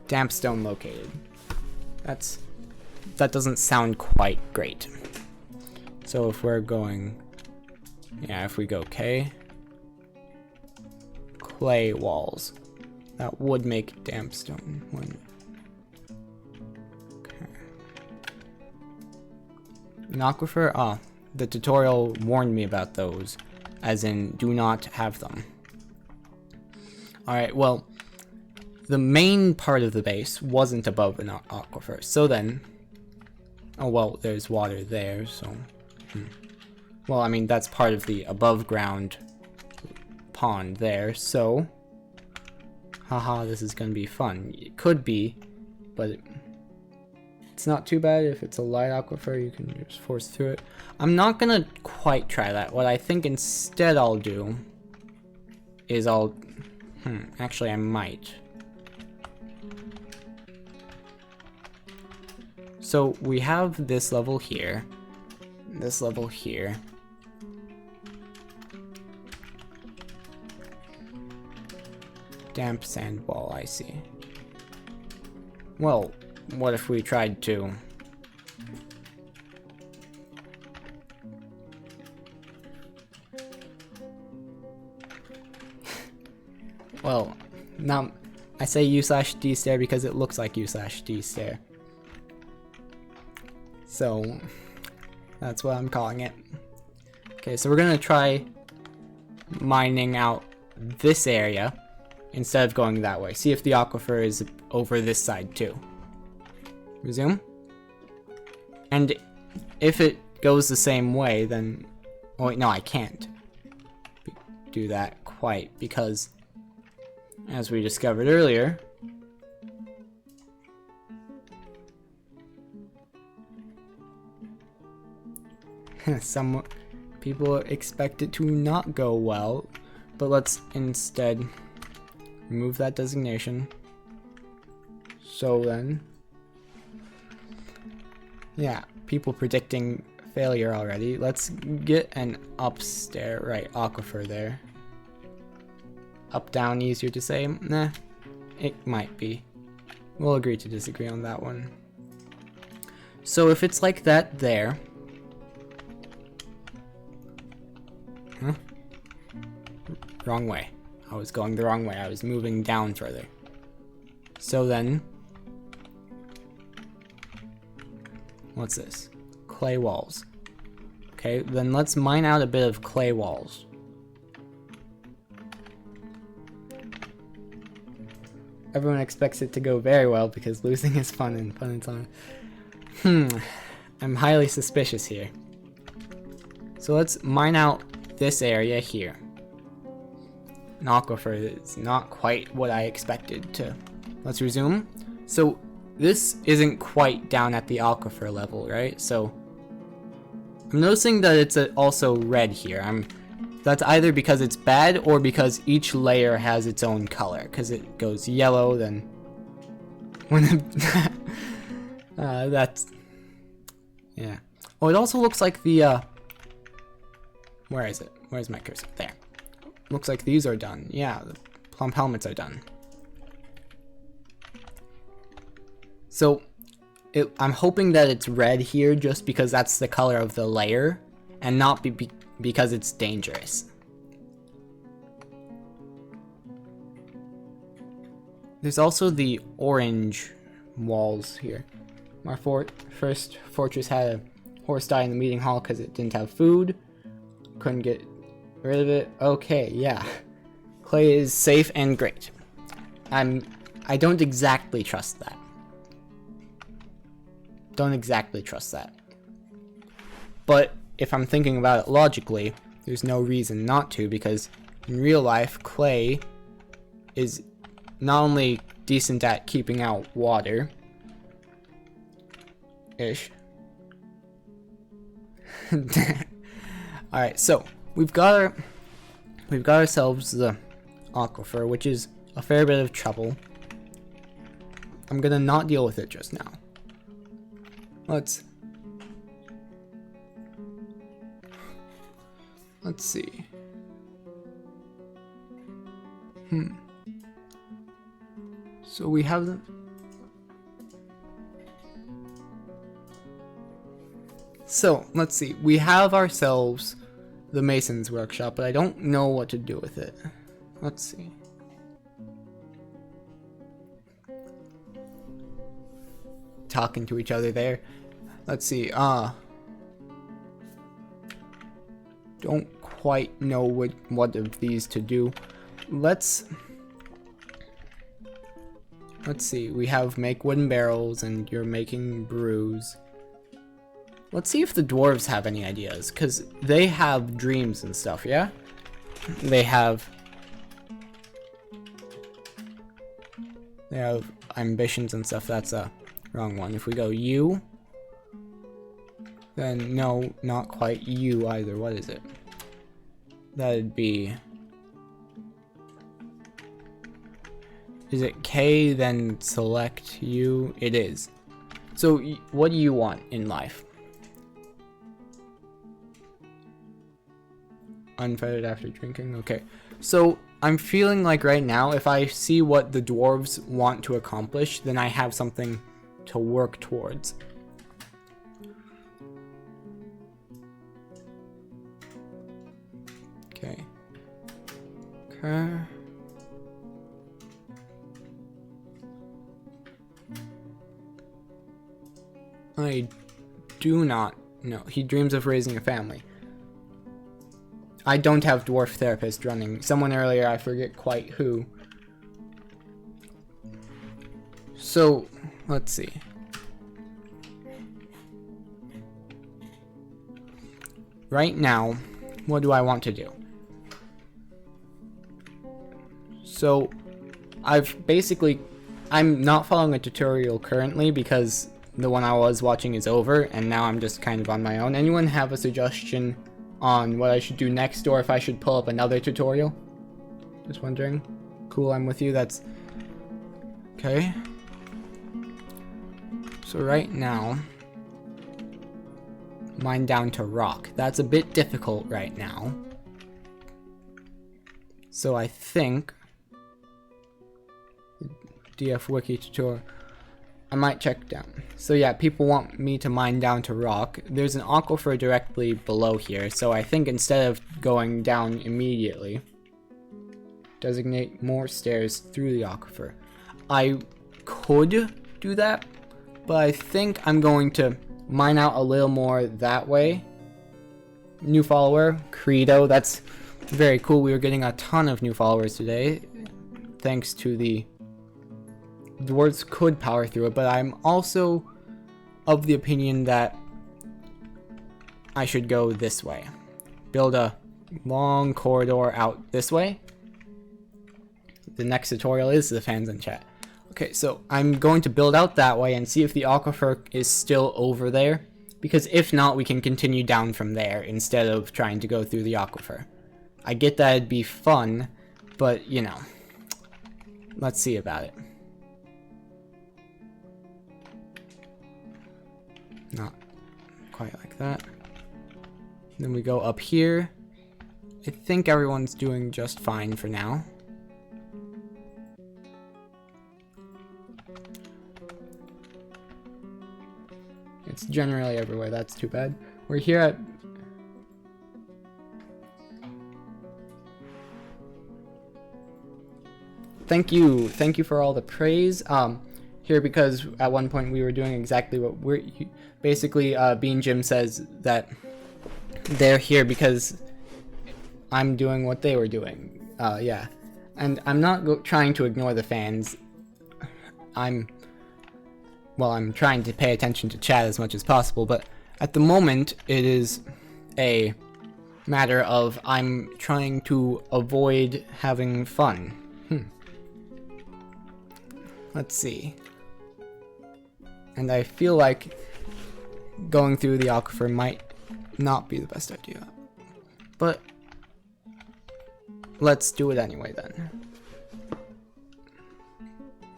Damp stone located. That doesn't sound quite great. So if we're going, yeah, if we go K, clay walls, that would make damp stone. Okay. An aquifer? Ah, the tutorial warned me about those, as in do not have them. Alright, well, the main part of the base wasn't above an aquifer, so then, oh well, there's water there, so, well, I mean, that's part of the above ground pond there, so, haha, this is gonna be fun. It could be, but it's not too bad. If it's a light aquifer, you can just force through it. I'm not gonna quite try that. What I think instead I'll do is actually I might. So we have this level here, this level here. Damp sand wall, I see. Well, what if we tried to... Well, now, I say U/D stair because it looks like U/D stair. So, that's what I'm calling it. Okay, so we're gonna try mining out this area instead of going that way. See if the aquifer is over this side too. Resume. And if it goes the same way, then... Oh wait, no, I can't do that quite because, as we discovered earlier, some people expect it to not go well, but let's instead remove that designation. So then, yeah, people predicting failure already. Let's get an upstairs, right, aquifer there. Up, down, easier to say. Nah, it might be. We'll agree to disagree on that one. So if it's like that there... Huh? Wrong way. I was going the wrong way. I was moving down further. So then... What's this? Clay walls. Okay, then let's mine out a bit of clay walls. Everyone expects it to go very well because losing is fun and fun is fun. I'm highly suspicious here. So let's mine out this area here. An aquifer is not quite what I expected to. Let's resume. So this isn't quite down at the aquifer level, right? So I'm noticing that it's also red here. That's either because it's bad or because each layer has its own color. Because it goes yellow, then when that's, yeah. Oh, it also looks like the where is it? Where's my cursor? There. Looks like these are done. Yeah, the plump helmets are done. So I'm hoping that it's red here just because that's the color of the layer and not because it's dangerous. There's also the orange walls here. My first fortress had a horse die in the meeting hall because it didn't have food. Couldn't get rid of it. Okay, yeah. Clay is safe and great. I don't exactly trust that. Don't exactly trust that. But if I'm thinking about it logically, there's no reason not to, because in real life, clay is not only decent at keeping out water, ish. Alright, so we've got ourselves the aquifer, which is a fair bit of trouble. I'm gonna not deal with it just now. Let's see. So we have them. So let's see. We have ourselves the Mason's workshop, but I don't know what to do with it. Let's see. Talking to each other there. Let's see. Don't quite know what of these to do. Let's see. We have make wooden barrels, and you're making brews. Let's see if the dwarves have any ideas, because they have dreams and stuff, yeah? They have ambitions and stuff. That's a wrong one. If we go you, then no, not quite you either. What is it? That'd be... Is it K, then select you? It is. So, what do you want in life? Unfettered after drinking? Okay. So, I'm feeling like right now, if I see what the dwarves want to accomplish, then I have something to work towards. Okay. Okay. I do not know. He dreams of raising a family. I don't have dwarf therapist running. Someone earlier, I forget quite who. So, let's see. Right now, what do I want to do? So, I'm not following a tutorial currently because the one I was watching is over, and now I'm just kind of on my own. Anyone have a suggestion on what I should do next, or if I should pull up another tutorial? Just wondering. Cool, I'm with you. That's okay. So right now, mine down to rock. That's a bit difficult right now. So I think DF wiki tutorial. I might check down. So yeah, people want me to mine down to rock. There's an aquifer directly below here, so I think instead of going down immediately, designate more stairs through the aquifer. I could do that, but I think I'm going to mine out a little more that way. New follower, Credo, that's very cool. We were getting a ton of new followers today, thanks to the dwarves could power through it, but I'm also of the opinion that I should go this way. Build a long corridor out this way. The next tutorial is the fans in chat. Okay, so I'm going to build out that way and see if the aquifer is still over there, because if not, we can continue down from there instead of trying to go through the aquifer. I get that it'd be fun, but you know, let's see about it. Not quite like that. Then we go up here. I think everyone's doing just fine for now. It's generally everywhere. That's too bad. We're here at... Thank you for all the praise. Here because at one point we were doing exactly what we're... Basically, Bean Jim says that they're here because I'm doing what they were doing. Yeah. And I'm not trying to ignore the fans. I'm trying to pay attention to chat as much as possible, but at the moment it is a matter of I'm trying to avoid having fun. Let's see. And I feel like going through the aquifer might not be the best idea. But let's do it anyway then.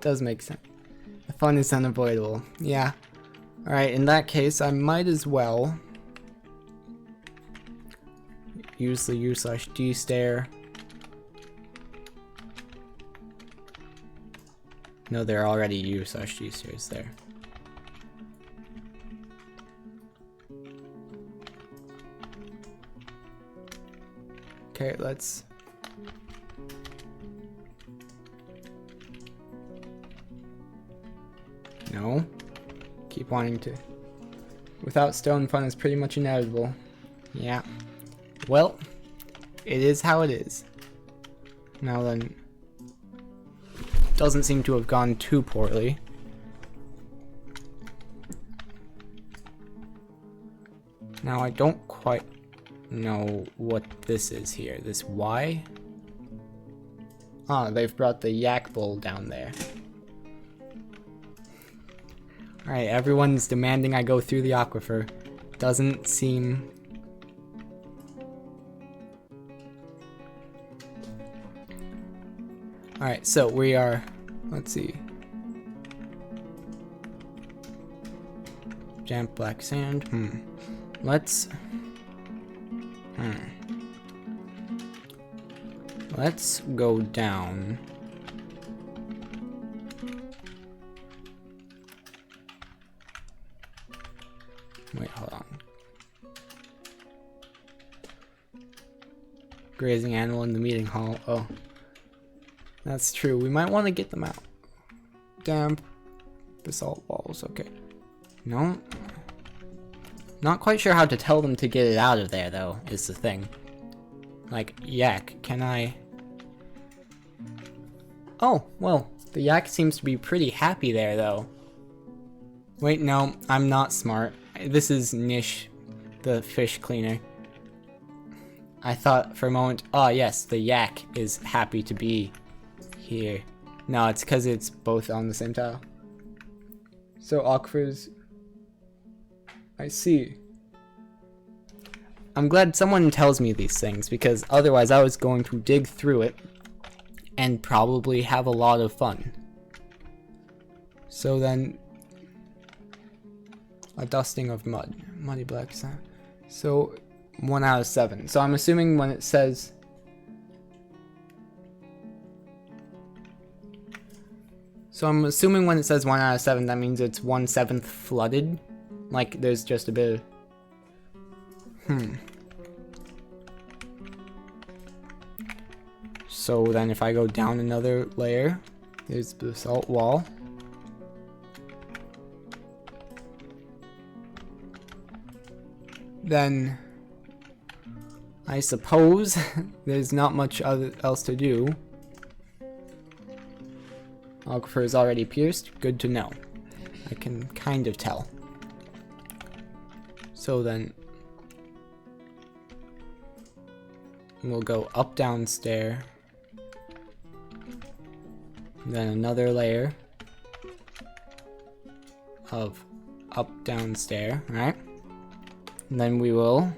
Does make sense. The fun is unavoidable. Yeah. Alright, in that case, I might as well use the U/D stair. No, they're already used geysers there. Okay, let's... No. Keep wanting to... Without stone, fun is pretty much inevitable. Yeah. Well, it is how it is. Now then... Doesn't seem to have gone too poorly. Now I don't quite know what this is here. This Y? Ah, they've brought the yak bowl down there. Alright, everyone's demanding I go through the aquifer. Doesn't seem... Alright, so we are... Let's see. Damp black sand. Let's... Let's go down. Wait, hold on. Grazing animal in the meeting hall. Oh. That's true. We might want to get them out. Damp basalt walls. Okay. No. Not quite sure how to tell them to get it out of there, though, is the thing. Like, yak, can I... Oh, well, the yak seems to be pretty happy there, though. Wait, no, I'm not smart. This is Nish, the fish cleaner. I thought for a moment, oh yes, the yak is happy to be here. No, it's because it's both on the same tile. So aquifers... I see. I'm glad someone tells me these things, because otherwise I was going to dig through it and probably have a lot of fun. So then... A dusting of mud. Muddy black sand. So, 1 out of 7. So I'm assuming when it says... So I'm assuming when it says 1 out of 7, that means it's 1/7 flooded. Like, there's just a bit of... So then if I go down another layer, there's the basalt wall. Then I suppose there's not much else to do. Aquifer is already pierced. Good to know. I can kind of tell. So then we'll go up, down stair. Then another layer of up, down stair, right? And then we will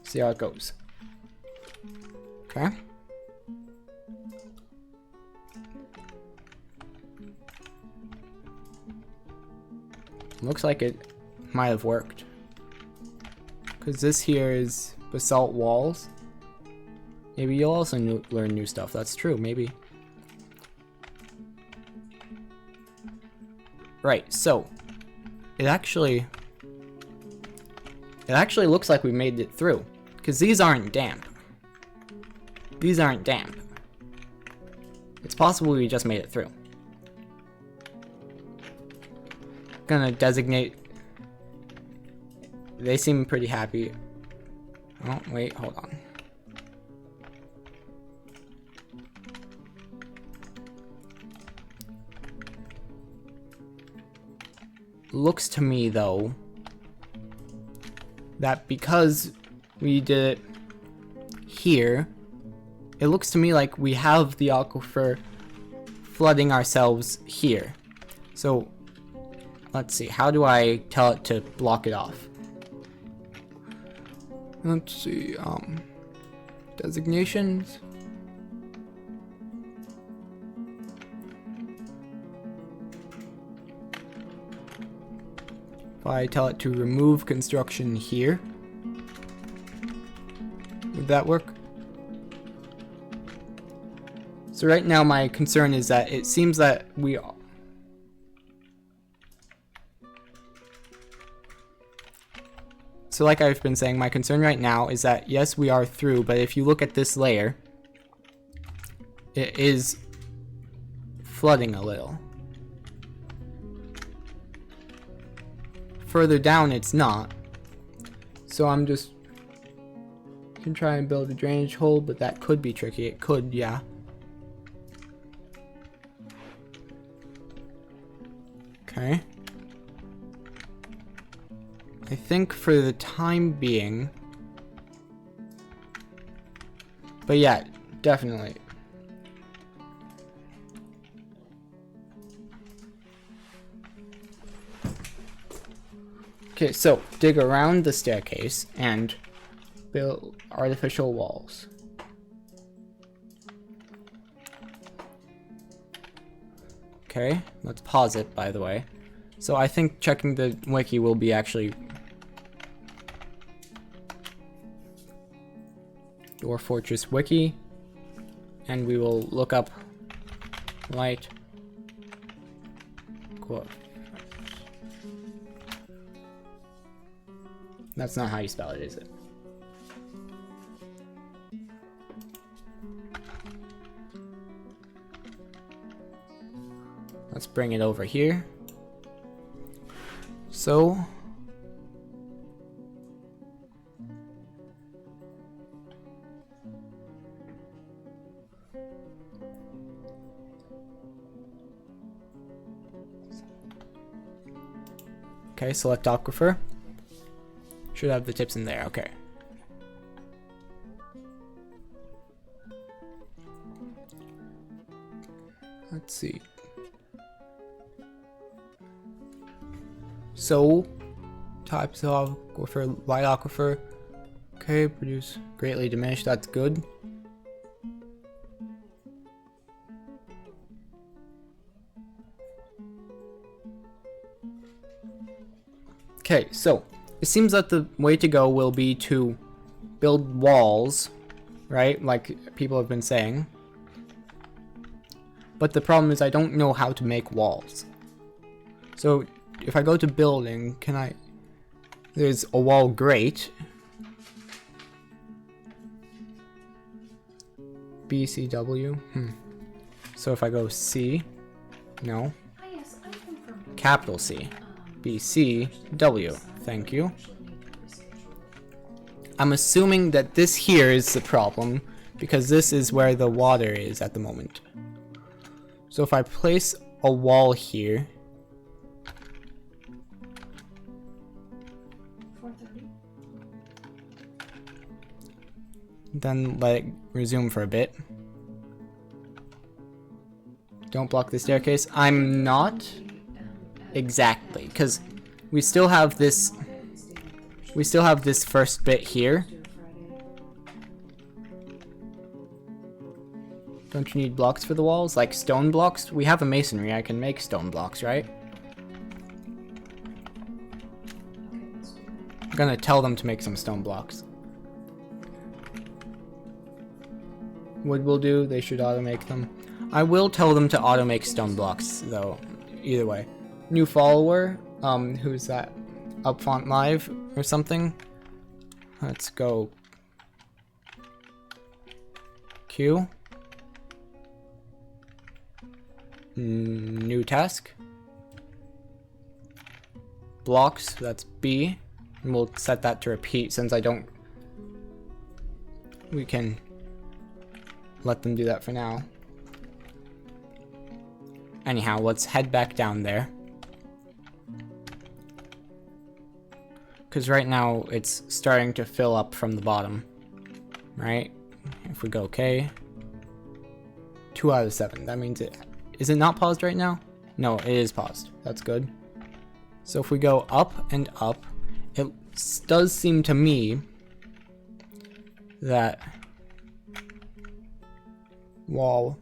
see how it goes. Okay. Looks like it might have worked. Because this here is basalt walls. Maybe you'll also learn new stuff. That's true, maybe. Right, so it actually looks like we made it through, because these aren't damp. These aren't damp. It's possible we just made it through. Gonna designate. They seem pretty happy. Oh, wait, hold on. Looks to me, though, that because we did it here, it looks to me like we have the aquifer flooding ourselves here. So, let's see, how do I tell it to block it off? Let's see, designations. If I tell it to remove construction here, Would that work? So right now my concern is that it seems that we are... So like I've been saying, my concern right now is that yes, we are through, but if you look at this layer, it is flooding a little. Further down it's not. So I'm just can try and build a drainage hole, but that could be tricky. It could, yeah. Okay. I think for the time being, but yeah, definitely. Okay, so dig around the staircase and build artificial walls. Okay, let's pause it, by the way. So I think checking the wiki will be actually Dwarf Fortress wiki, and we will look up light. Cool. That's not how you spell it, is it? Let's bring it over here. So okay, select aquifer. Should have the tips in there, okay. Let's see. So, types of aquifer, light aquifer. Okay, produce greatly diminished, that's good. Okay, so it seems that the way to go will be to build walls, right? Like people have been saying. But the problem is I don't know how to make walls. So if I go to building, can I... There's a wall grate. BCW. So if I go C, no. Capital C. BCW. Thank you. I'm assuming that this here is the problem because this is where the water is at the moment. So if I place a wall here, then let it resume for a bit. Don't block the staircase. I'm not exactly, because we still have this first bit here. Don't you need blocks for the walls? Like stone blocks? We have a masonry, I can make stone blocks, right? I'm gonna tell them to make some stone blocks. Wood will do, they should auto make them. I will tell them to auto make stone blocks though, either way. New follower, who's that? Upfont Live or something? Let's go. Q. New task. Blocks, that's B. And we'll set that to repeat since I don't... We can let them do that for now. Anyhow, let's head back down there. Because right now it's starting to fill up from the bottom. Right? If we go K. 2 out of 7. That means it... Is it not paused right now? No, it is paused. That's good. So if we go up and up, it does seem to me that wall...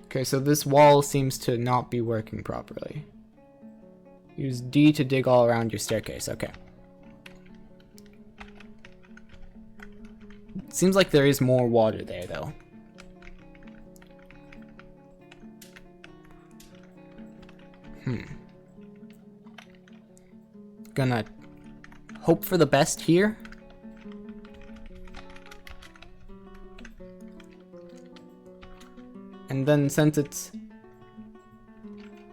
Okay, so this wall seems to not be working properly. Use D to dig all around your staircase. Okay. Seems like there is more water there, though. Gonna hope for the best here. And then since it's...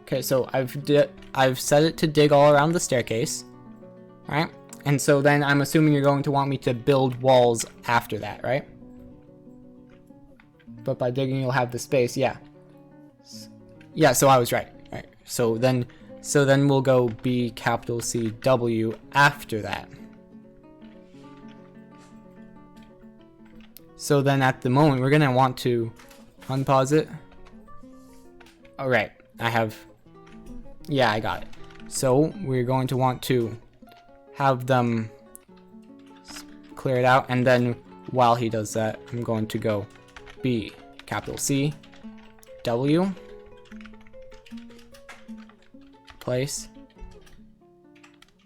Okay, so I've set it to dig all around the staircase. Alright? And so then I'm assuming you're going to want me to build walls after that, right? But by digging you'll have the space, yeah. Yeah, so I was right. Right. So then we'll go B capital C W after that. So then at the moment we're gonna want to unpause it. Alright, yeah, I got it. So we're going to want to have them clear it out, and then while he does that, I'm going to go B capital C W place.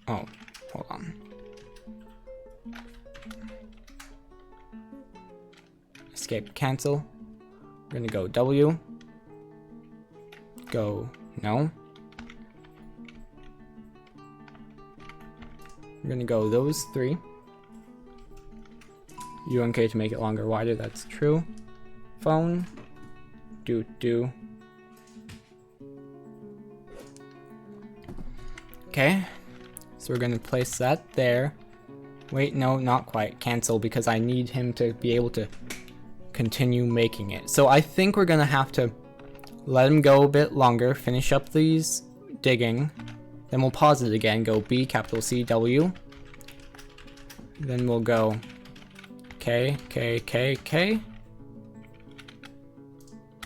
Oh, hold on. Escape cancel. We're gonna go W. Go no. We're gonna go those three. UNK to make it longer, wider, that's true. Phone. Do. Okay. So we're gonna place that there. Wait, no, not quite. Cancel, because I need him to be able to continue making it. So I think we're gonna have to let him go a bit longer, finish up these digging. Then we'll pause it again, go B capital C W. Then we'll go K.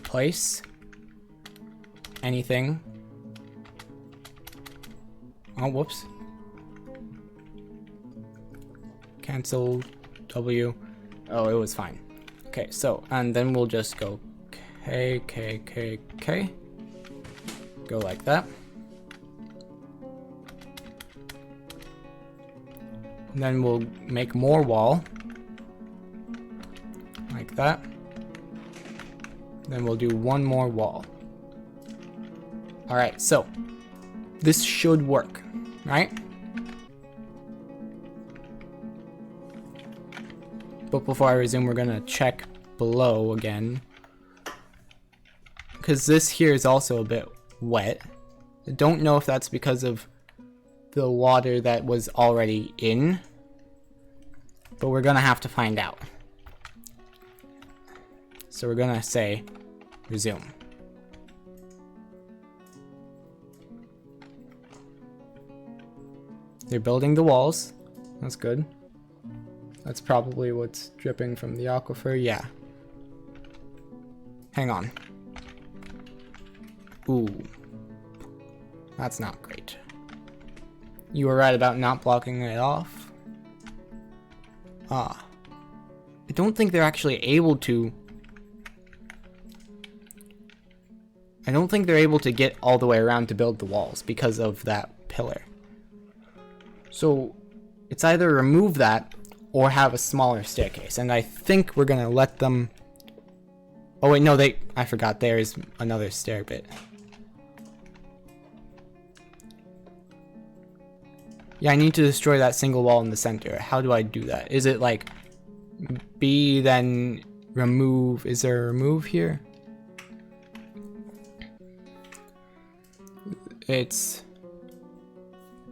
Place. Anything. Oh, whoops. Cancel W. Oh, it was fine. Okay, so, and then we'll just go K. Go like that. And then we'll make more wall. Like that. Then we'll do one more wall. Alright, so this should work, right? But before I resume, we're gonna check below again, because this here is also a bit wet. I don't know if that's because of the water that was already in, but we're gonna have to find out. So we're gonna say resume. They're building the walls. That's good. That's probably what's dripping from the aquifer. Yeah. Hang on. Ooh. That's not great. You were right about not blocking it off. Ah. I don't think they're actually able to... I don't think they're able to get all the way around to build the walls because of that pillar. So it's either remove that or have a smaller staircase. And I think we're gonna let them... Oh wait, no, I forgot there's another stair bit. Yeah, I need to destroy that single wall in the center. How do I do that? Is it like B then remove? Is there a remove here? It's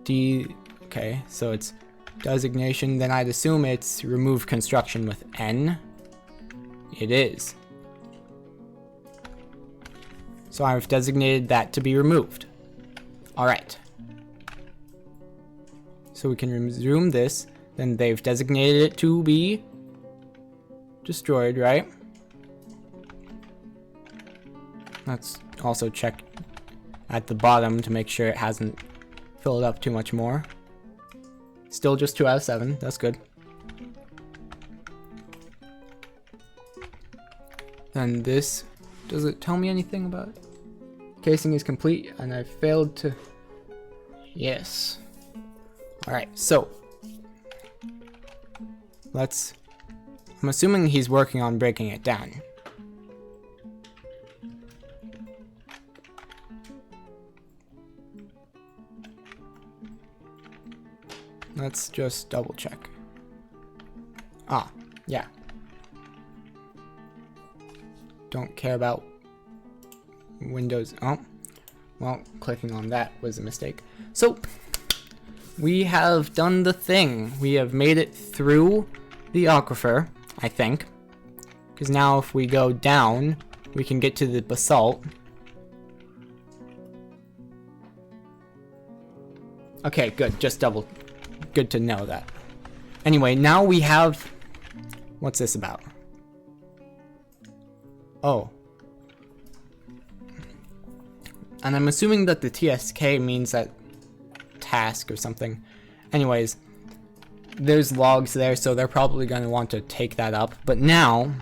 D. Okay, so it's designation. Then I'd assume it's remove construction with N. It is. So I've designated that to be removed. Alright. So we can resume this. Then they've designated it to be destroyed, right? Let's also check at the bottom to make sure it hasn't filled up too much more. Still just 2 out of 7. That's good. And this, does it tell me anything about it? Casing is complete, and I failed to... Yes. Alright, so let's I'm assuming he's working on breaking it down. Let's just double check. Ah, yeah. Don't care about Windows. Oh, well, clicking on that was a mistake. So, we have done the thing. We have made it through the aquifer, I think. Because now if we go down, we can get to the basalt. Okay, good. Just double. Good to know that. Anyway, now we have... What's this about? Oh. And I'm assuming that the TSK means that task or something. Anyways, there's logs there, so they're probably going to want to take that up. But now,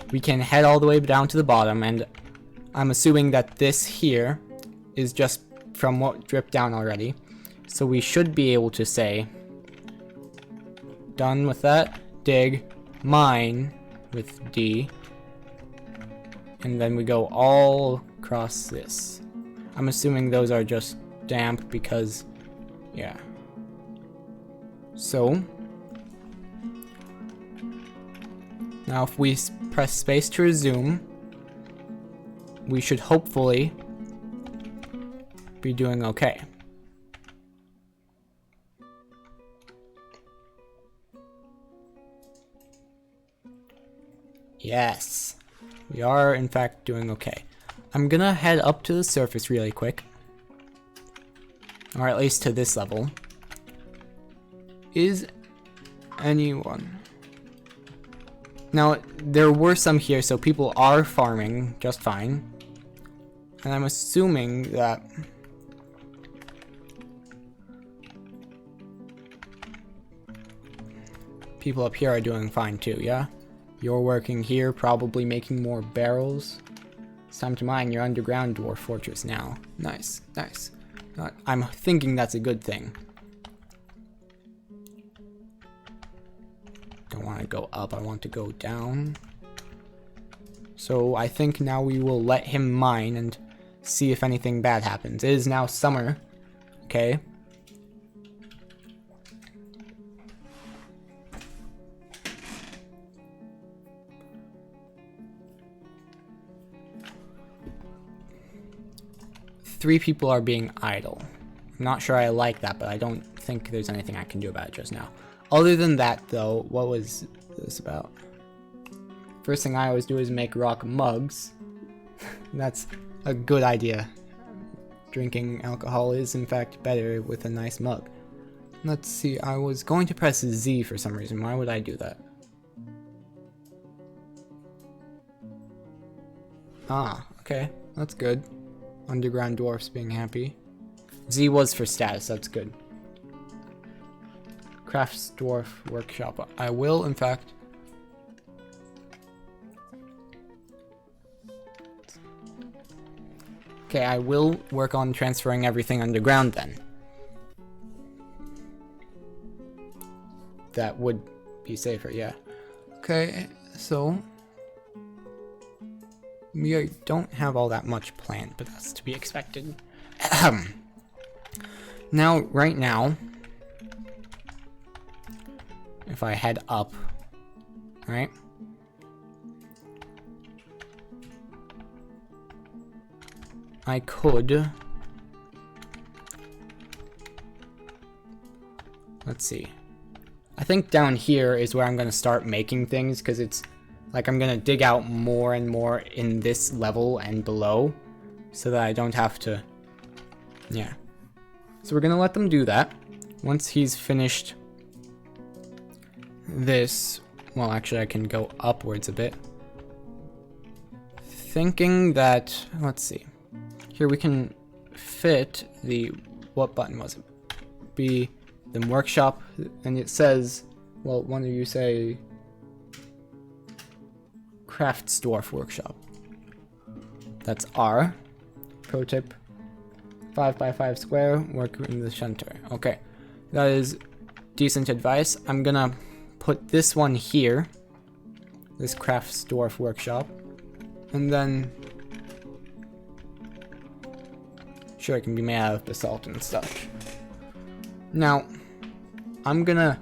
we can head all the way down to the bottom, and I'm assuming that this here is just from what dripped down already. So we should be able to say, done with that, dig, mine with D, and then we go all across this. I'm assuming those are just damp because, yeah. So, now if we press space to resume, we should hopefully be doing okay. Yes, we are in fact doing okay. I'm gonna head up to the surface really quick. Or at least to this level. Is anyone... Now, there were some here, so people are farming just fine. And I'm assuming that... people up here are doing fine too, yeah? You're working here, probably making more barrels. It's time to mine your underground Dwarf Fortress now. Nice, nice. I'm thinking that's a good thing. Don't want to go up, I want to go down. So I think now we will let him mine and see if anything bad happens. It is now summer, okay? Three people are being idle. I'm not sure I like that, but I don't think there's anything I can do about it just now. Other than that, though, what was this about? First thing I always do is make rock mugs. That's a good idea. Drinking alcohol is, in fact, better with a nice mug. Let's see, I was going to press Z for some reason. Why would I do that? Ah, okay. That's good. Underground dwarfs being happy. Z was for status, that's good. Crafts Dwarf Workshop. I will, in fact... Okay, I will work on transferring everything underground then. That would be safer, yeah. Okay, so... we don't have all that much planned, but that's to be expected. Now, right now, if I head up, right? I could... let's see. I think down here is where I'm going to start making things, because it's like I'm going to dig out more and more in this level and below, so that I don't have to... yeah. So we're going to let them do that. Once he's finished this... well, actually I can go upwards a bit. Thinking that... let's see. Here we can fit the... what button was it? Be the workshop, and it says... well, one of you say... Crafts Dwarf Workshop. That's R. Pro tip: 5x5 square, work in the center. Okay, that is decent advice. I'm gonna put this one here, this crafts dwarf workshop, and then sure, it can be made out of basalt and such. Now, I'm gonna,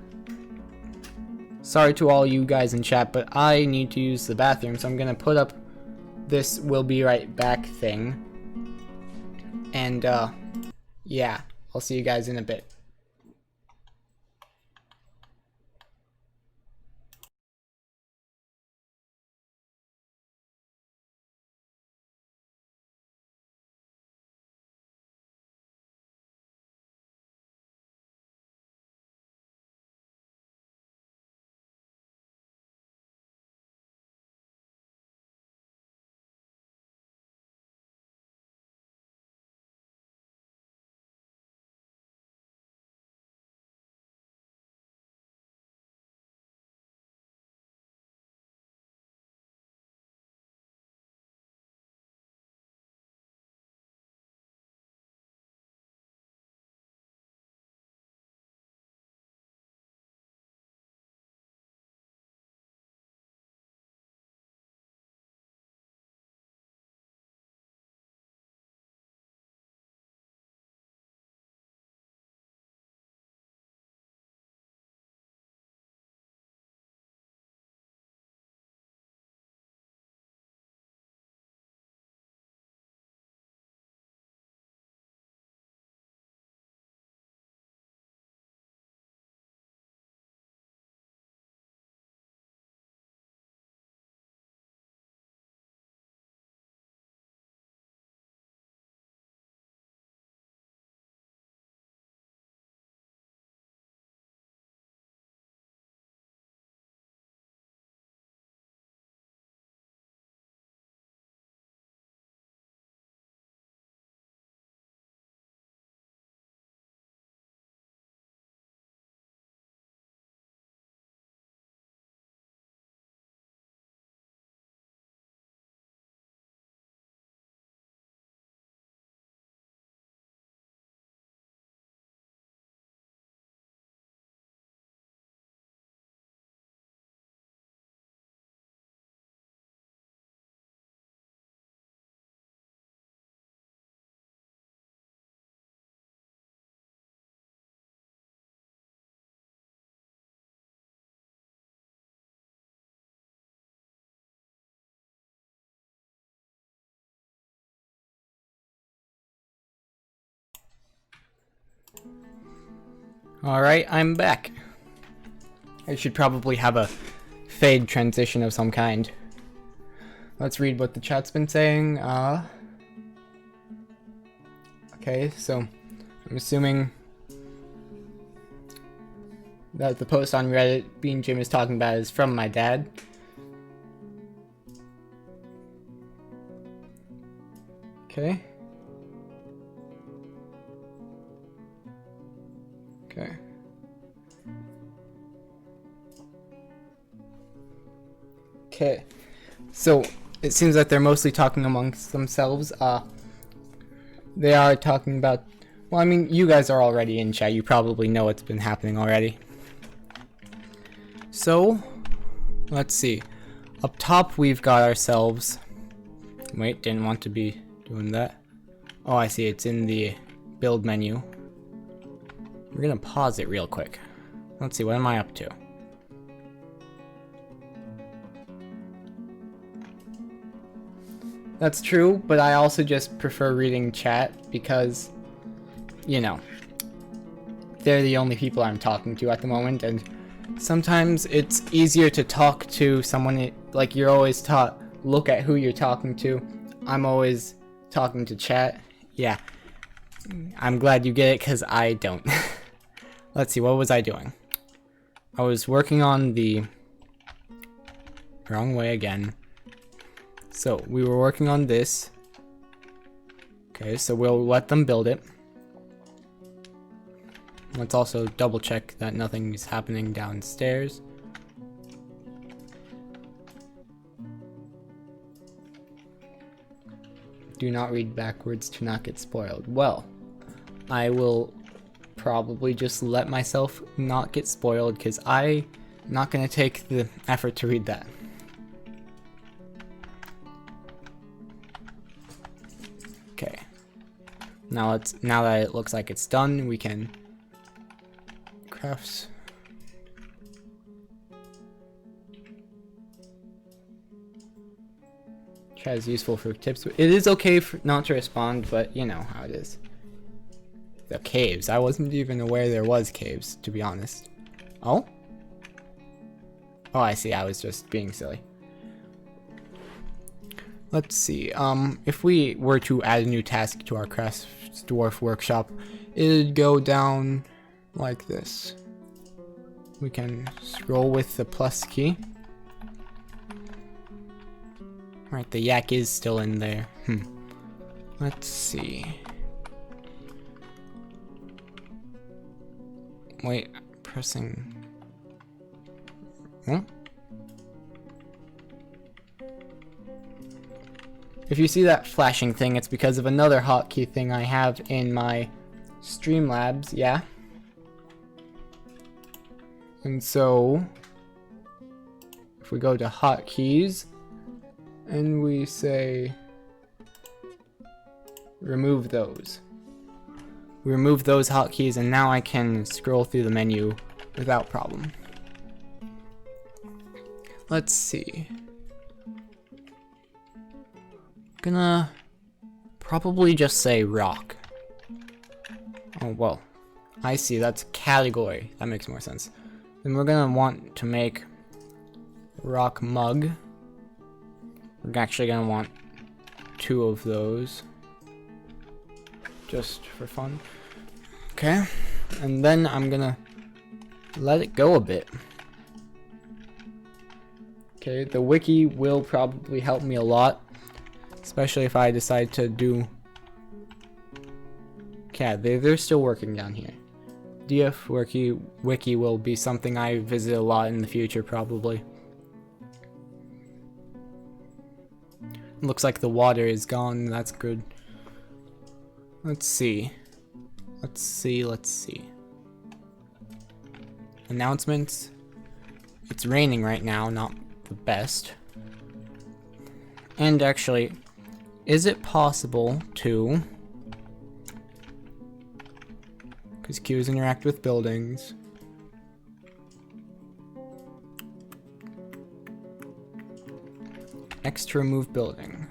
sorry to all you guys in chat, but I need to use the bathroom, so I'm gonna put up this "will be right back" thing, and yeah, I'll see you guys in a bit. Alright, I'm back. I should probably have a fade transition of some kind. Let's read what the chat's been saying. Okay, so I'm assuming that the post on Reddit Bean Jim is talking about is from my dad. Okay. Okay. Okay. So it seems that they're mostly talking amongst themselves. They are talking about, well, I mean, you guys are already in chat. You probably know what's been happening already. So, let's see. Up top, we've got ourselves, wait, didn't want to be doing that. Oh, I see, it's in the build menu. We're gonna pause it real quick. Let's see, what am I up to? That's true, but I also just prefer reading chat because, you know, they're the only people I'm talking to at the moment, and sometimes it's easier to talk to someone, like you're always taught, look at who you're talking to. I'm always talking to chat. Yeah, I'm glad you get it, because I don't. Let's see, what was I doing? I was working on the wrong way again. So we were working on this. Okay, so we'll let them build it. Let's also double check that nothing is happening downstairs. Do not read backwards to not get spoiled. Well, I will probably just let myself not get spoiled because I'm not going to take the effort to read that. Now that it looks like it's done, we can craft. Chat is useful for tips. It is okay not to respond, but you know how it is. The caves. I wasn't even aware there was caves, to be honest. Oh? Oh, I see. I was just being silly. Let's see. If we were to add a new task to our Craft Dwarf workshop, it'd go down like this. We can scroll with the plus key. Right, the yak is still in there. Let's see. Wait, pressing. Huh? If you see that flashing thing, it's because of another hotkey thing I have in my Streamlabs, yeah? And so, if we go to hotkeys, and we say, remove those. We remove those hotkeys, and now I can scroll through the menu without problem. Let's see. Gonna probably just say rock. Oh, well. I see, that's a category. That makes more sense. Then we're gonna want to make rock mug. We're actually gonna want 2 of those. Just for fun. Okay. And then I'm gonna let it go a bit. Okay, the wiki will probably help me a lot. Especially if I decide to do... Okay, they're still working down here. DF wiki will be something I visit a lot in the future, probably. Looks like the water is gone, that's good. Let's see. Let's see. Announcements. It's raining right now, not the best. And actually, is it possible to... Because queues interact with buildings. X to remove building.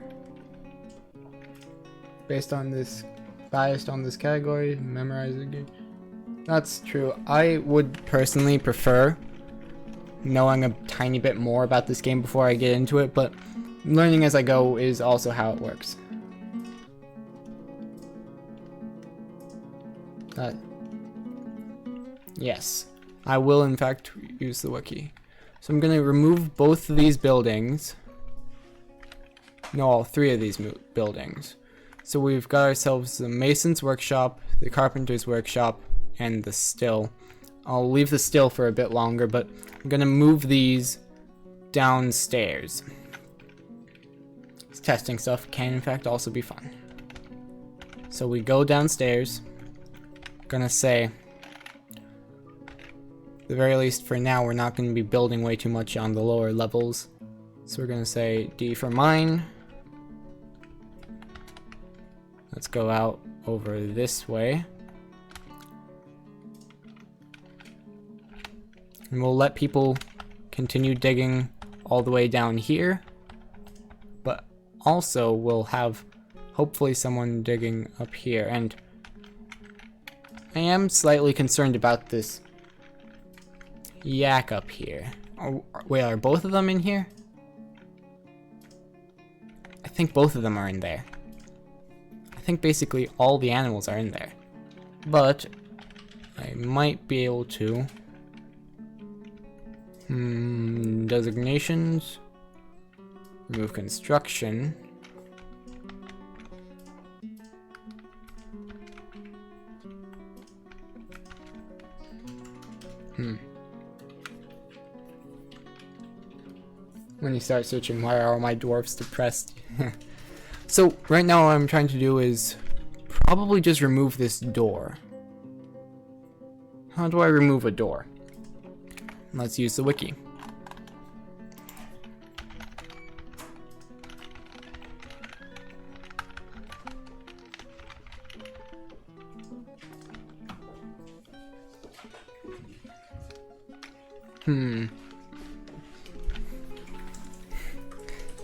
Biased on this category, memorize the game. That's true. I would personally prefer knowing a tiny bit more about this game before I get into it, but learning as I go is also how it works. Yes, I will in fact use the wiki. So I'm going to remove both of these buildings. No, all 3 of these buildings. So we've got ourselves the mason's workshop, the carpenter's workshop, and the still. I'll leave the still for a bit longer, but I'm going to move these downstairs. Testing stuff can in fact also be fun. So we go downstairs. Gonna say, at the very least for now, we're not going to be building way too much on the lower levels. So we're gonna say D for mine. Let's go out over this way. And we'll let people continue digging all the way down here. But also we'll have hopefully someone digging up here. And I am slightly concerned about this yak up here. Oh, wait, are both of them in here? I think both of them are in there. I think basically all the animals are in there. But I might be able to... designations. Remove construction. When you start searching, why are all my dwarfs depressed? So right now what I'm trying to do is probably just remove this door. How do I remove a door? Let's use the wiki.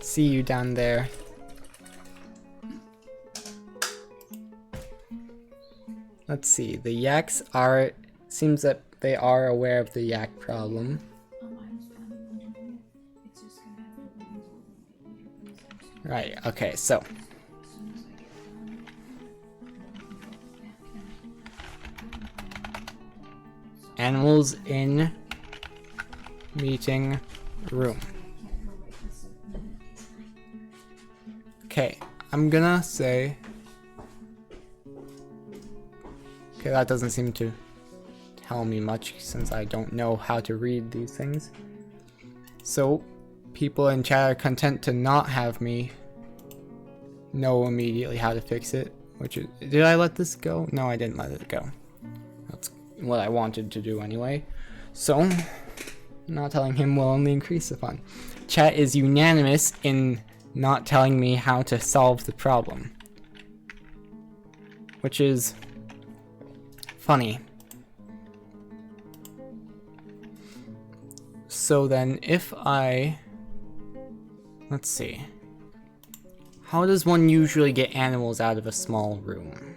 See you down there. Let's see. The yaks are. Seems that they are aware of the yak problem. Right. Okay. So. Animals in meeting room. Okay, I'm gonna say... Okay, that doesn't seem to tell me much since I don't know how to read these things. So, people in chat are content to not have me know immediately how to fix it. Which is, did I let this go? No, I didn't let it go. That's what I wanted to do anyway. So, not telling him will only increase the fun. Chat is unanimous in not telling me how to solve the problem. Which is funny. So then if I... Let's see. How does one usually get animals out of a small room?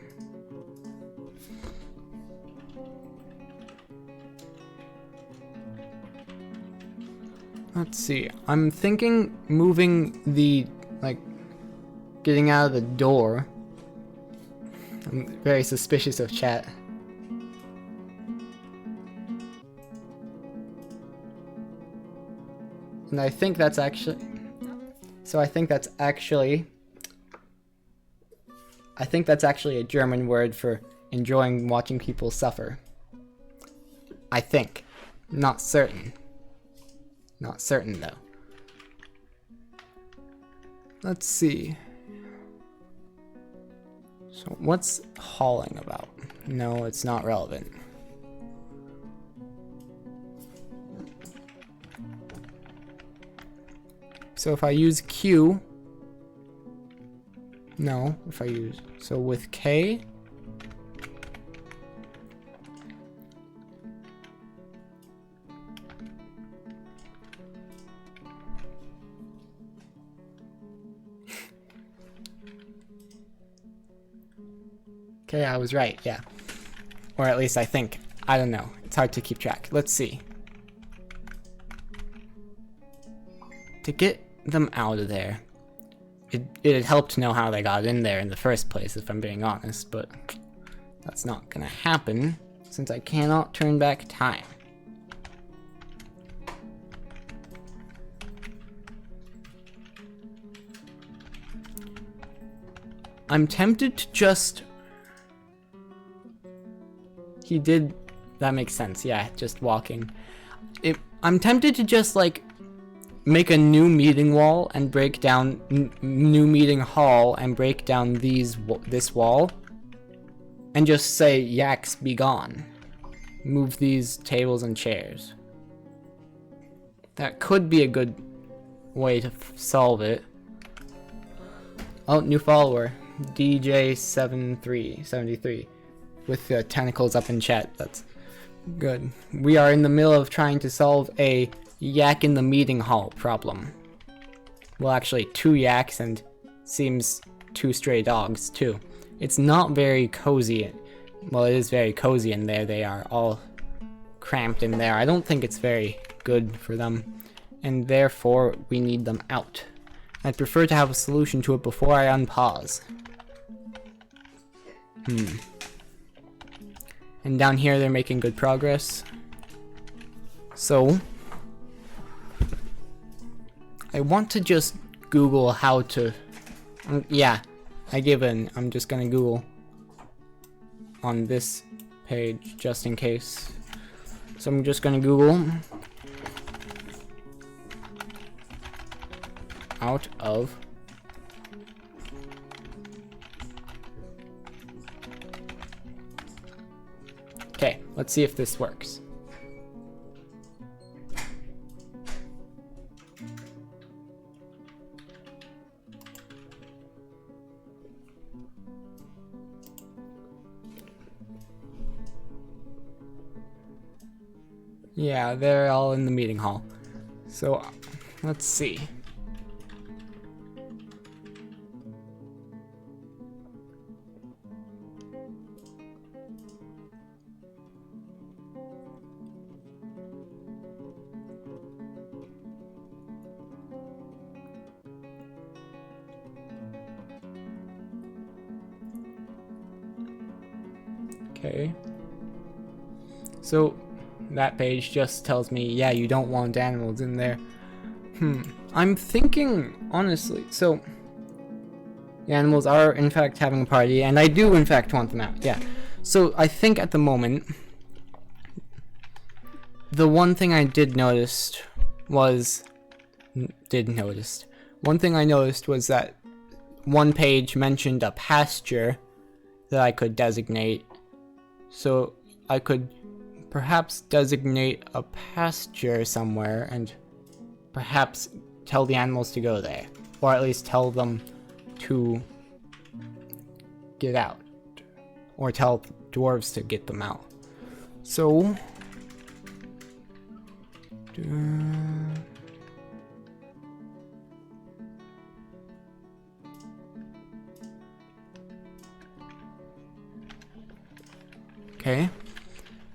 Let's see. I'm thinking moving the, like, getting out of the door. I'm very suspicious of chat. And I think that's actually... So I think that's actually a German word for enjoying watching people suffer. I think. Not certain. Not certain, though. Let's see. So, what's hauling about? No, it's not relevant. So, if I use Q... No, if I use... So, with K... Okay, I was right, yeah. Or at least I think. I don't know. It's hard to keep track. Let's see. To get them out of there, it'd help to know how they got in there in the first place, if I'm being honest, but that's not gonna happen since I cannot turn back time. I'm tempted to just... He did... That makes sense, yeah, just walking. I'm tempted to just, like, make a new meeting wall and break down... new meeting hall and break down this wall. And just say, yaks be gone. Move these tables and chairs. That could be a good way to solve it. Oh, new follower. DJ73. With the tentacles up in chat. That's good. We are in the middle of trying to solve a yak in the meeting hall problem. Well, actually, 2 yaks and seems 2 stray dogs, too. It's not very cozy. Well, it is very cozy in there. They are all cramped in there. I don't think it's very good for them. And therefore, we need them out. I'd prefer to have a solution to it before I unpause. And down here they're making good progress. So I want to just Google how to... yeah, I give in. I'm just gonna Google on this page just in case. So I'm just gonna Google out of Okay, let's see if this works. Yeah, they're all in the meeting hall. So, let's see. Okay. So, that page just tells me, yeah, you don't want animals in there. I'm thinking, honestly, so the animals are in fact having a party, and I do in fact want them out, yeah. So I think at the moment, the one thing I one thing I noticed was that one page mentioned a pasture that I could designate. So I could perhaps designate a pasture somewhere and perhaps tell the animals to go there. Or at least tell them to get out. Or tell dwarves to get them out. So... okay.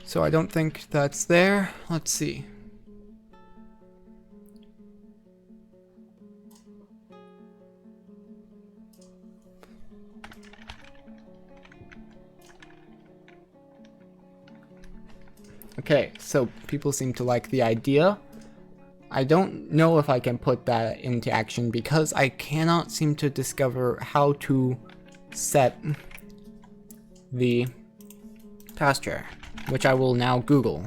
So I don't think that's there. Let's see. Okay, so people seem to like the idea. I don't know if I can put that into action because I cannot seem to discover how to set the pasture, which I will now Google.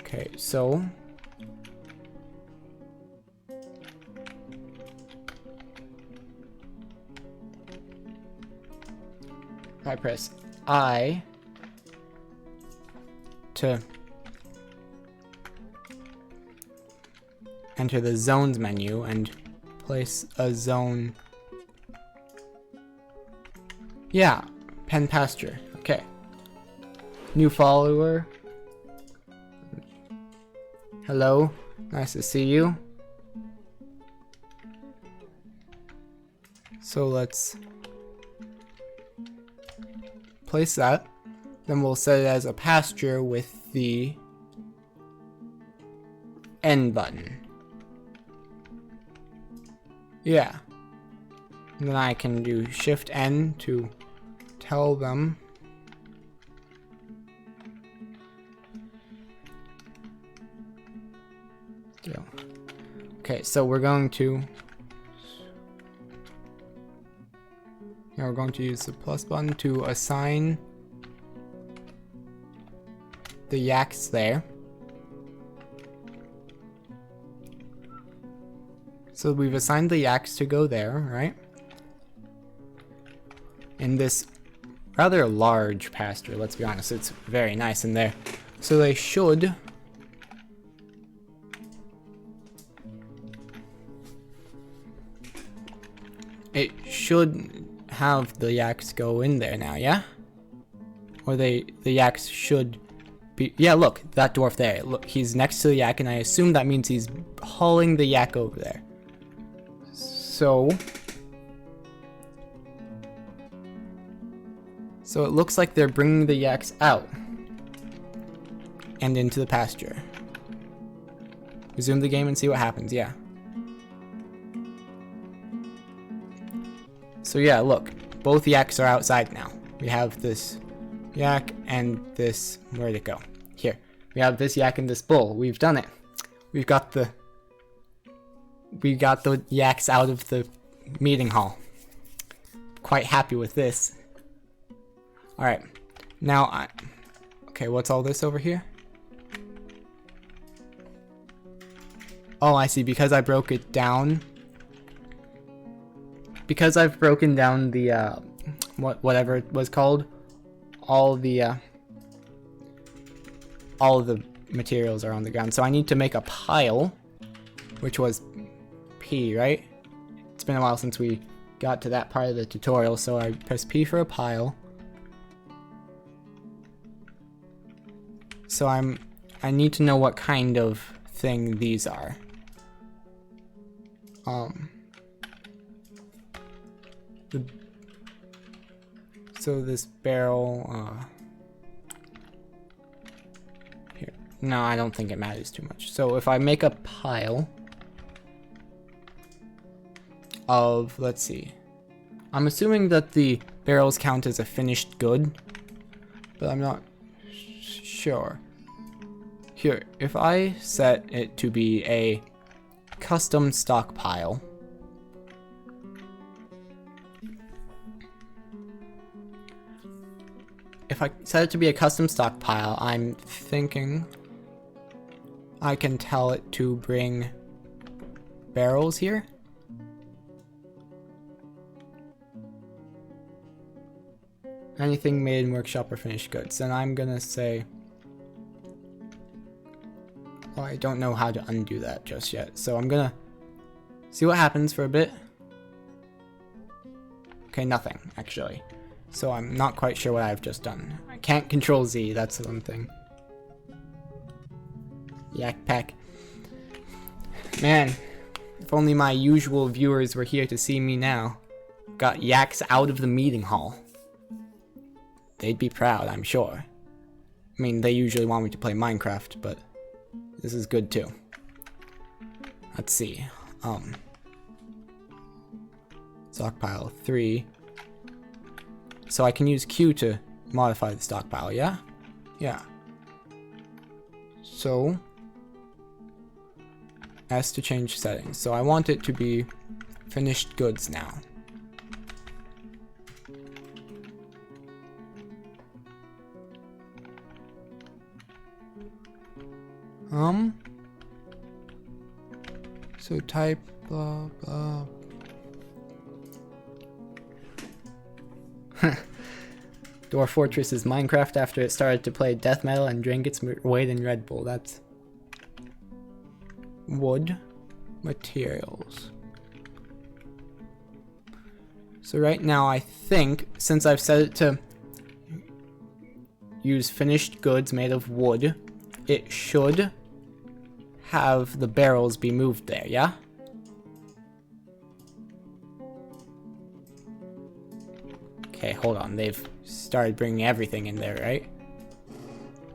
Okay, so I press I to enter the zones menu and place a zone. Yeah, pen pasture. Okay. New follower. Hello, nice to see you. So let's place that. Then we'll set it as a pasture with the N button. Yeah. And then I can do Shift N to tell them. Okay, so we're going to use the plus button to assign the yaks there. So we've assigned the yaks to go there, right? In this rather large pasture, let's be honest, it's very nice in there. So they should have the yaks go in there now, yeah? Or the yaks should be, yeah, look, that dwarf there, look, he's next to the yak, and I assume that means he's hauling the yak over there. So it looks like they're bringing the yaks out and into the pasture. Resume the game and see what happens, yeah. So yeah, look, both yaks are outside now. We have this yak and this, where'd it go? Here. We have this yak and this bull. We've done it. We got the yaks out of the meeting hall. Quite happy with this. Alright. Now okay, what's all this over here? Oh, I see, because I broke it down. Because I've broken down the whatever it was called, all the materials are on the ground. So I need to make a pile, which was P, right? It's been a while since we got to that part of the tutorial, so I press P for a pile. So I need to know what kind of thing these are. So this barrel, here. No, I don't think it matters too much. So if I make a pile of, let's see, I'm assuming that the barrels count as a finished good, but I'm not sure. Here, if I set it to be a custom stockpile, if I set it to be a custom stockpile, I'm thinking I can tell it to bring barrels here. Anything made in workshop or finished goods. And I'm gonna say, well, I don't know how to undo that just yet. So I'm gonna see what happens for a bit. Okay, nothing, actually. So I'm not quite sure what I've just done. I can't control Z, that's the one thing. Yak pack. Man, if only my usual viewers were here to see me now. Got yaks out of the meeting hall. They'd be proud, I'm sure. I mean, they usually want me to play Minecraft, but this is good too. Let's see. Stockpile 3. So I can use Q to modify the stockpile, yeah? Yeah. So S to change settings. So I want it to be finished goods now. So type blah blah. Dwarf Fortress is Minecraft after it started to play death metal and drank its weight in Red Bull. That's wood materials. So right now I think, since I've set it to use finished goods made of wood, it should have the barrels be moved there, yeah? Okay, hold on. They've started bringing everything in there, right?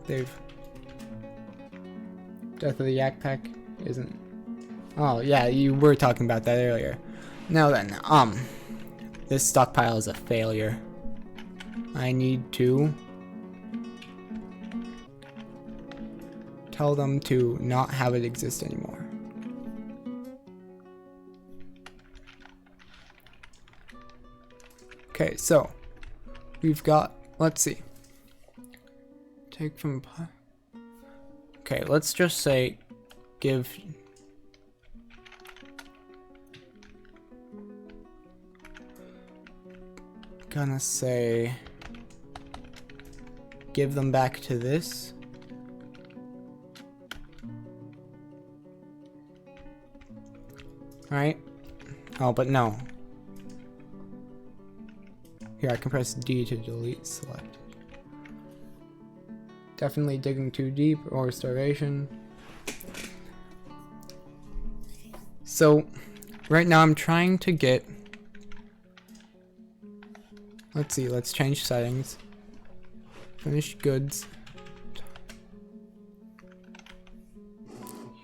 They've... Death of the Yak Pack isn't... Oh, yeah, you were talking about that earlier. Now then, this stockpile is a failure. I need to tell them to not have it exist anymore. Okay, so we've got, let's see, take from, okay, let's just say give gonna say give them back to this. Right? Oh, but no. Here, I can press D to delete select. Definitely digging too deep or starvation. So, right now I'm trying to get... Let's see, let's change settings. Finished goods.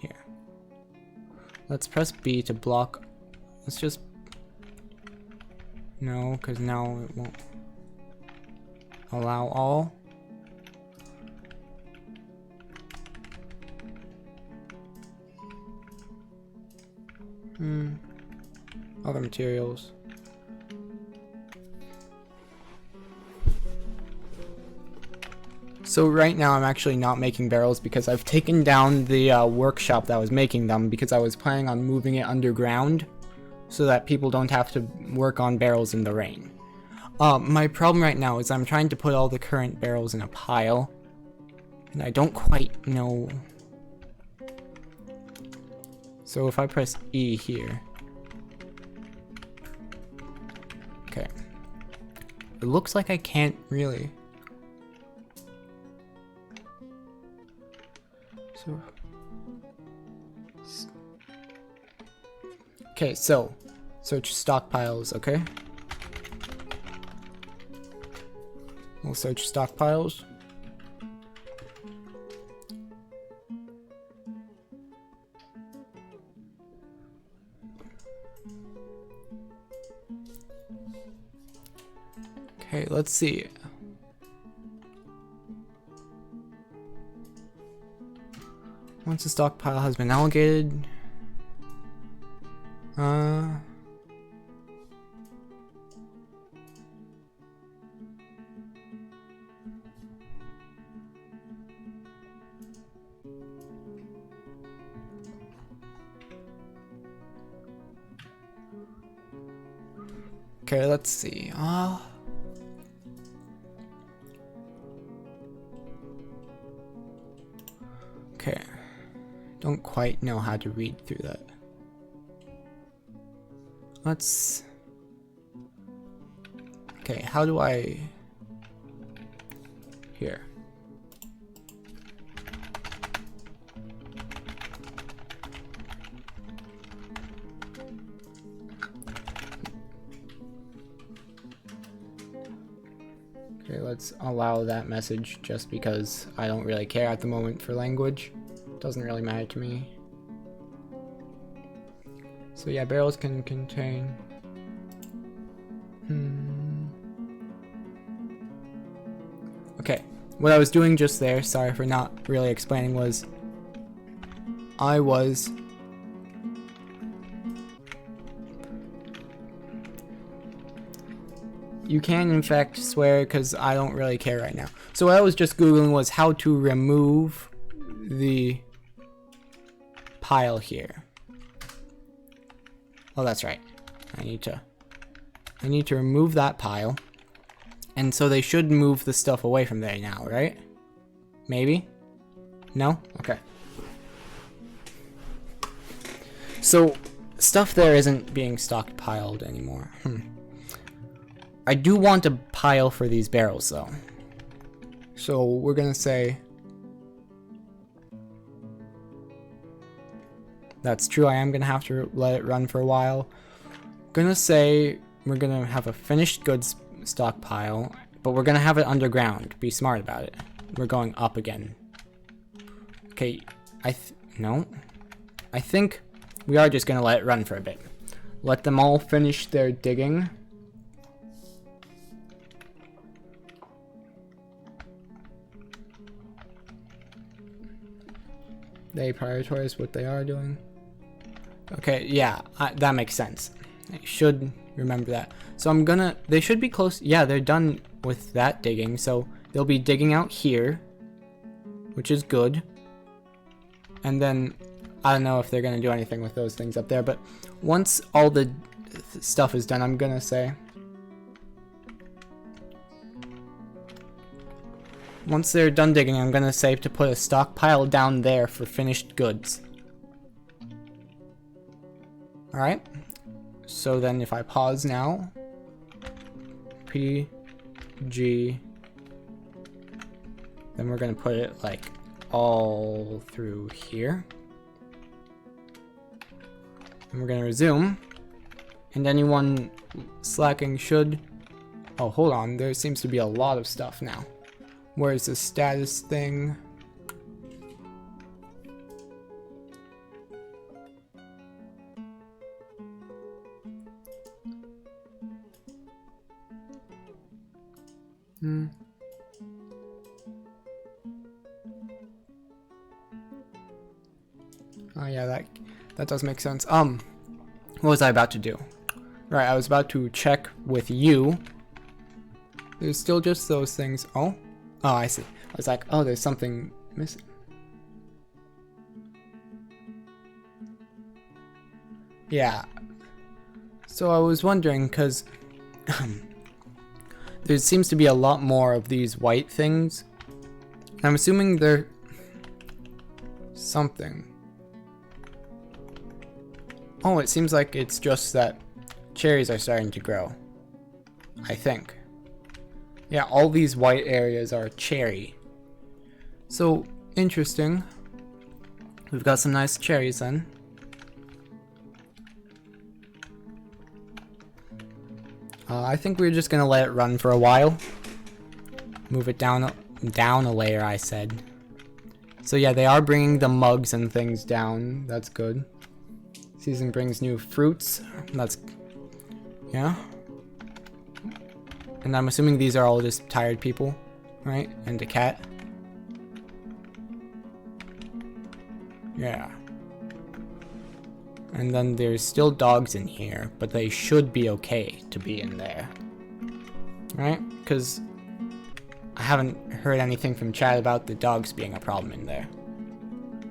Here. Let's press B to block. Let's just... No, because now it won't allow all. Other materials. So right now I'm actually not making barrels because I've taken down the workshop that was making them because I was planning on moving it underground so that people don't have to work on barrels in the rain. My problem right now is I'm trying to put all the current barrels in a pile, and I don't quite know. So if I press E here, okay, it looks like I can't really. So, okay, so search stockpiles, okay? We'll search stockpiles. Okay, let's see. Once the stockpile has been allocated, okay, let's see. Okay. Don't quite know how to read through that. Let's... Okay, how do I... Here. Okay, let's allow that message just because I don't really care at the moment for language. Doesn't really matter to me. So yeah, barrels can contain... Okay, what I was doing just there, sorry for not really explaining, was I was... You can in fact swear because I don't really care right now. So what I was just Googling was how to remove the pile here. Oh, that's right. I need to remove that pile. And so they should move the stuff away from there now, right? Maybe? No? Okay. So stuff there isn't being stockpiled anymore. I do want a pile for these barrels though. So we're gonna say that's true, I am gonna have to let it run for a while. Gonna say we're gonna have a finished goods stockpile, but we're gonna have it underground. Be smart about it. We're going up again. Okay, no. I think we are just gonna let it run for a bit. Let them all finish their digging. They prioritize what they are doing. Okay, yeah, that makes sense. I should remember that. So I'm gonna, they should be close. Yeah, they're done with that digging. So they'll be digging out here, which is good. And then I don't know if they're gonna do anything with those things up there, but once all the stuff is done, I'm gonna say, once they're done digging, I'm gonna say to put a stockpile down there for finished goods. Alright, so then if I pause now, P, G, then we're gonna put it like all through here. And we're gonna resume, and anyone slacking should, oh hold on, there seems to be a lot of stuff now. Where's the status thing? Oh yeah, that does make sense. What was I about to do? Right, I was about to check with you. There's still just those things. Oh, I see. I was like, oh, there's something missing. Yeah. So I was wondering, because there seems to be a lot more of these white things. I'm assuming they're something. Oh, it seems like it's just that cherries are starting to grow. I think. Yeah, all these white areas are cherry. So, interesting. We've got some nice cherries then. I think we're just gonna let it run for a while. Move it down a layer, I said. So yeah, they are bringing the mugs and things down. That's good. Season brings new fruits. That's... yeah. And I'm assuming these are all just tired people, right? And a cat. Yeah. And then there's still dogs in here, but they should be okay to be in there. Right? Because I haven't heard anything from chat about the dogs being a problem in there.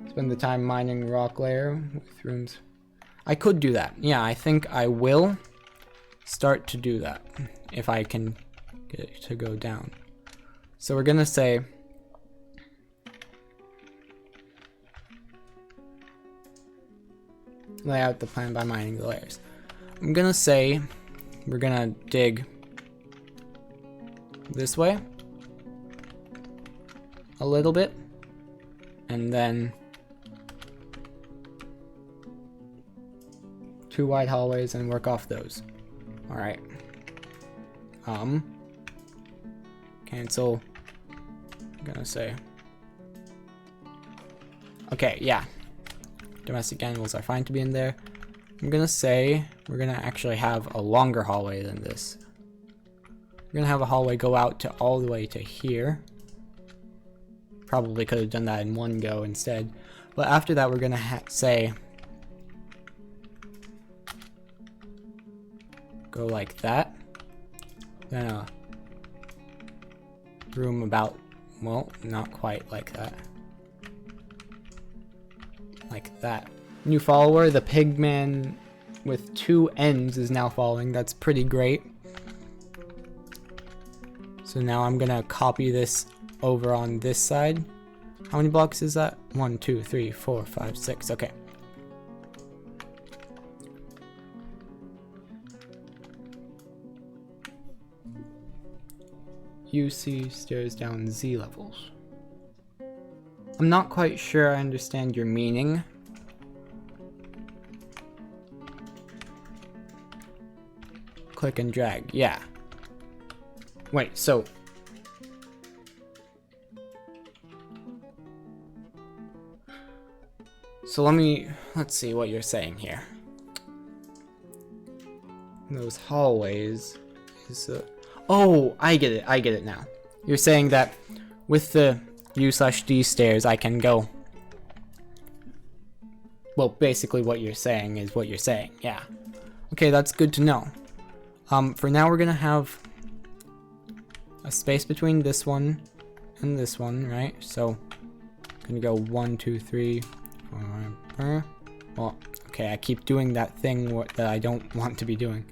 Spend the time mining rock layer with rooms. I could do that. Yeah, I think I will start to do that if I can get it to go down. So we're gonna say lay out the plan by mining the layers. I'm gonna say we're gonna dig this way a little bit, and then 2 wide hallways and work off those. Alright. Cancel. I'm gonna say. Okay, yeah. Domestic animals are fine to be in there. I'm gonna say we're gonna actually have a longer hallway than this. We're gonna have a hallway go out to all the way to here. Probably could have done that in one go instead. But after that, we're gonna say go like that. Then a room about, well, not quite like that. Like that. New follower, the pigman with 2 ends is now following. That's pretty great. So now I'm gonna copy this over on this side. How many blocks is that? 1, 2, 3, 4, 5, 6. Okay. UC stairs down Z levels. I'm not quite sure I understand your meaning. Click and drag, yeah. Wait, so... So let's see what you're saying here. Those hallways is oh, I get it now. You're saying that with the U/D stairs I can go. Well, basically what you're saying is what you're saying, yeah. Okay, that's good to know. For now we're gonna have a space between this one and this one, right? So I'm gonna go 1, 2, 3, 4. Well, okay, I keep doing that thing that I don't want to be doing.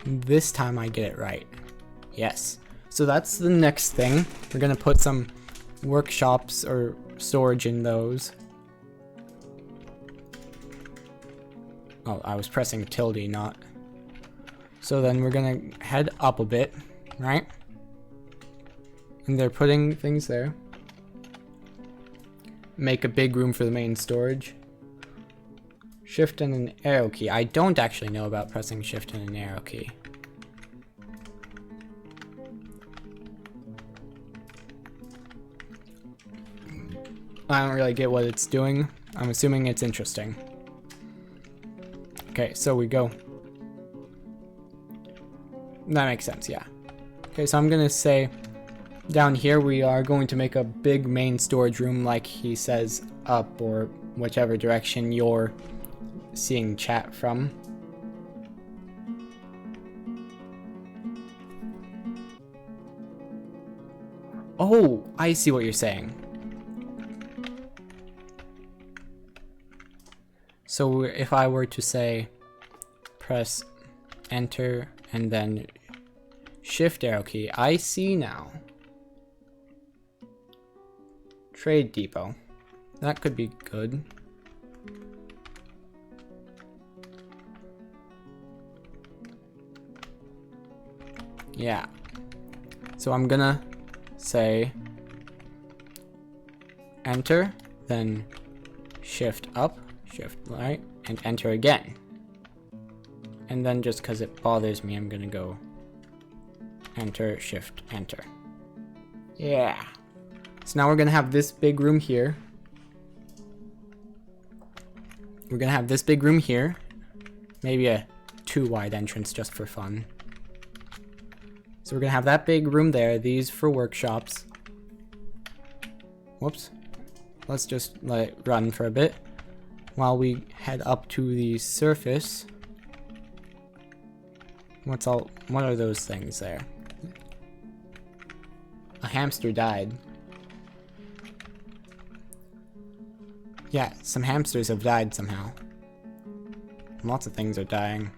This time I get it right. Yes. So that's the next thing. We're gonna put some workshops or storage in those. Oh, I was pressing tilde, not. So then we're gonna head up a bit, right? And they're putting things there. Make a big room for the main storage. Shift and an arrow key. I don't actually know about pressing shift and an arrow key. I don't really get what it's doing. I'm assuming it's interesting. Okay, so we go. That makes sense, yeah. Okay, so I'm gonna say down here we are going to make a big main storage room like he says up or whichever direction you're seeing chat from. Oh, I see what you're saying. So if I were to say press enter and then shift arrow key, I see now. Trade depot. That could be good. Yeah. So I'm gonna say enter, then shift up, shift right, and enter again. And then just because it bothers me, I'm gonna go enter, shift, enter. Yeah. So now we're gonna have this big room here. We're gonna have this big room here. Maybe a 2 wide entrance just for fun. So we're gonna have that big room there, these for workshops. Whoops. Let's just let it run for a bit while we head up to the surface. What are those things there? A hamster died. Yeah, some hamsters have died somehow. Lots of things are dying.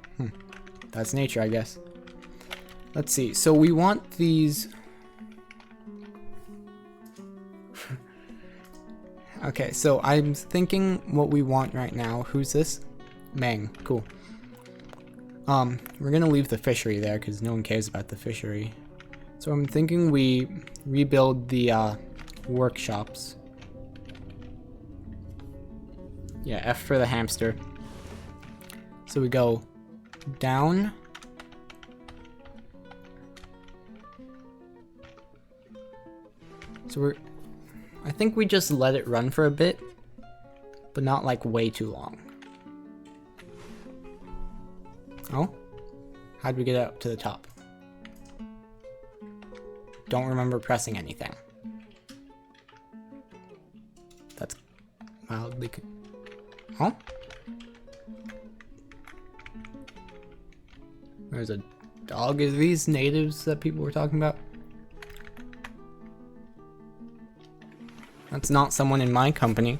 That's nature, I guess. Let's see. So we want these. Okay, so I'm thinking what we want right now. Who's this? Meng. Cool. We're gonna leave the fishery there because no one cares about the fishery. So I'm thinking we rebuild the workshops. Yeah, F for the hamster. So we go down. So I think we just let it run for a bit, but not like way too long. Oh? How'd we get up to the top? Don't remember pressing anything. That's mildly... Huh? There's a dog. Are these natives that people were talking about? That's not someone in my company.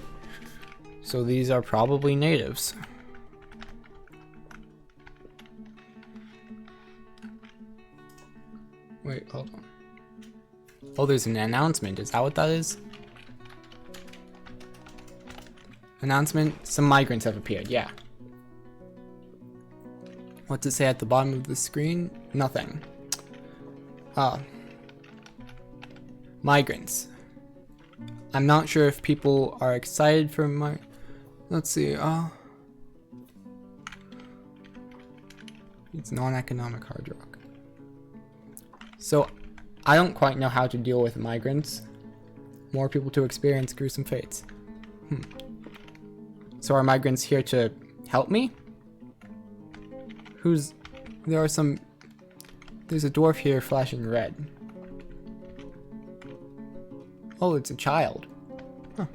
So these are probably natives. Wait, hold on. Oh, there's an announcement. Is that what that is? Announcement. Some migrants have appeared. Yeah. What's it say at the bottom of the screen? Nothing. Migrants. I'm not sure if people are excited for my... Let's see, it's non-economic hard rock. So, I don't quite know how to deal with migrants. More people to experience gruesome fates. So are migrants here to help me? There's a dwarf here flashing red. Oh, it's a child. Huh.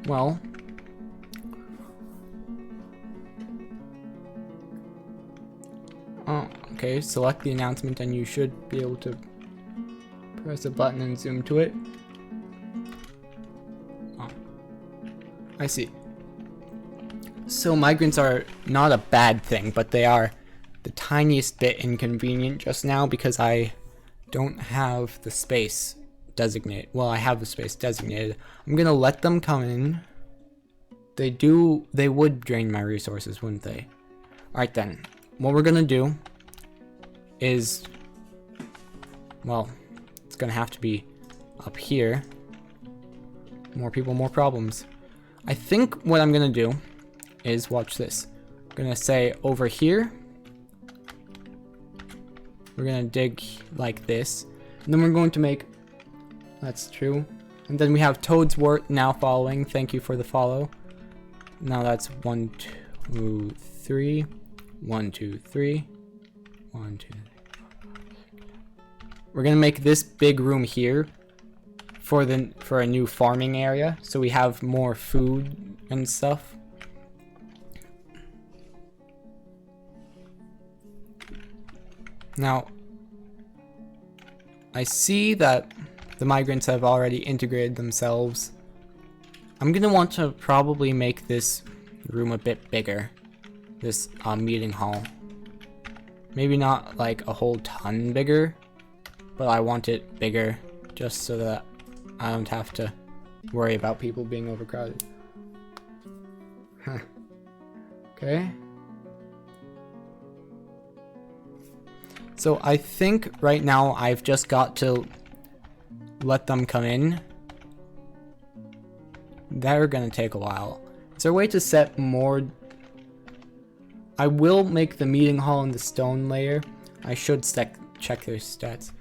Well. Oh, okay. Select the announcement and you should be able to press a button and zoom to it. Oh. I see. So migrants are not a bad thing, but they are the tiniest bit inconvenient just now because I don't have the space designated. Well, I have the space designated. I'm gonna let them come in. They would drain my resources, wouldn't they? Alright then. What we're gonna do is, well, it's gonna have to be up here. More people, more problems. I think what I'm gonna do is, watch this. I'm gonna say over here. We're gonna dig like this. And then we're going to make, that's true. And then we have Toadswort now following. Thank you for the follow. Now that's 1, 2, 3. 1, 2, 3. 1, 2, 3. We're gonna make this big room here for a new farming area, so we have more food and stuff. Now, I see that the migrants have already integrated themselves. I'm gonna want to probably make this room a bit bigger. This meeting hall. Maybe not like a whole ton bigger, but I want it bigger just so that I don't have to worry about people being overcrowded. Huh. Okay. So I think right now I've just got to let them come in. They're gonna take a while. Is there a way to set more? I will make the meeting hall in the stone layer. I should check their stats.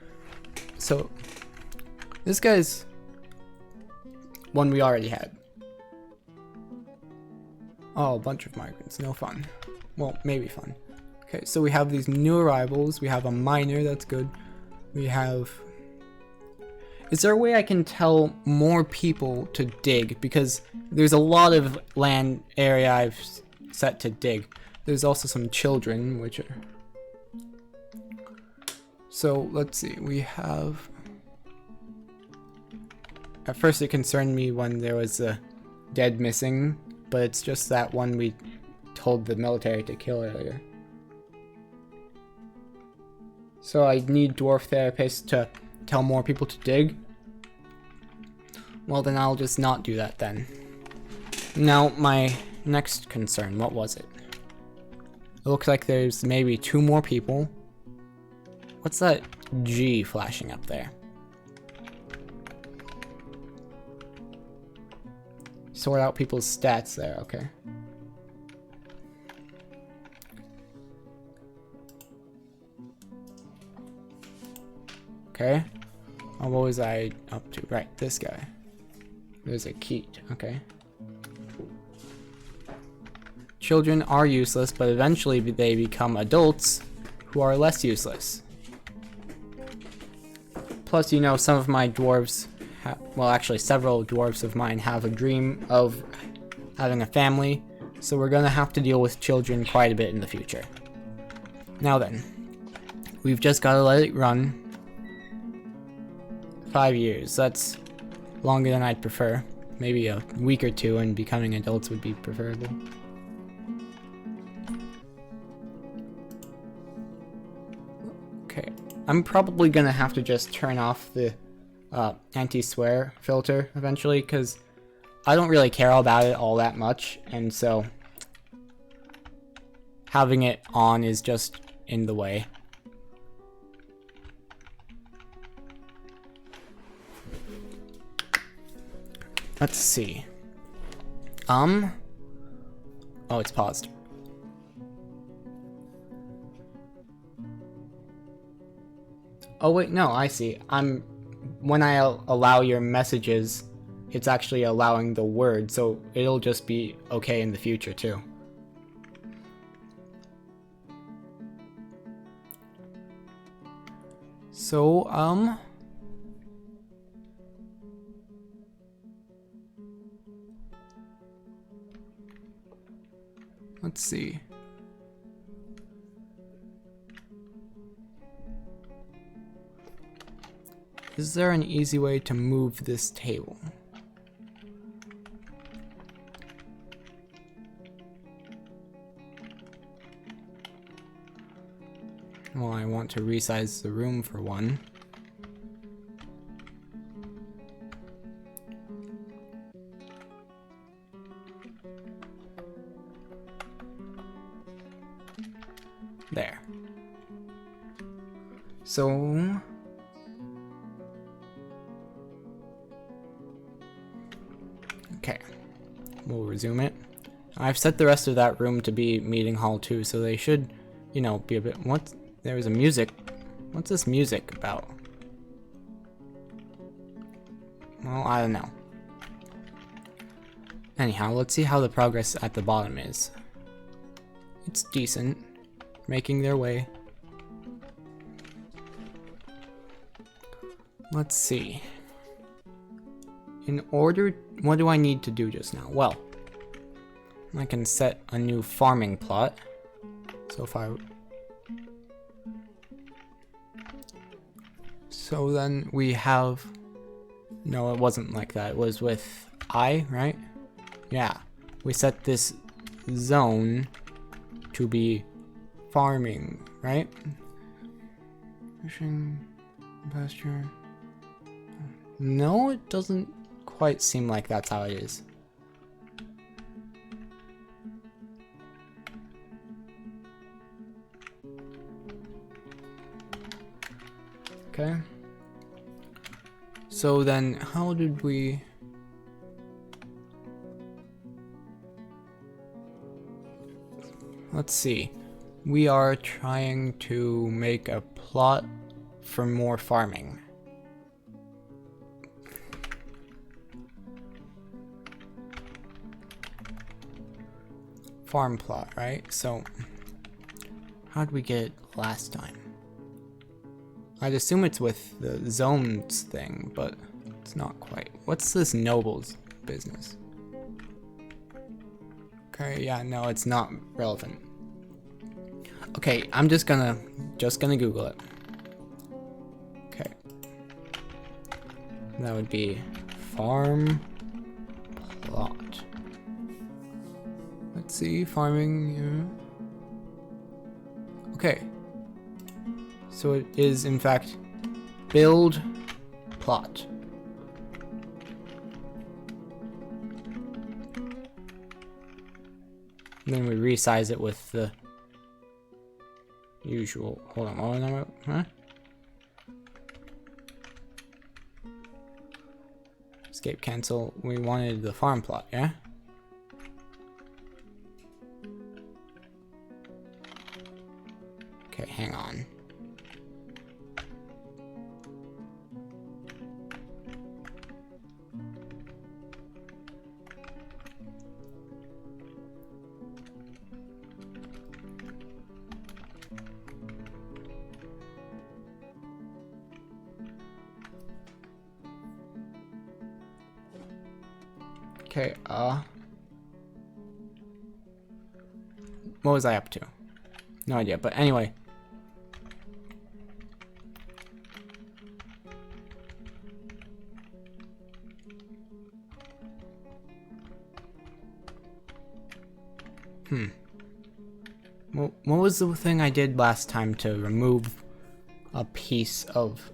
So this guy's one we already had. Oh, a bunch of migrants. No fun. Well, maybe fun. Okay, so we have these new arrivals. We have a miner. That's good. We have... Is there a way I can tell more people to dig? Because there's a lot of land area I've set to dig. There's also some children, which are... So, let's see. We have... At first it concerned me when there was a dead missing, but it's just that one we told the military to kill earlier. So I need dwarf therapists to tell more people to dig. Well, then I'll just not do that then. Now, my next concern, what was it? It looks like there's maybe 2 more people. What's that G flashing up there? Sort out people's stats there, okay. Okay. Oh, what was I up to? Right, this guy. There's a Keat, okay. Children are useless, but eventually they become adults who are less useless. Plus, you know, some of my dwarves, well, actually several dwarves of mine have a dream of having a family, so we're gonna have to deal with children quite a bit in the future. Now then, we've just gotta let it run. 5 years, that's longer than I'd prefer. Maybe a week or 2 and becoming adults would be preferable. Okay, I'm probably gonna have to just turn off the anti-swear filter eventually, because I don't really care about it all that much, and so having it on is just in the way. Let's see. Oh, it's paused. Oh wait, no, I see. When I allow your messages, it's actually allowing the word, so it'll just be okay in the future too. So, let's see. Is there an easy way to move this table? Well, I want to resize the room for one. There. So... okay. We'll resume it. I've set the rest of that room to be meeting hall too, so they should, you know, be a bit... What? There was a music. What's this music about? Well, I don't know. Anyhow, let's see how the progress at the bottom is. It's decent. Making their way. Let's see. In order... What do I need to do just now? Well, I can set a new farming plot. So if I... So then we have... No, it wasn't like that. It was with I, right? Yeah, we set this zone to be farming, right? Fishing, pasture. No, it doesn't quite seem like that's how it is. Okay. So then, how did we... Let's see. We are trying to make a plot for more farming. Farm plot, right? So, how'd we get it last time? I'd assume it's with the zones thing, but it's not quite. What's this noble's business? Okay, yeah, no, it's not relevant. Okay, I'm just gonna Google it. Okay. That would be farm plot. Let's see, farming. Okay. So it is in fact build plot. And then we resize it with the usual. Hold on, what was I about? Huh? Escape cancel. We wanted the farm plot, yeah? Okay, hang on. Okay, what was I up to? No idea, but anyway. What was the thing I did last time to remove a piece of...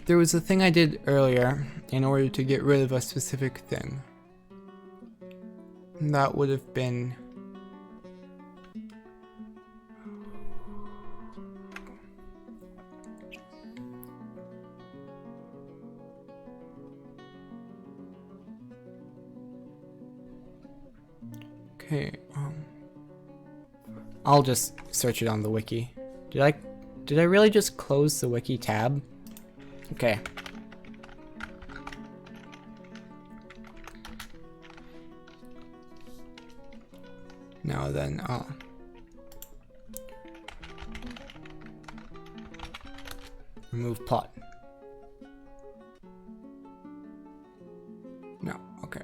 There was a thing I did earlier in order to get rid of a specific thing. And that would have been... Okay, I'll just search it on the wiki. Did I really just close the wiki tab? Okay. Now then, remove plot. No, okay.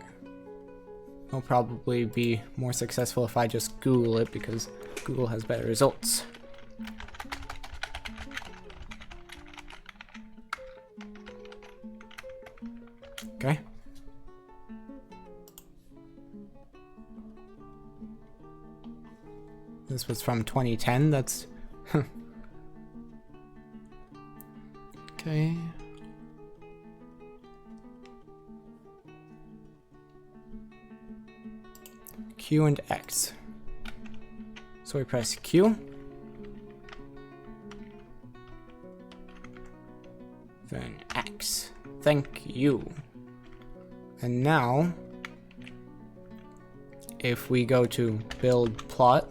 I'll probably be more successful if I just Google it because Google has better results. Okay. This was from 2010, that's... Okay. Q and X. So we press Q. Then X. Thank you. And now, if we go to build plot,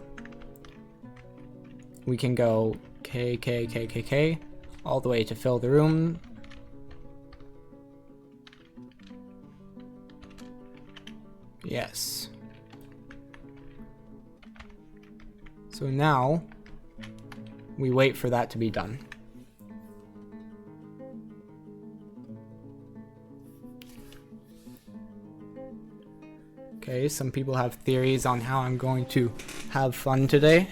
we can go K, all the way to fill the room. Yes. So now, we wait for that to be done. Okay, some people have theories on how I'm going to have fun today.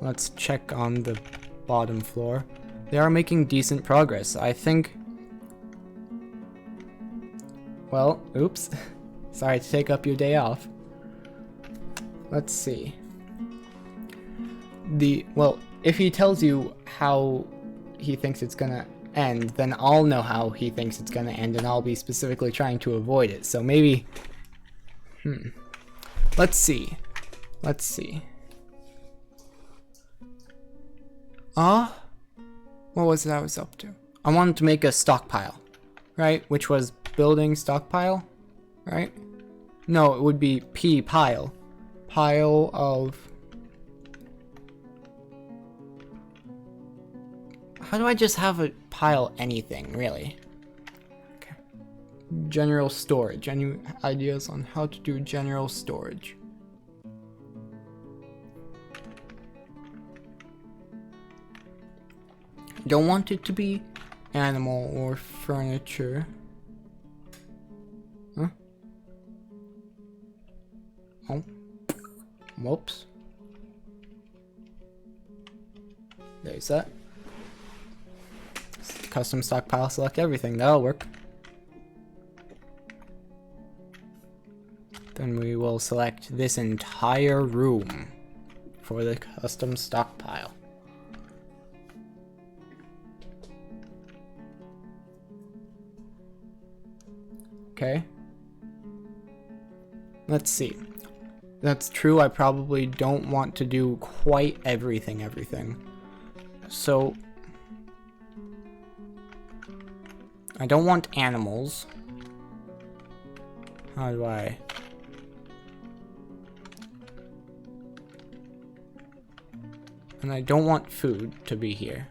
Let's check on the bottom floor. They are making decent progress. I think... Well, oops. Sorry to take up your day off. Let's see. Well, if he tells you how he thinks it's gonna end, then I'll know how he thinks it's gonna end, and I'll be specifically trying to avoid it. So maybe... Let's see. Let's see. What was it I was up to? I wanted to make a stockpile, right? Which was building stockpile, right? No, it would be P pile. Pile of... How do I just have a pile anything, really? Okay. General storage. Any ideas on how to do general storage? Don't want it to be animal or furniture. Huh? Oh. Whoops. There's that. Custom stockpile, select everything. That'll work. Then we will select this entire room for the custom stockpile. Okay. Let's see. That's true, I probably don't want to do quite everything. So... I don't want animals. How do I... And I don't want food to be here.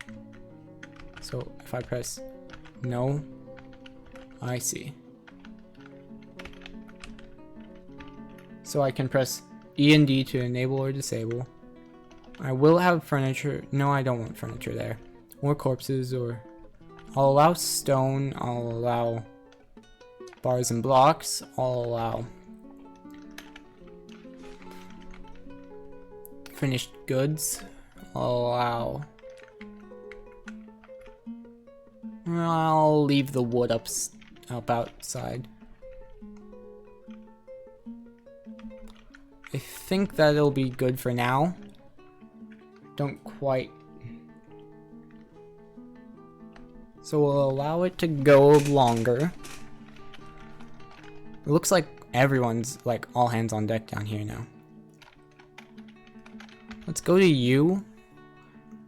So if I press no, I see. So I can press E and D to enable or disable. I will have furniture. No, I don't want furniture there. Or corpses, or... I'll allow stone, I'll allow bars and blocks, I'll allow finished goods, I'll leave the wood up outside. I think that'll be good for now. Don't quite... So we'll allow it to go longer. It looks like everyone's like all hands on deck down here now. Let's go to you.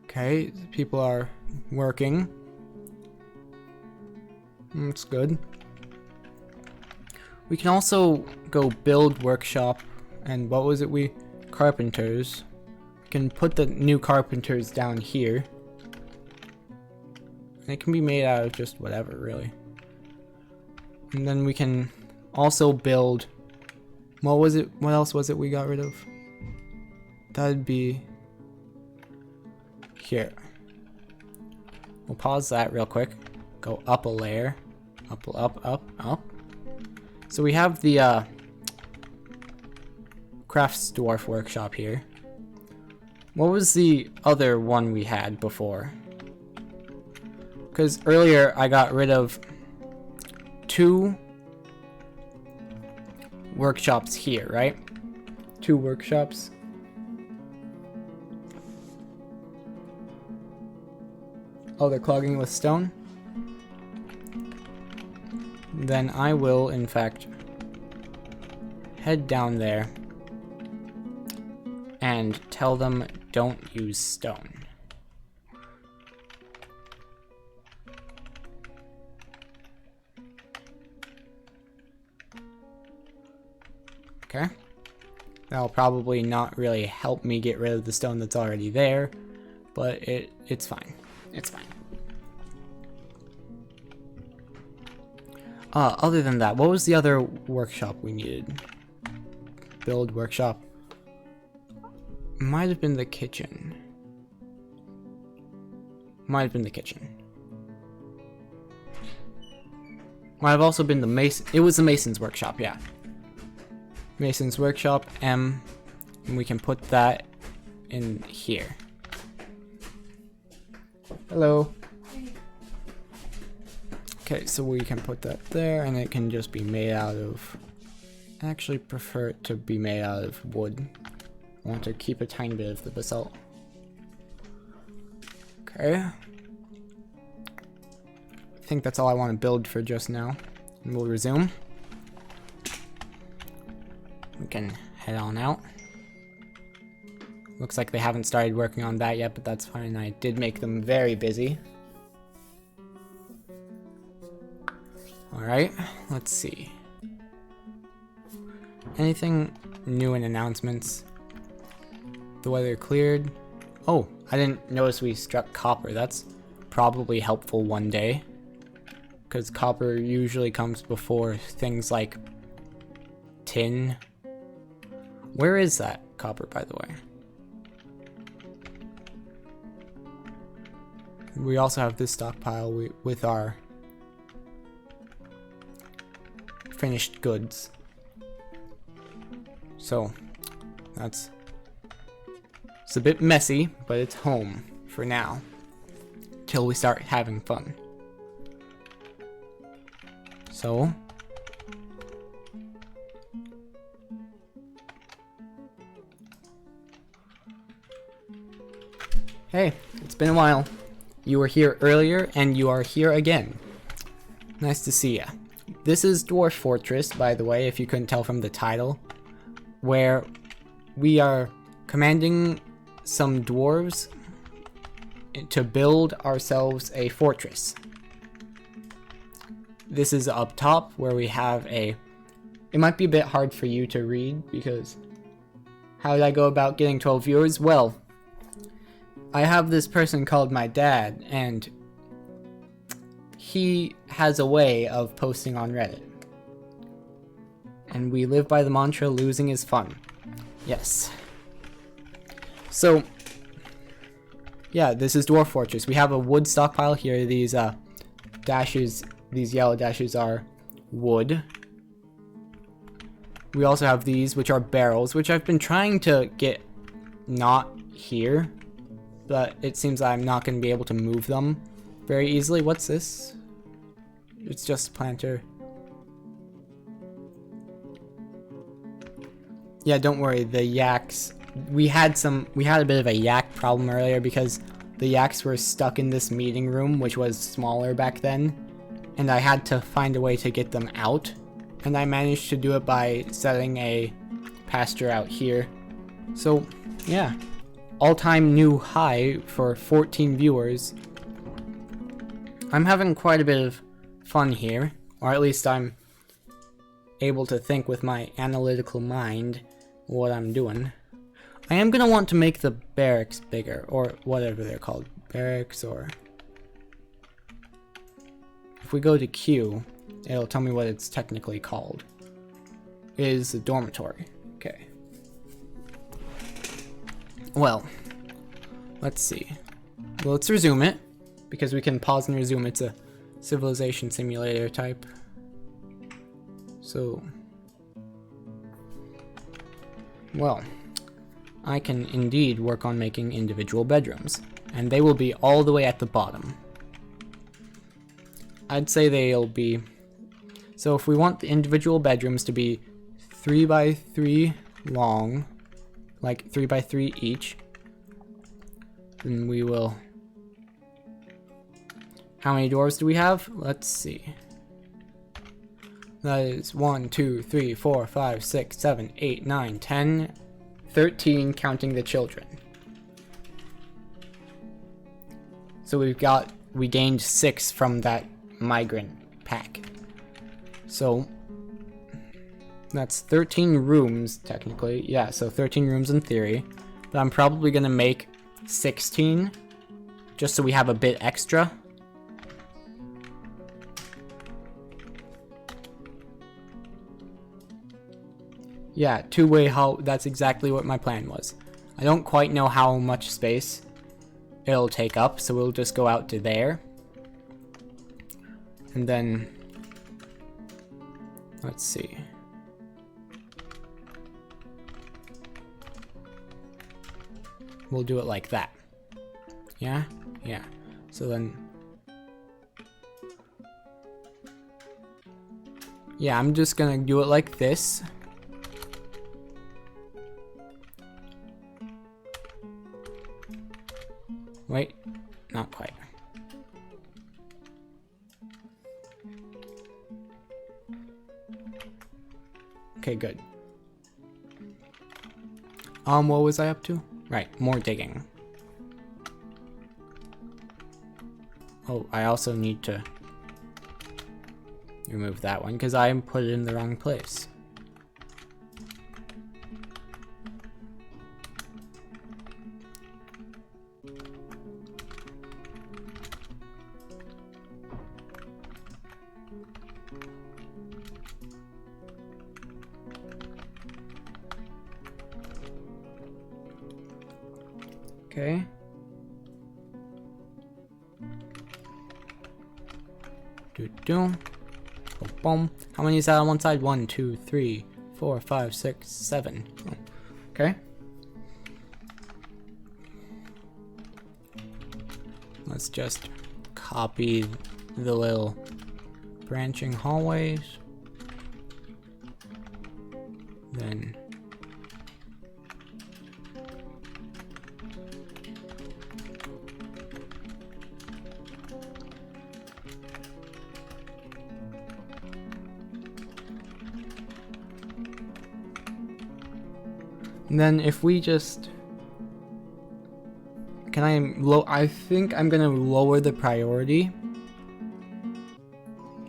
Okay, people are working. That's good. We can also go build workshop, and what was it carpenters. We can put the new carpenters down here. It can be made out of just whatever, really. And then we can also build... What else was it we got rid of? That'd be... Here. We'll pause that real quick. Go up a layer. Up. So we have the Crafts Dwarf Workshop here. What was the other one we had before? Because earlier I got rid of 2 workshops here, right? 2 workshops. Oh, they're clogging with stone? Then I will, in fact, head down there and tell them don't use stone. Okay. That'll probably not really help me get rid of the stone that's already there, but it's fine. It's fine. Other than that, what was the other workshop we needed? Build workshop. Might have been the kitchen. Might have been the kitchen. Might have also been the mason. It was the mason's workshop, yeah. Mason's workshop, M, and we can put that in here. Hello. Okay, so we can put that there, and it can just be made out of... I actually prefer it to be made out of wood. I want to keep a tiny bit of the basalt. Okay. I think that's all I want to build for just now. And we'll resume. We can head on out. Looks like they haven't started working on that yet, but that's fine. I did make them very busy. Alright, let's see. Anything new in announcements? The weather cleared. Oh, I didn't notice we struck copper. That's probably helpful one day. Because copper usually comes before things like tin. Where is that copper, by the way? We also have this stockpile with our finished goods. So, it's a bit messy, but it's home for now. Till we start having fun. So, hey, it's been a while. You were here earlier, and you are here again. Nice to see ya. This is Dwarf Fortress, by the way, if you couldn't tell from the title, where we are commanding some dwarves to build ourselves a fortress. This is up top, where we have a... It might be a bit hard for you to read, because... How did I go about getting 12 viewers? Well, I have this person called my dad, and he has a way of posting on Reddit. And we live by the mantra, losing is fun. Yes. So, yeah, this is Dwarf Fortress. We have a wood stockpile here. These dashes, these yellow dashes are wood. We also have these, which are barrels, which I've been trying to get not here. But it seems I'm not going to be able to move them very easily. What's this? It's just a planter. Yeah, don't worry. The yaks. We had a bit of a yak problem earlier because the yaks were stuck in this meeting room, which was smaller back then, and I had to find a way to get them out. And I managed to do it by setting a pasture out here. So, yeah. All-time new high for 14 viewers. I'm having quite a bit of fun here, or at least I'm able to think with my analytical mind what I'm doing. I am gonna want to make the barracks bigger, or whatever they're called, barracks, or if we go to Q, it'll tell me what it's technically called. It is a dormitory. Okay. Well, let's see. Well, let's resume it, because we can pause and resume. It's a civilization simulator type. So, well, I can indeed work on making individual bedrooms, and they will be all the way at the bottom. I'd say they'll be... So if we want the individual bedrooms to be 3 by 3 long, like 3 by 3 each, then we will... How many doors do we have? Let's see. That is 1, 2, 3, 4, 5, 6, 7, 8, 9, 10, 13, counting the children. So we gained 6 from that migrant pack. So that's 13 rooms technically. Yeah, so 13 rooms in theory. But I'm probably gonna make 16 just so we have a bit extra. Yeah, two-way hall, that's exactly what my plan was. I don't quite know how much space it'll take up, so we'll just go out to there. And then, let's see. We'll do it like that. Yeah? Yeah. So then, yeah, I'm just gonna do it like this. Wait, not quite. Okay, good. What was I up to? Right, more digging. Oh, I also need to remove that one because I put it in the wrong place. Okay. Boom. Boom. How many is that on one side? 1, 2, 3, 4, 5, 6, 7. Oh. Okay. Let's just copy the little branching hallways. Then if we just, I think I'm gonna lower the priority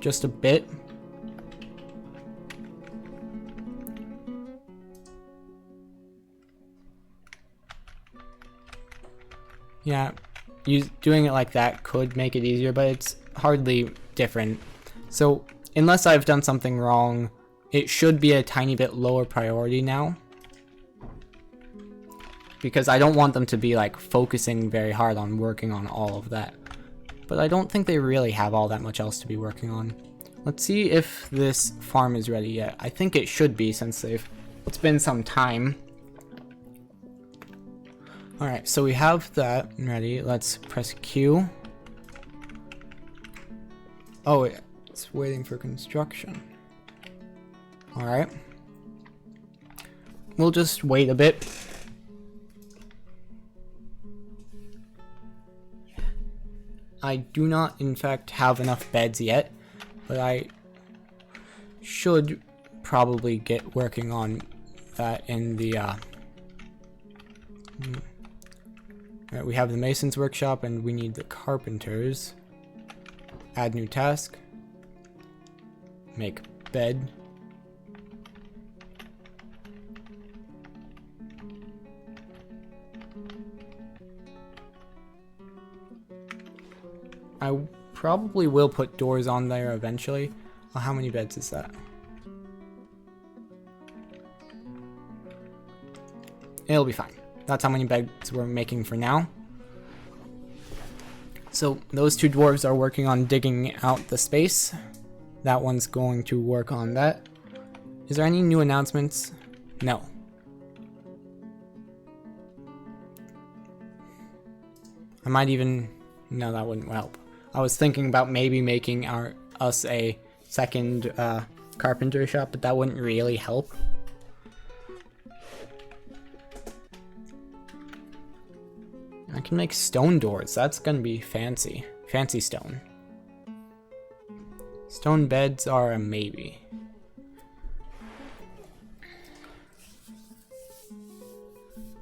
just a bit. Yeah, doing it like that could make it easier, but it's hardly different. So unless I've done something wrong, it should be a tiny bit lower priority now. Because I don't want them to be like focusing very hard on working on all of that. But I don't think they really have all that much else to be working on. Let's see if this farm is ready yet. I think it should be since it's been some time. Alright, so we have that ready. Let's press Q. Oh, it's waiting for construction. Alright. We'll just wait a bit. I do not, in fact, have enough beds yet, but I should probably get working on that in the, Right, we have the mason's workshop and we need the carpenters. Add new task. Make bed. I probably will put doors on there eventually. Oh, how many beds is that? It'll be fine. That's how many beds we're making for now. So those two dwarves are working on digging out the space. That one's going to work on that. Is there any new announcements? No. I might even... No, that wouldn't help. I was thinking about maybe making us a second carpenter shop, but that wouldn't really help. I can make stone doors. That's gonna be fancy. Fancy stone. Stone beds are a maybe.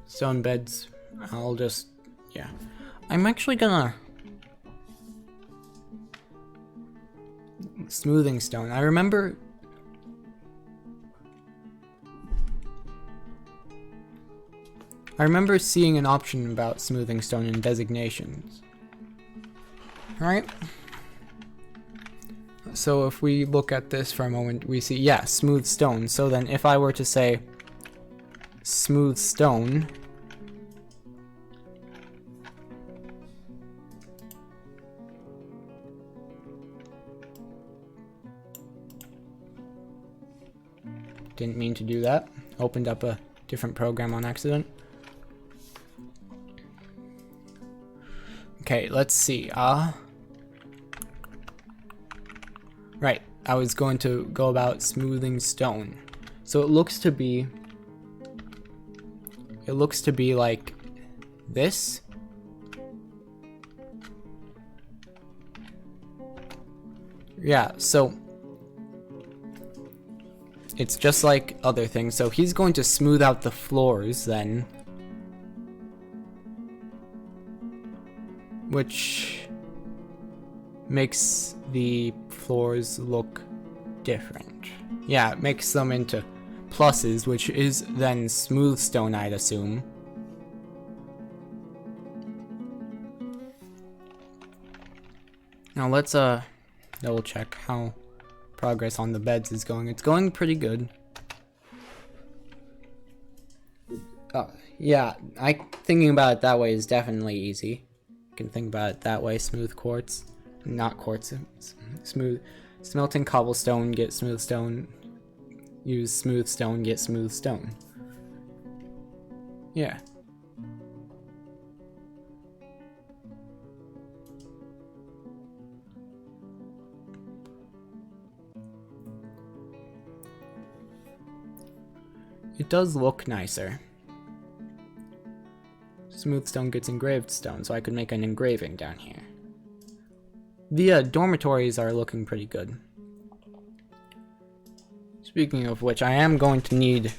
Stone beds, I'll just, yeah. I'm actually gonna... Smoothing stone. I remember... seeing an option about smoothing stone in designations. Alright. So if we look at this for a moment, we see, yeah, smooth stone. So then if I were to say smooth stone, didn't mean to do that. Opened up a different program on accident. Okay, let's see. Right, I was going to go about smoothing stone. So it looks to be like this. Yeah, so it's just like other things. So he's going to smooth out the floors then, which makes the floors look different. Yeah, it makes them into pluses, which is then smooth stone, I'd assume. Now let's double check how progress on the beds is going. It's going pretty good. Yeah, thinking about it that way is definitely easy. You can think about it that way. Smooth quartz, not quartz. Smooth, smelting cobblestone, get smooth stone. Use smooth stone, get smooth stone. Yeah. It does look nicer. Smooth stone gets engraved stone, so I could make an engraving down here. The dormitories are looking pretty good. Speaking of which, I am going to need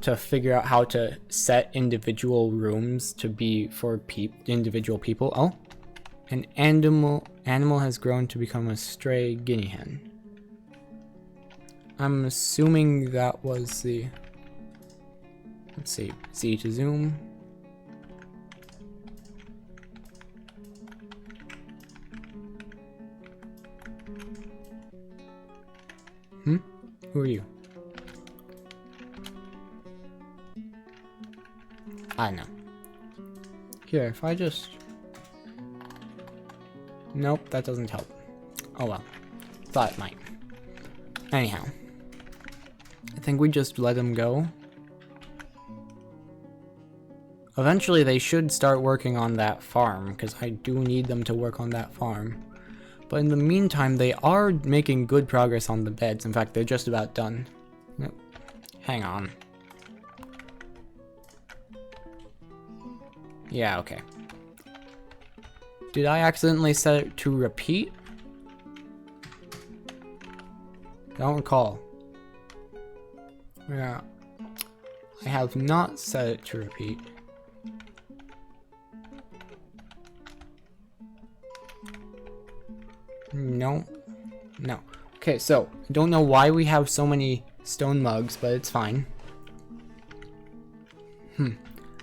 to figure out how to set individual rooms to be for individual people. Oh, an animal has grown to become a stray guinea hen. I'm assuming that was the... Let's see, Z to zoom. Who are you? I know. Here, if I just... Nope, that doesn't help. Oh well. Thought it might. Anyhow. I think we just let them go. Eventually they should start working on that farm, because I do need them to work on that farm. But in the meantime, they are making good progress on the beds. In fact, they're just about done. Nope. Hang on. Yeah, okay. Did I accidentally set it to repeat? Don't recall. Yeah. I have not set it to repeat. No. No. Okay, so, I don't know why we have so many stone mugs, but it's fine.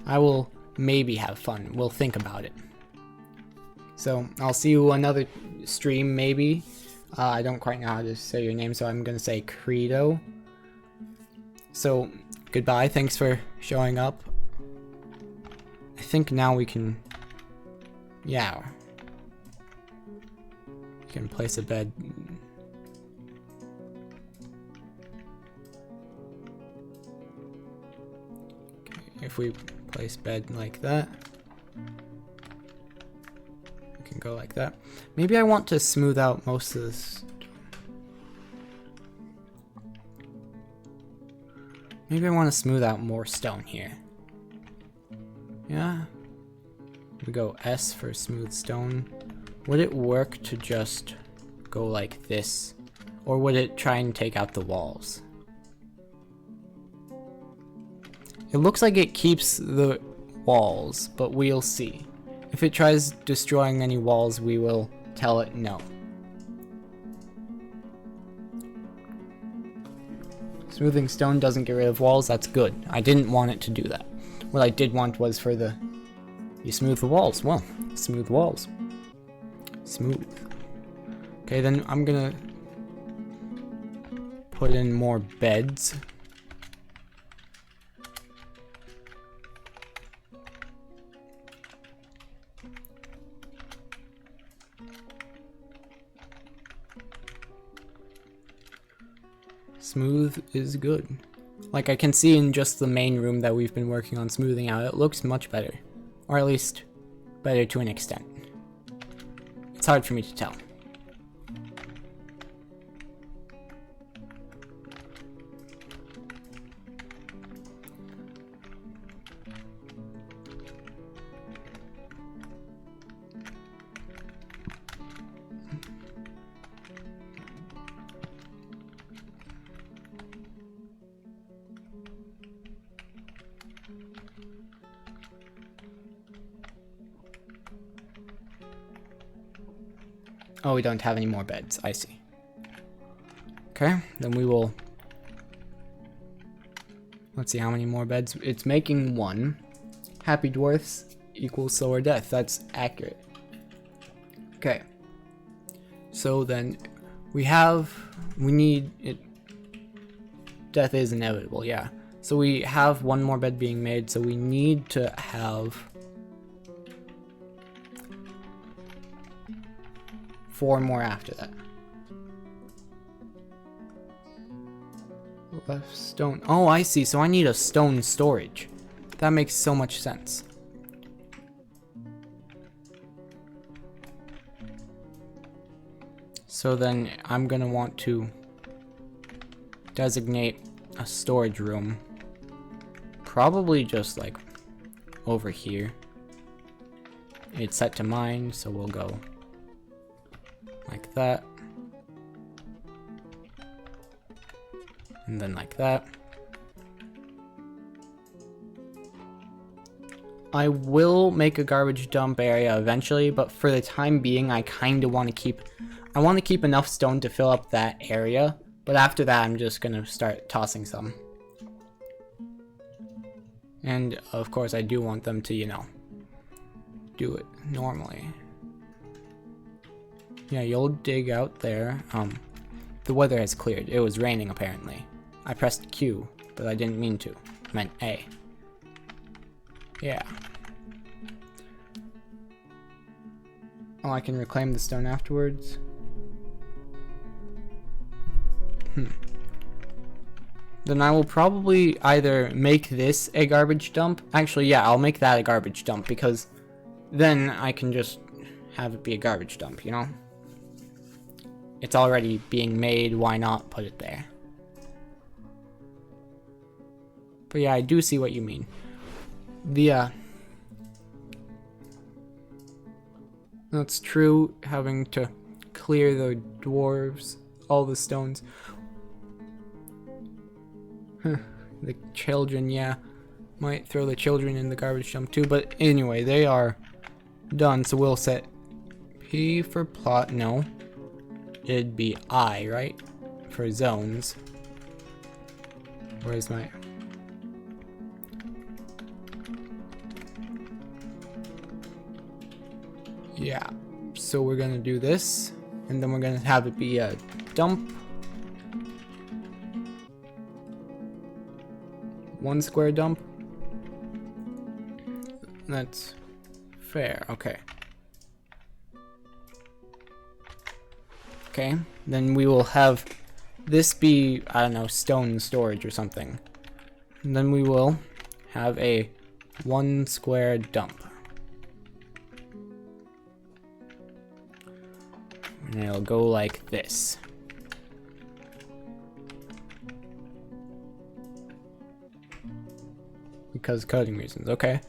I will maybe have fun. We'll think about it. So, I'll see you another stream, maybe. I don't quite know how to say your name, so I'm gonna say Credo. So, goodbye. Thanks for showing up. I think now we can... Yeah. Can place a bed. Okay, if we place bed like that, we can go like that. Maybe I want to smooth out most of this. Maybe I want to smooth out more stone here. Yeah. We go S for smooth stone. Would it work to just go like this? Or would it try and take out the walls? It looks like it keeps the walls, but we'll see. If it tries destroying any walls, we will tell it no. Smoothing stone doesn't get rid of walls, that's good. I didn't want it to do that. What I did want was for the... You smooth the walls. Well, smooth walls. Smooth. Okay, then I'm gonna put in more beds. Smooth is good. Like I can see in just the main room that we've been working on smoothing out, it looks much better. Or at least better to an extent. it's hard for me to tell. Oh, we don't have any more beds. I see. Okay, then we will... Let's see how many more beds. It's making 1. Happy dwarfs equals slower death. That's accurate. Okay. So then we need it. Death is inevitable, yeah. So we have 1 more bed being made, so we need to have 4 more after that. Left stone. Oh, I see. So I need a stone storage. That makes so much sense. So then I'm gonna want to designate a storage room. Probably just like over here. It's set to mine, so we'll go like that. And then like that. I will make a garbage dump area eventually, but for the time being I kind of want to keep enough stone to fill up that area, but after that I'm just gonna start tossing some. And of course I do want them to, you know, do it normally. Yeah, you'll dig out there. The weather has cleared. It was raining apparently. I pressed Q, but I didn't mean to. I meant A. Yeah. Oh, I can reclaim the stone afterwards. Then I will probably either make this a garbage dump. Actually, yeah, I'll make that a garbage dump because then I can just have it be a garbage dump, you know? It's already being made, why not put it there? But yeah, I do see what you mean. That's true, having to clear the dwarves, all the stones. The children, yeah. Might throw the children in the garbage dump too, but anyway, they are done, so we'll set P for plot, no. It'd be I, right? For zones. Where's my... Yeah, so we're gonna do this, and then we're gonna have it be a dump. 1 square dump. That's fair, okay. Okay, then we will have this be, I don't know, stone storage or something. And then we will have a 1 square dump. And it'll go like this. Because coding reasons, okay.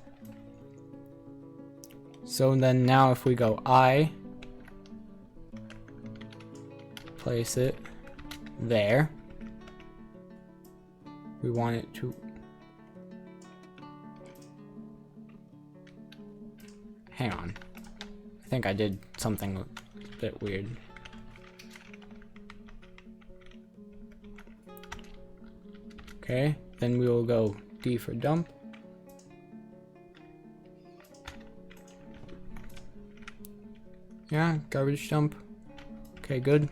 So then now if we go I, place it there. We want it to... Hang on. I think I did something a bit weird. Okay, then we will go D for dump. Yeah, garbage dump. Okay, good.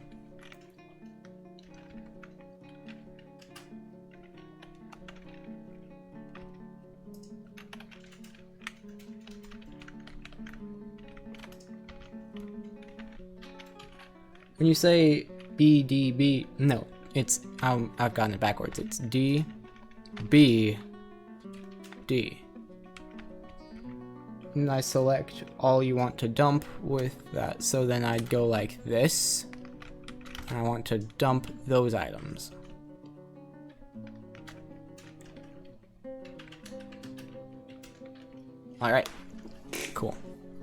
When you say BDB, no, it's I've gotten it backwards. It's D, B, D. and I select all you want to dump with that. So then I'd go like this. And I want to dump those items. Alright, cool.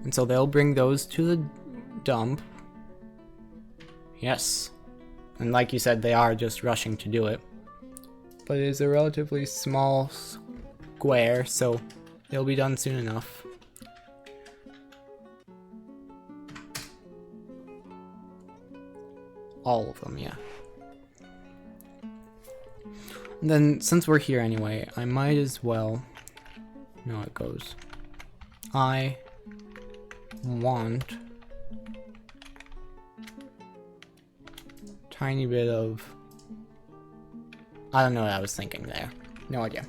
And so they'll bring those to the dump. Yes. And like you said, they are just rushing to do it. But it is a relatively small square, so it'll be done soon enough. All of them, yeah. And then, since we're here anyway, I might as well... No, it goes. I want tiny bit of... I don't know what I was thinking there. No idea.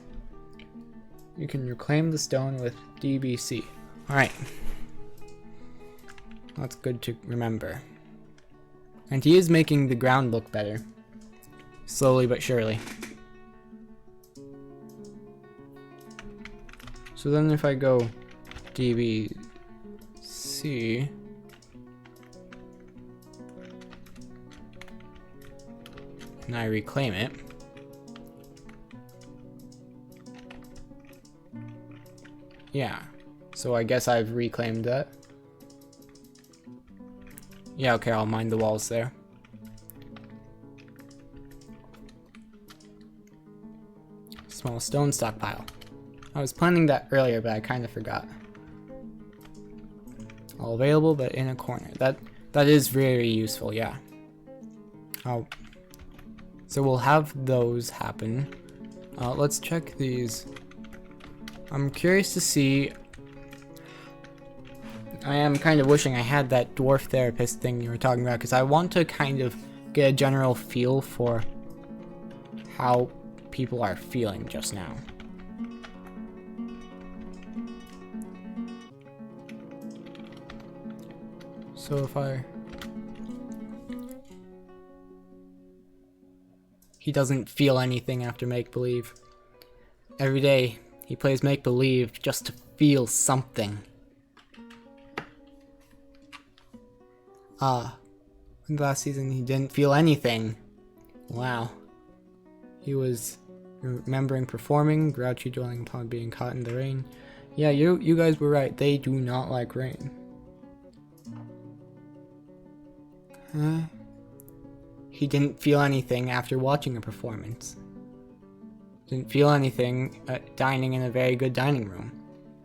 You can reclaim the stone with DBC. Alright. That's good to remember. And he is making the ground look better. Slowly but surely. So then if I go DBC... and I reclaim it... Yeah, so I guess I've reclaimed that. Yeah, okay, I'll mine the walls there. Small stone stockpile. I was planning that earlier, but I kind of forgot. All available, but in a corner. That is very useful, yeah. Oh, so we'll have those happen. Let's check these. I'm curious to see. I am kind of wishing I had that dwarf therapist thing you were talking about, because I want to kind of get a general feel for how people are feeling just now. So if I... He doesn't feel anything after make-believe. Every day, he plays make-believe just to feel something. Last season he didn't feel anything. Wow. He was remembering performing, grouchy dwelling upon being caught in the rain. Yeah, you guys were right. They do not like rain. Huh? He didn't feel anything after watching a performance. Didn't feel anything at dining in a very good dining room.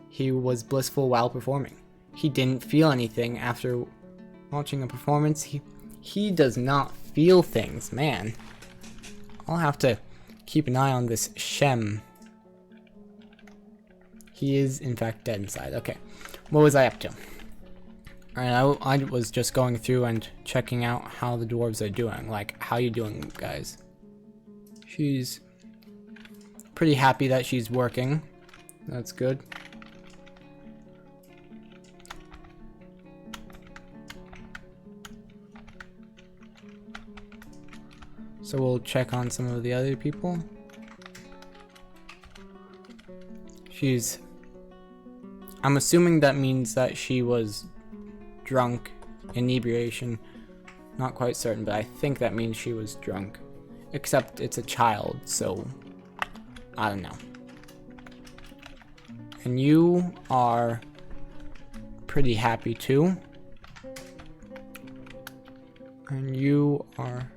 He was blissful while performing. He didn't feel anything after watching a performance. He does not feel things, man. I'll have to keep an eye on this Shem. He is in fact dead inside. Okay, what was I up to? Alright, I was just going through and checking out how the dwarves are doing. Like, how you doing, guys? She's pretty happy that she's working. That's good. So we'll check on some of the other people. I'm assuming that means that she was drunk, inebriation. Not quite certain, but I think that means she was drunk. Except it's a child, so I don't know. And you are pretty happy too. And you are...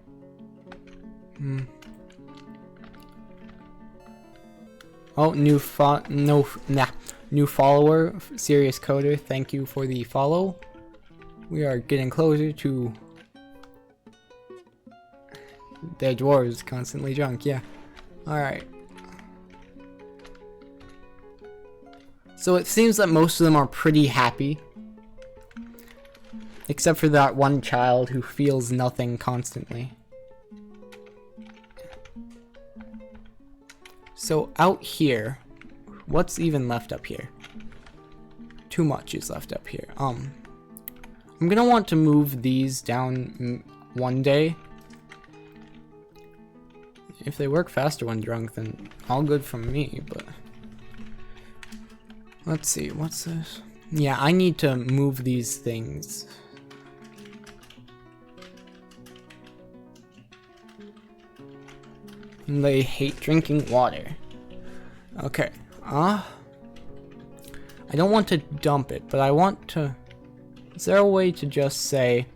Oh, new follower, Serious Coder. Thank you for the follow. We are getting closer to their dwarves constantly drunk. Yeah. All right. So it seems that most of them are pretty happy, except for that one child who feels nothing constantly. So out here, what's even left up here? Too much is left up here. I'm gonna want to move these down one day. If they work faster when drunk, then all good from me, but... Let's see, what's this? Yeah, I need to move these things. They hate drinking water. Okay. I don't want to dump it, but I want to... Is there a way to just say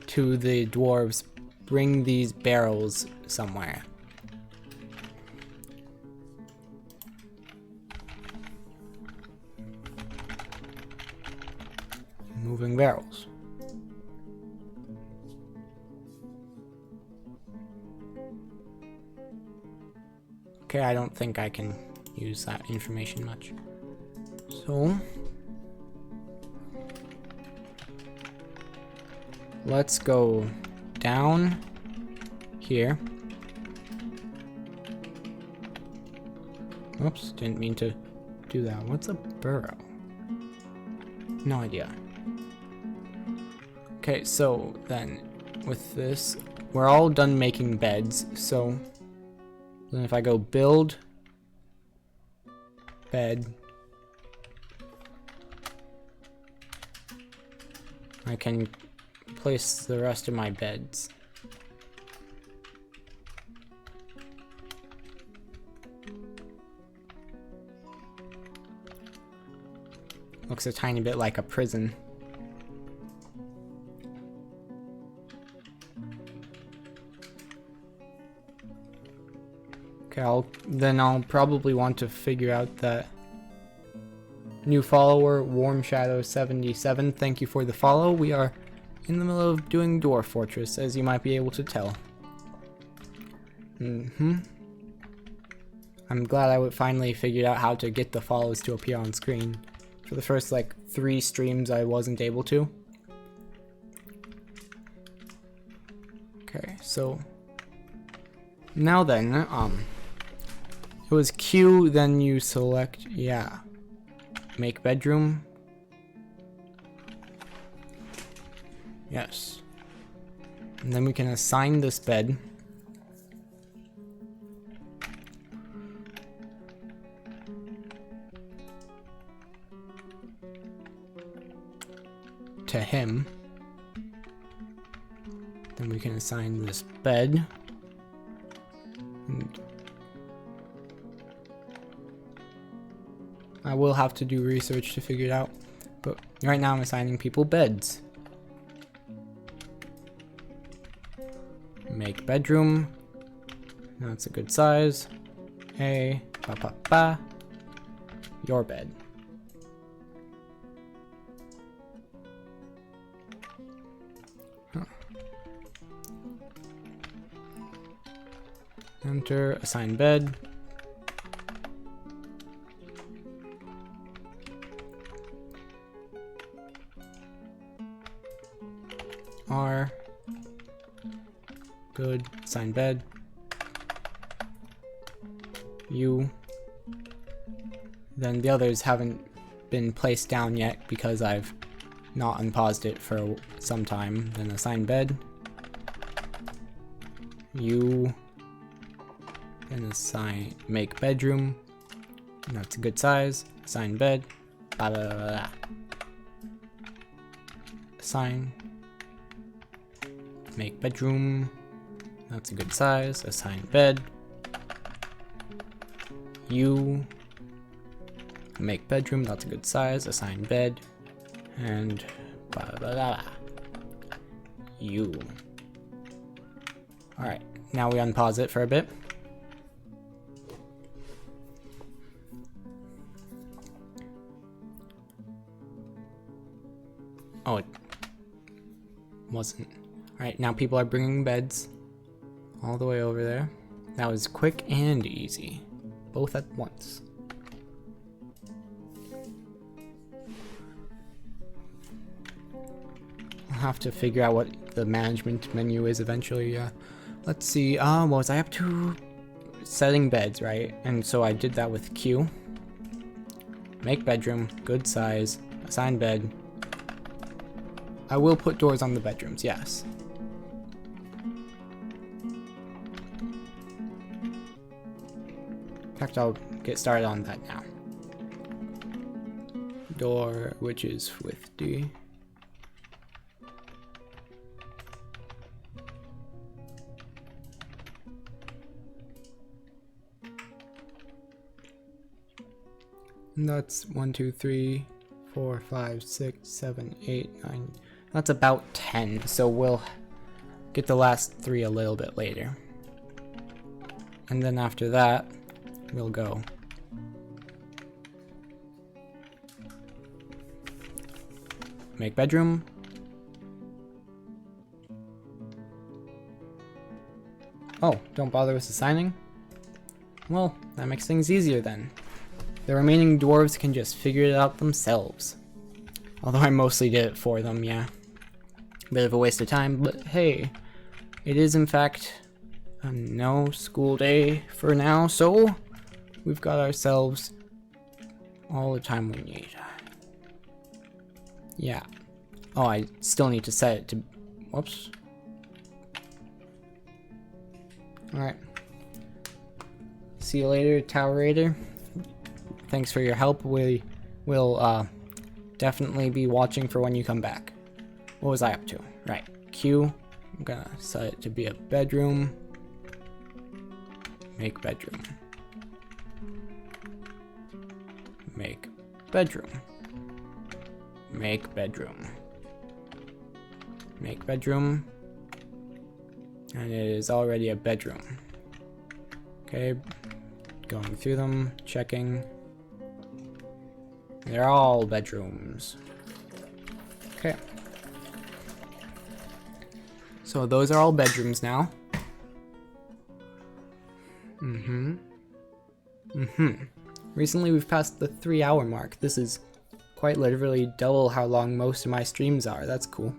to the dwarves, bring these barrels somewhere? Moving barrels. Okay, I don't think I can use that information much. So, let's go down here. Oops, didn't mean to do that. What's a burrow? No idea. Okay, so then with this, we're all done making beds, so then if I go build bed, I can place the rest of my beds. Looks a tiny bit like a prison. Okay, I'll probably want to figure out that new follower, Warm Shadow 77. Thank you for the follow. We are in the middle of doing Dwarf Fortress, as you might be able to tell. I'm glad I finally figured out how to get the follows to appear on screen. For the first like 3 streams I wasn't able to. Okay, so now then, it was Q, then you select, yeah, make bedroom. Yes. And then we can assign this bed. To him. Then we can assign this bed. And I will have to do research to figure it out, but right now I'm assigning people beds. Make bedroom. That's a good size. Hey, your bed. Huh. Enter, assign bed. R. Good. Assign bed. U. Then the others haven't been placed down yet because I've not unpaused it for some time. Then assign bed. U. Then assign make bedroom. That's a good size. Assign bed. Blah, blah, blah, blah. Assign. Make bedroom. That's a good size. Assign bed. U. Make bedroom. That's a good size. Assign bed. And blah blah blah. Blah. U. Alright, now we unpause it for a bit. Oh, it wasn't. Alright, now people are bringing beds all the way over there. That was quick and easy, both at once. I'll have to figure out what the management menu is eventually. Let's see, what was I up to? Setting beds, right? And so I did that with Q. Make bedroom, good size, assign bed. I will put doors on the bedrooms, yes. fact, I'll get started on that now. Door, which is with D. And that's 1, 2, 3, 4, 5, 6, 7, 8, 9. That's about 10, so we'll get the last 3 a little bit later. And then after that, we'll go. Make bedroom. Oh, don't bother with assigning? Well, that makes things easier then. The remaining dwarves can just figure it out themselves. Although I mostly did it for them, yeah. Bit of a waste of time, but hey, it is in fact a no school day for now, so we've got ourselves all the time we need. Yeah. Oh, I still need to set it to... Whoops. Alright. See you later, Tower Raider. Thanks for your help. We will definitely be watching for when you come back. What was I up to? Right. Q. I'm gonna set it to be a bedroom. Make bedroom. Make bedroom. Make bedroom. Make bedroom. And it is already a bedroom. Okay. Going through them, checking. They're all bedrooms. Okay. So those are all bedrooms now. Recently we've passed the 3-hour mark. This is quite literally double how long most of my streams are. That's cool.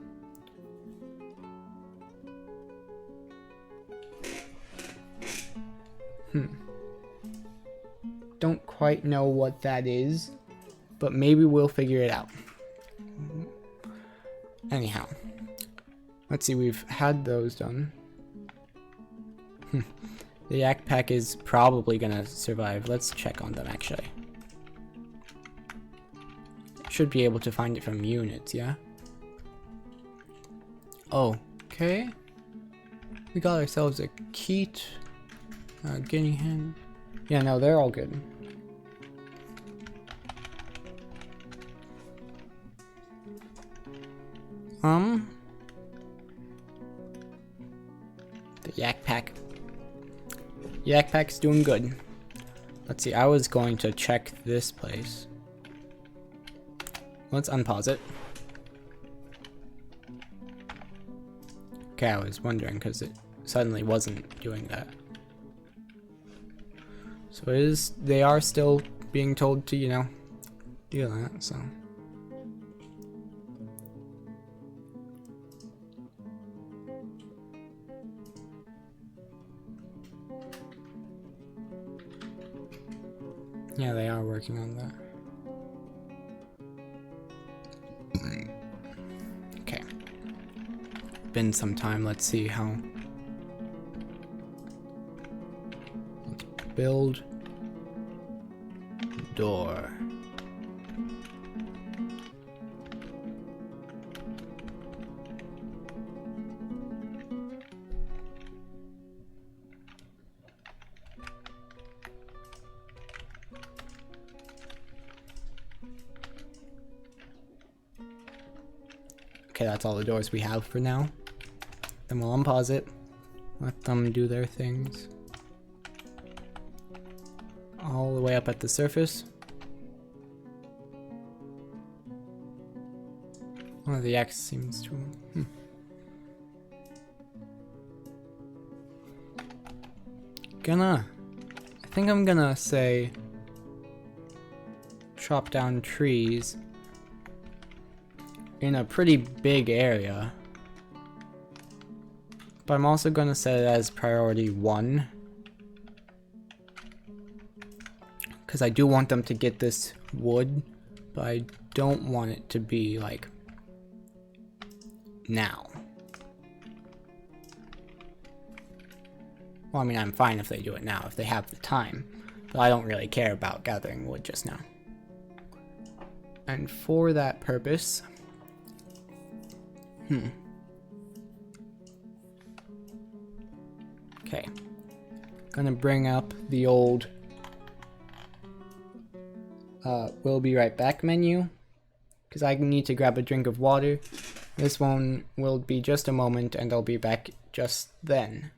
Don't quite know what that is, but maybe we'll figure it out. Anyhow, let's see, we've had those done. The yak pack is probably gonna survive. Let's check on them actually. Should be able to find it from units, yeah? Okay. We got ourselves a Keat, a guinea hen. Yeah, no, they're all good. The yak pack. Yak pack's doing good. Let's see, I was going to check this place. Let's unpause it. Okay, I was wondering because it suddenly wasn't doing that. So it is, they are still being told to, you know, do that, so. Yeah, they are working on that. Okay. Been some time, let's see how. Let's build door. Okay, that's all the doors we have for now. Then we'll unpause it, let them do their things. All the way up at the surface. One of the X seems to... I think I'm gonna say chop down trees in a pretty big area. But I'm also gonna set it as priority 1. Because I do want them to get this wood, but I don't want it to be like now. Well, I mean, I'm fine if they do it now, if they have the time. But I don't really care about gathering wood just now. And for that purpose... Okay. Gonna bring up the old... we'll be right back menu. Because I need to grab a drink of water. This one will be just a moment and I'll be back just then.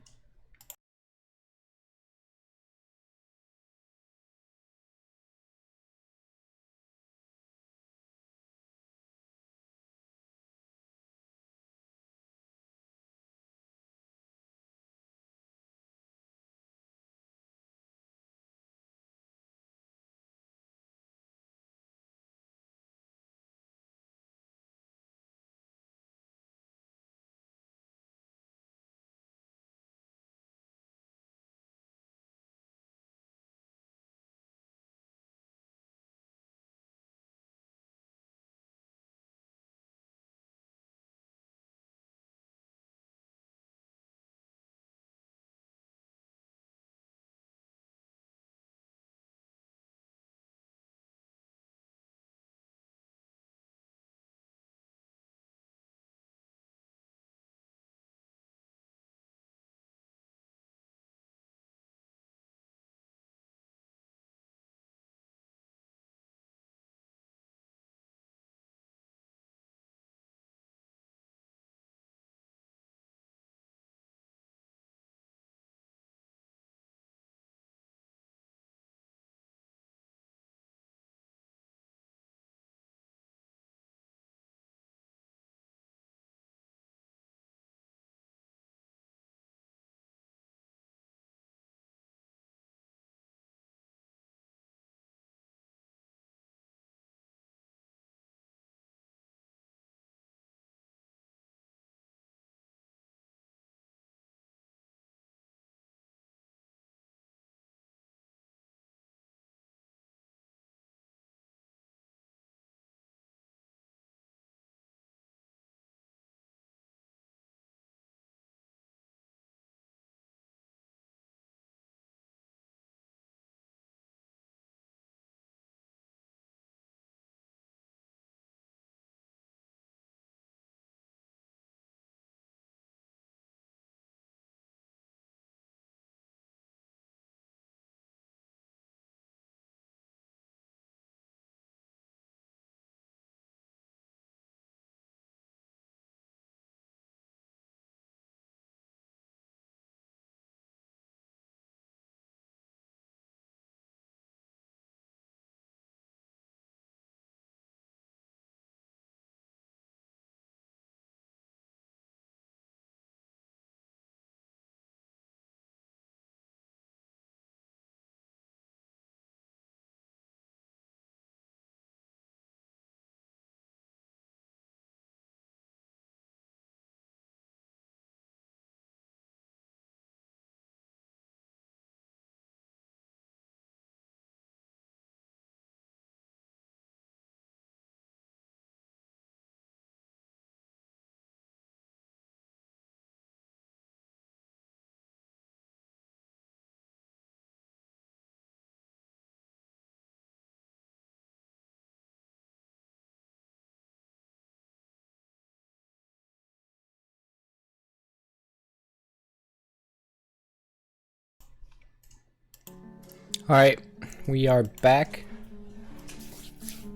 Alright, we are back.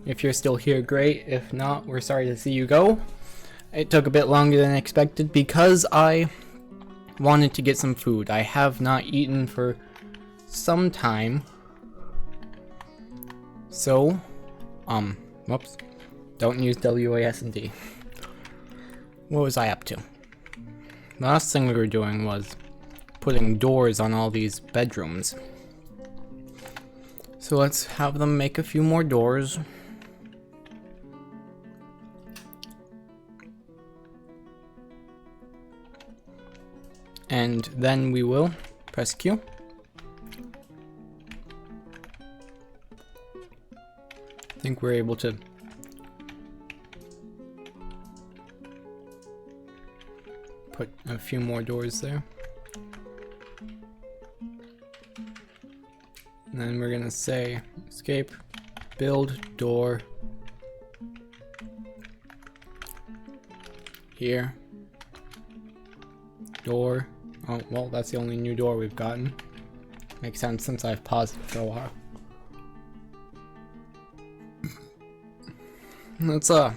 If you're still here, great. If not, we're sorry to see you go. It took a bit longer than expected because I wanted to get some food. I have not eaten for some time. So, whoops. Don't use WASD. What was I up to? The last thing we were doing was putting doors on all these bedrooms. So let's have them make a few more doors. And then we will press Q. I think we're able to put a few more doors there. And then we're gonna say escape, build door here, door. Oh, well, that's the only new door we've gotten. Makes sense since I've paused it for a while. Let's no,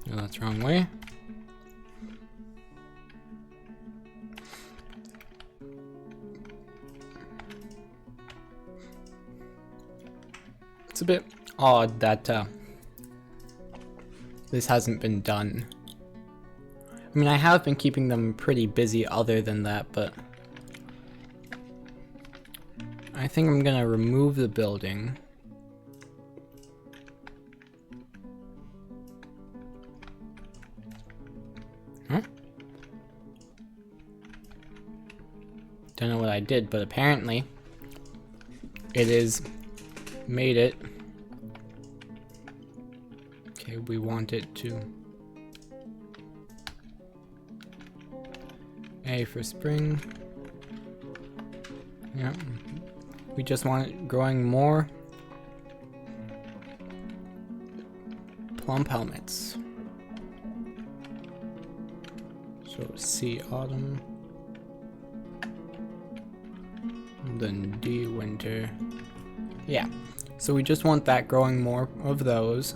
that's the wrong way. It's a bit odd that this hasn't been done. I mean, I have been keeping them pretty busy other than that, but I think I'm gonna remove the building. Huh? Don't know what I did, but apparently it is made it. Okay, we want it to A for spring. Yep. We just want it growing more plump helmets. So C autumn. And then D winter. Yeah. So we just want that growing more of those.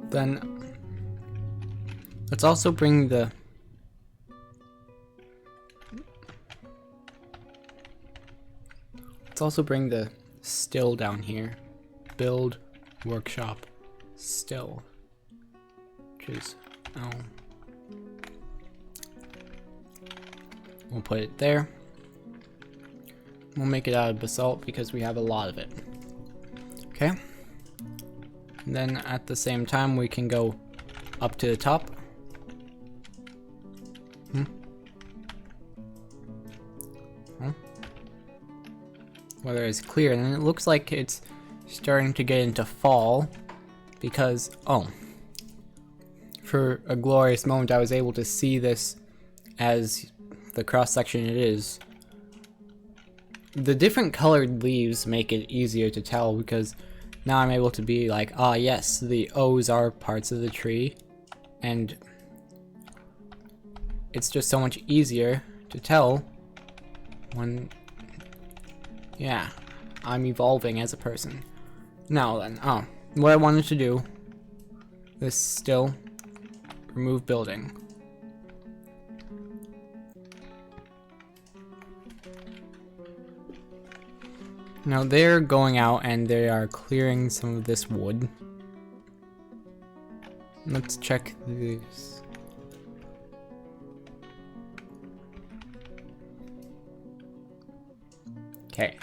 Then let's also bring the still down here. Build workshop still. Which is we'll put it there. We'll make it out of basalt because we have a lot of it. Okay. And then at the same time we can go up to the top. Weather is clear, and it looks like it's starting to get into fall because, oh, for a glorious moment I was able to see this as the cross section it is. The different colored leaves make it easier to tell because now I'm able to be like, ah yes, the O's are parts of the tree, and it's just so much easier to tell when, yeah, I'm evolving as a person. Now then, what I wanted to do, this still, remove building. Now they're going out and they are clearing some of this wood. Let's check this. Okay.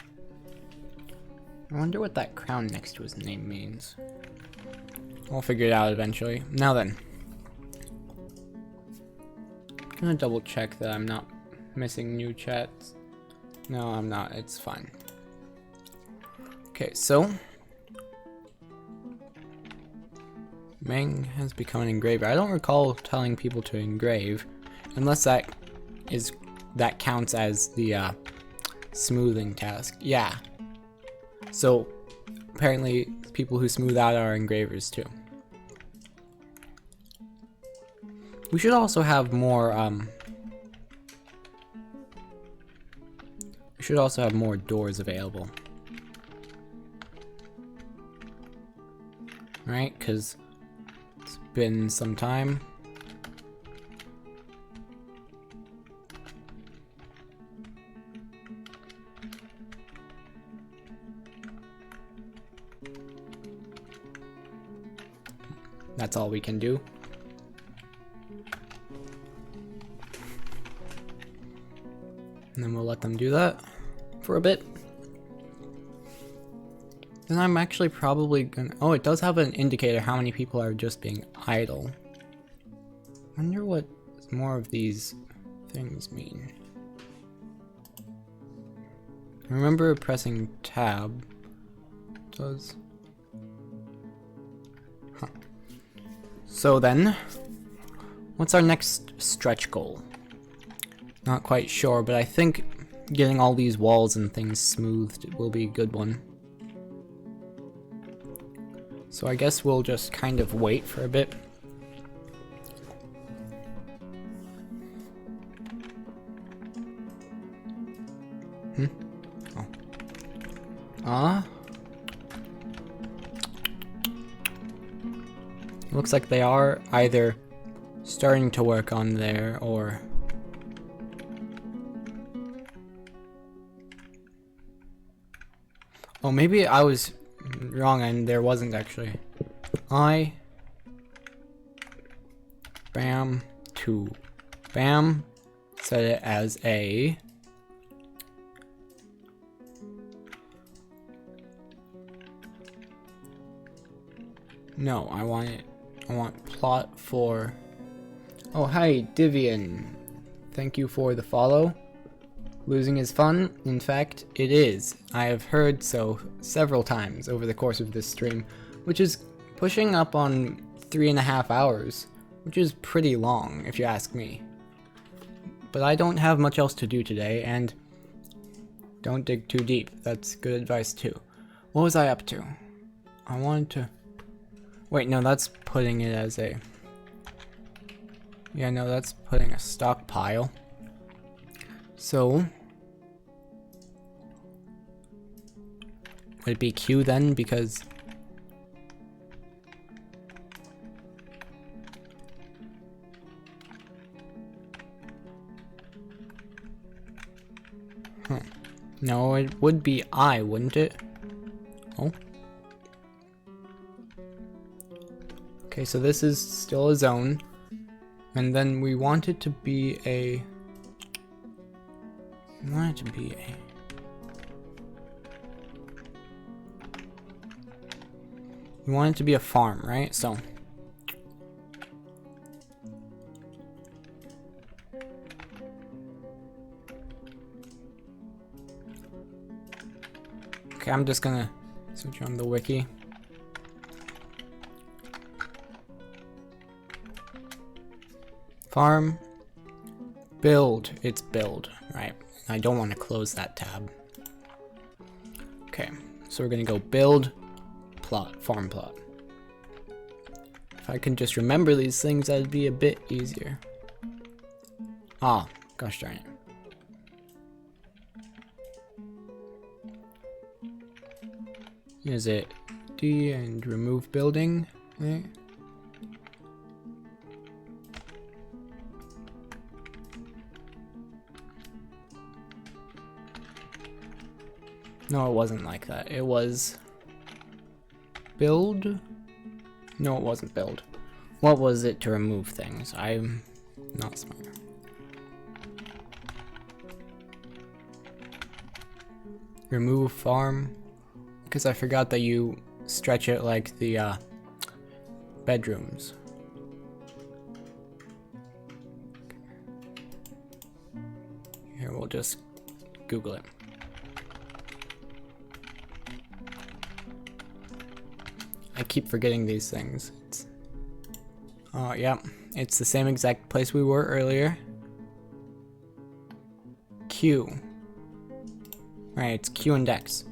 I wonder what that crown next to his name means. We'll figure it out eventually. Now then. I'm gonna double check that I'm not missing new chats. No, I'm not. It's fine. Okay, so Meng has become an engraver. I don't recall telling people to engrave, unless that counts as the smoothing task. Yeah. So apparently people who smooth out are engravers too. We should also have more doors available. Right? Because it's been some time. That's all we can do. And then we'll let them do that for a bit. Then I'm actually probably gonna... Oh, it does have an indicator how many people are just being idle. Wonder what more of these things mean. I remember pressing tab. Does... Huh. So then, what's our next stretch goal? Not quite sure, but I think getting all these walls and things smoothed will be a good one. So I guess we'll just kind of wait for a bit. Looks like they are either starting to work on there or... Oh, maybe I was wrong and there wasn't actually. Bam, 2. Bam, set it as a... No, I want plot for... Oh, hi, Divian. Thank you for the follow. Losing is fun. In fact, it is. I have heard so several times over the course of this stream, which is pushing up on 3.5 hours, which is pretty long, if you ask me. But I don't have much else to do today, and don't dig too deep. That's good advice, too. What was I up to? I wanted to... Wait, no, that's putting it as a... Yeah, no, that's putting a stockpile. So... Would it be Q then? Because... Huh. No, it would be I, wouldn't it? Oh. Okay, so this is still a zone. And then we want it to be a... We want it to be a... We want it to be a farm, right? So... Okay, I'm just gonna switch on the wiki. Farm, build, it's build, right? I don't want to close that tab. Okay, so we're gonna go build, plot, farm plot. If I can just remember these things, that'd be a bit easier. Ah, gosh darn it. Is it D and remove building, right? No, it wasn't like that. It was build? No, it wasn't build. What was it to remove things? I'm not smart. Remove farm? Because I forgot that you stretch it like the bedrooms. Here, we'll just Google it. I keep forgetting these things. Yeah, it's the same exact place we were earlier. Q. Right, it's Q and X.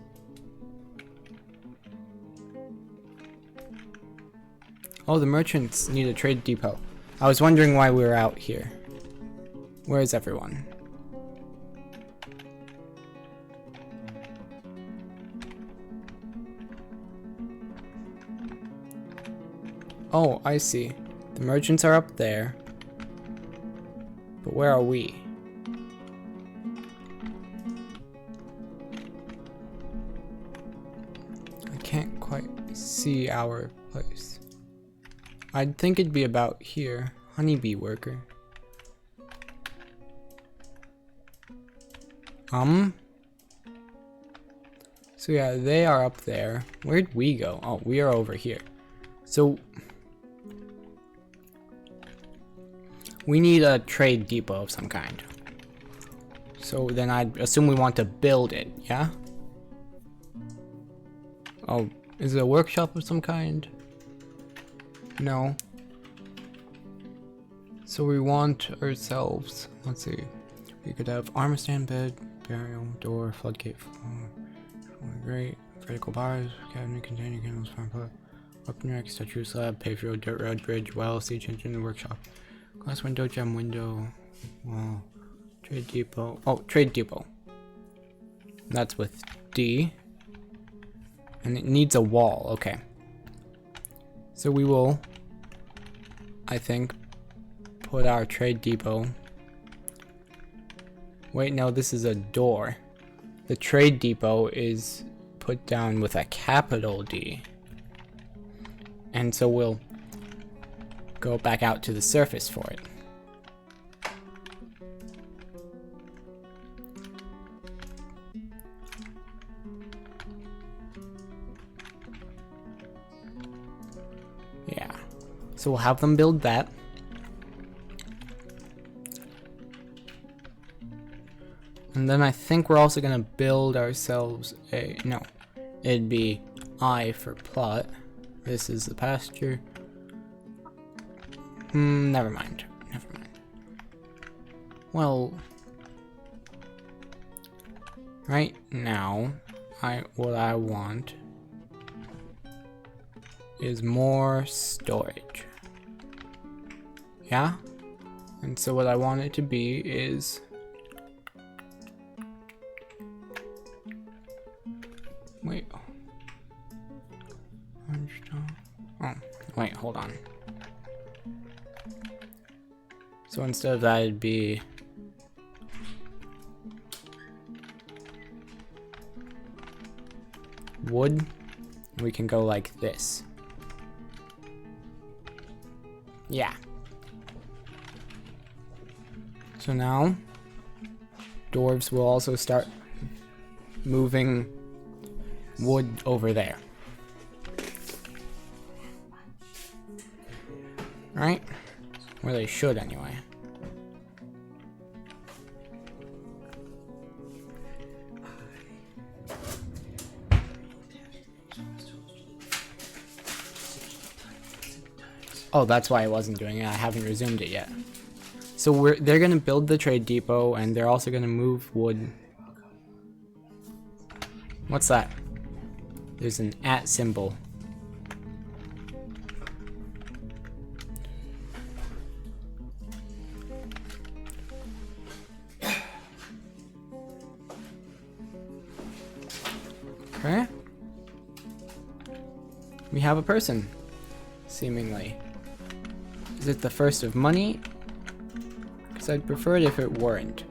Oh, the merchants need a trade depot. I was wondering why we were out here. Where is everyone? Oh, I see. The merchants are up there. But where are we? I can't quite see our place. I'd think it'd be about here. Honeybee worker. So yeah, they are up there. Where'd we go? Oh, we are over here. So... we need a trade depot of some kind. So then I'd assume we want to build it, yeah? Oh, is it a workshop of some kind? No. So we want ourselves, let's see. We could have armor stand bed, burial, door, floodgate, floor, grate, vertical bars, cabinet containing candles, fire plug, weapon rack, statue slab, paved road, dirt road, bridge, well, siege engine, workshop, glass window, gem window, wall, trade depot. Oh, trade depot. That's with D. And it needs a wall, okay. So we will, I think, put our trade depot. Wait, no, this is a door. The trade depot is put down with a capital D. And so we'll go back out to the surface for it. Yeah. So we'll have them build that. And then I think we're also gonna build ourselves a, no, it'd be I for plot. This is the pasture. Never mind. Never mind. Well, right now, what I want is more storage. Yeah? And so what I want it to be is wait. Oh, wait, hold on. So instead of that, it'd be wood. We can go like this. Yeah. So now, dwarves will also start moving wood over there. Right? Or they should anyway. Oh, that's why I wasn't doing it. I haven't resumed it yet. So they're gonna build the trade depot, and they're also gonna move wood. What's that? There's an @ symbol. Okay. We have a person, seemingly. Is it the first of money? Because I'd prefer it if it weren't.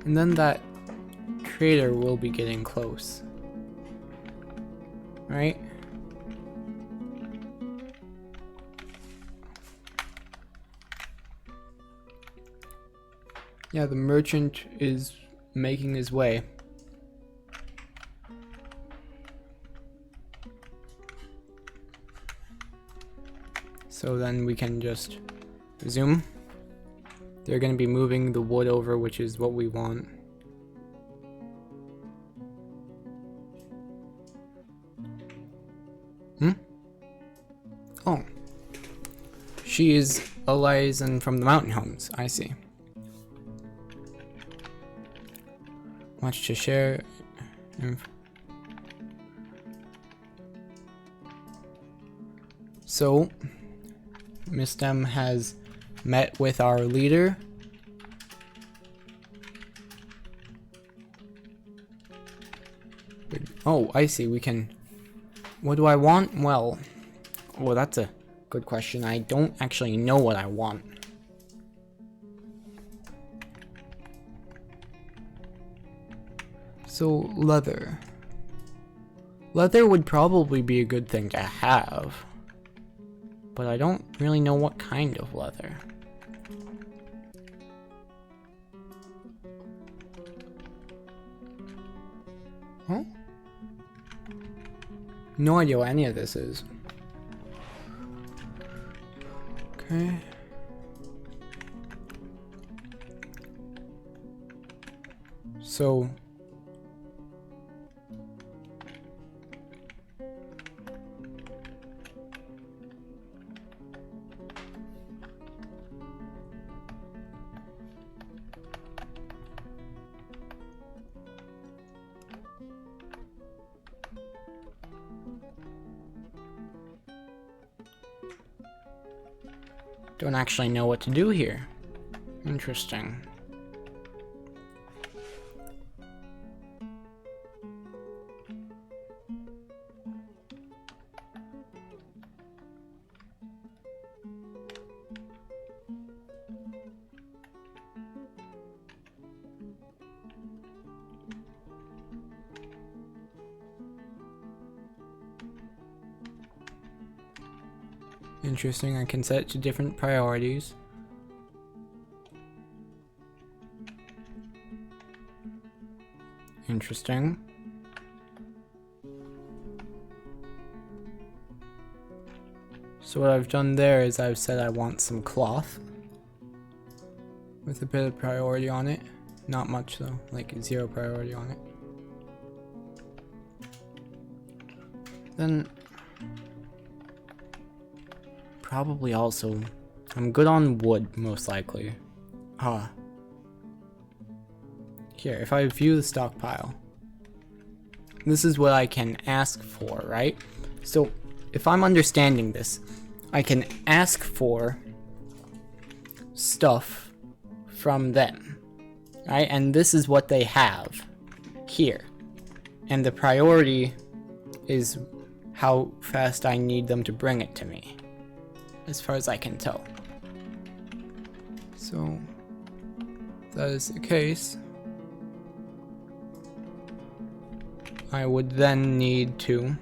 And then that trader will be getting close. Right? Yeah, the merchant is making his way. So then we can just resume. They're going to be moving the wood over, which is what we want. Oh. She is a liaison from the mountain homes. I see. Much to share. So, Miss Dem has met with our leader. Oh, I see. We can... What do I want? Well, that's a good question. I don't actually know what I want. So, leather. Leather would probably be a good thing to have. But I don't really know what kind of leather. Huh? No idea what any of this is. Okay. So... Don't actually know what to do here. Interesting. Interesting, I can set it to different priorities. Interesting. So what I've done there is I've said I want some cloth with a bit of priority on it. Not much though, like 0 priority on it. Then probably also, I'm good on wood, most likely. Here, if I view the stockpile, this is what I can ask for, right? So, if I'm understanding this, I can ask for stuff from them, right? And this is what they have here. And the priority is how fast I need them to bring it to me, as far as I can tell. So, if that is the case, I would then need to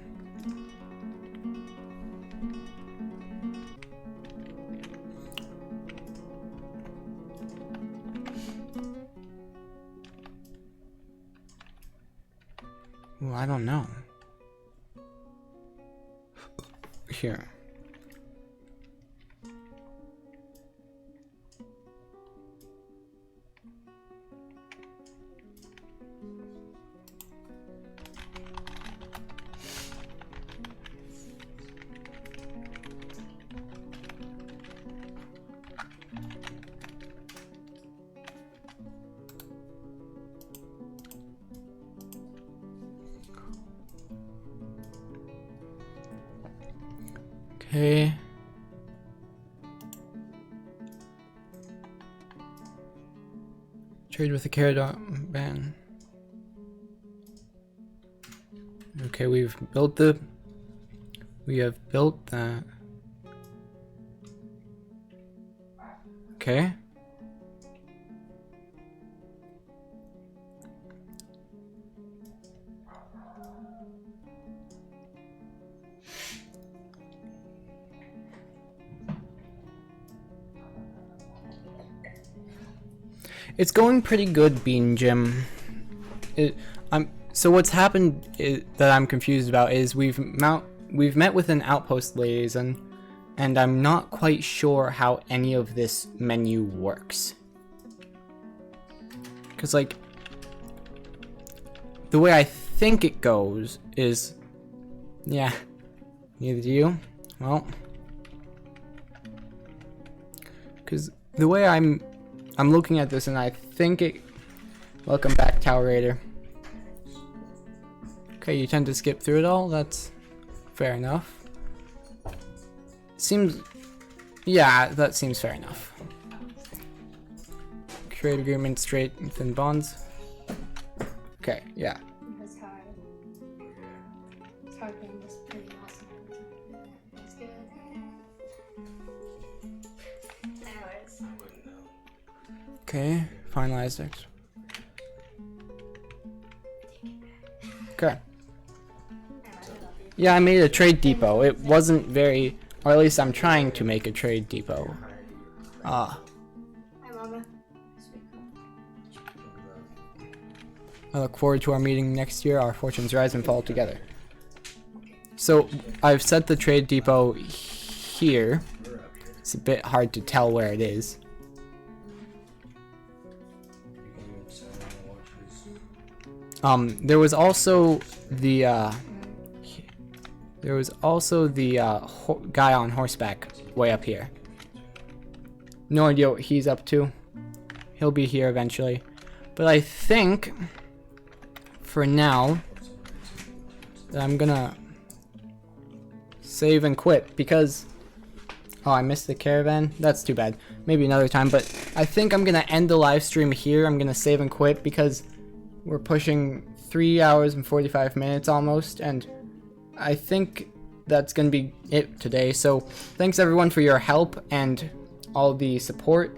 well, I don't know. Here. Okay. Trade with the carrot ban. Okay, we have built that. Okay. It's going pretty good, Bean Jim. So what's happened that I'm confused about is we've met with an outpost liaison, and I'm not quite sure how any of this menu works. Cause like the way I think it goes is, yeah, neither do you. Well, cause the way I'm looking at this and I think it... Welcome back, Tower Raider. Okay, you tend to skip through it all? That's fair enough. Seems... Yeah, that seems fair enough. Trade agreement, strengthen bonds. Okay, yeah. That's hard. It's hard being this pretty awesome. It's good. Anyways. Okay, finalized it. Okay. Yeah, I made a trade depot. It wasn't very, or at least I'm trying to make a trade depot. Hi, Mama. I look forward to our meeting next year. Our fortunes rise and fall together. So I've set the trade depot here. It's a bit hard to tell where it is. There was also the guy on horseback way up here. No idea what he's up to. He'll be here eventually. But I think for now that I'm gonna save and quit because Oh, I missed the caravan. That's too bad. Maybe another time, but I think I'm gonna end the live stream here. I'm gonna save and quit because we're pushing 3 hours and 45 minutes almost, and I think that's gonna be it today. So thanks everyone for your help and all the support.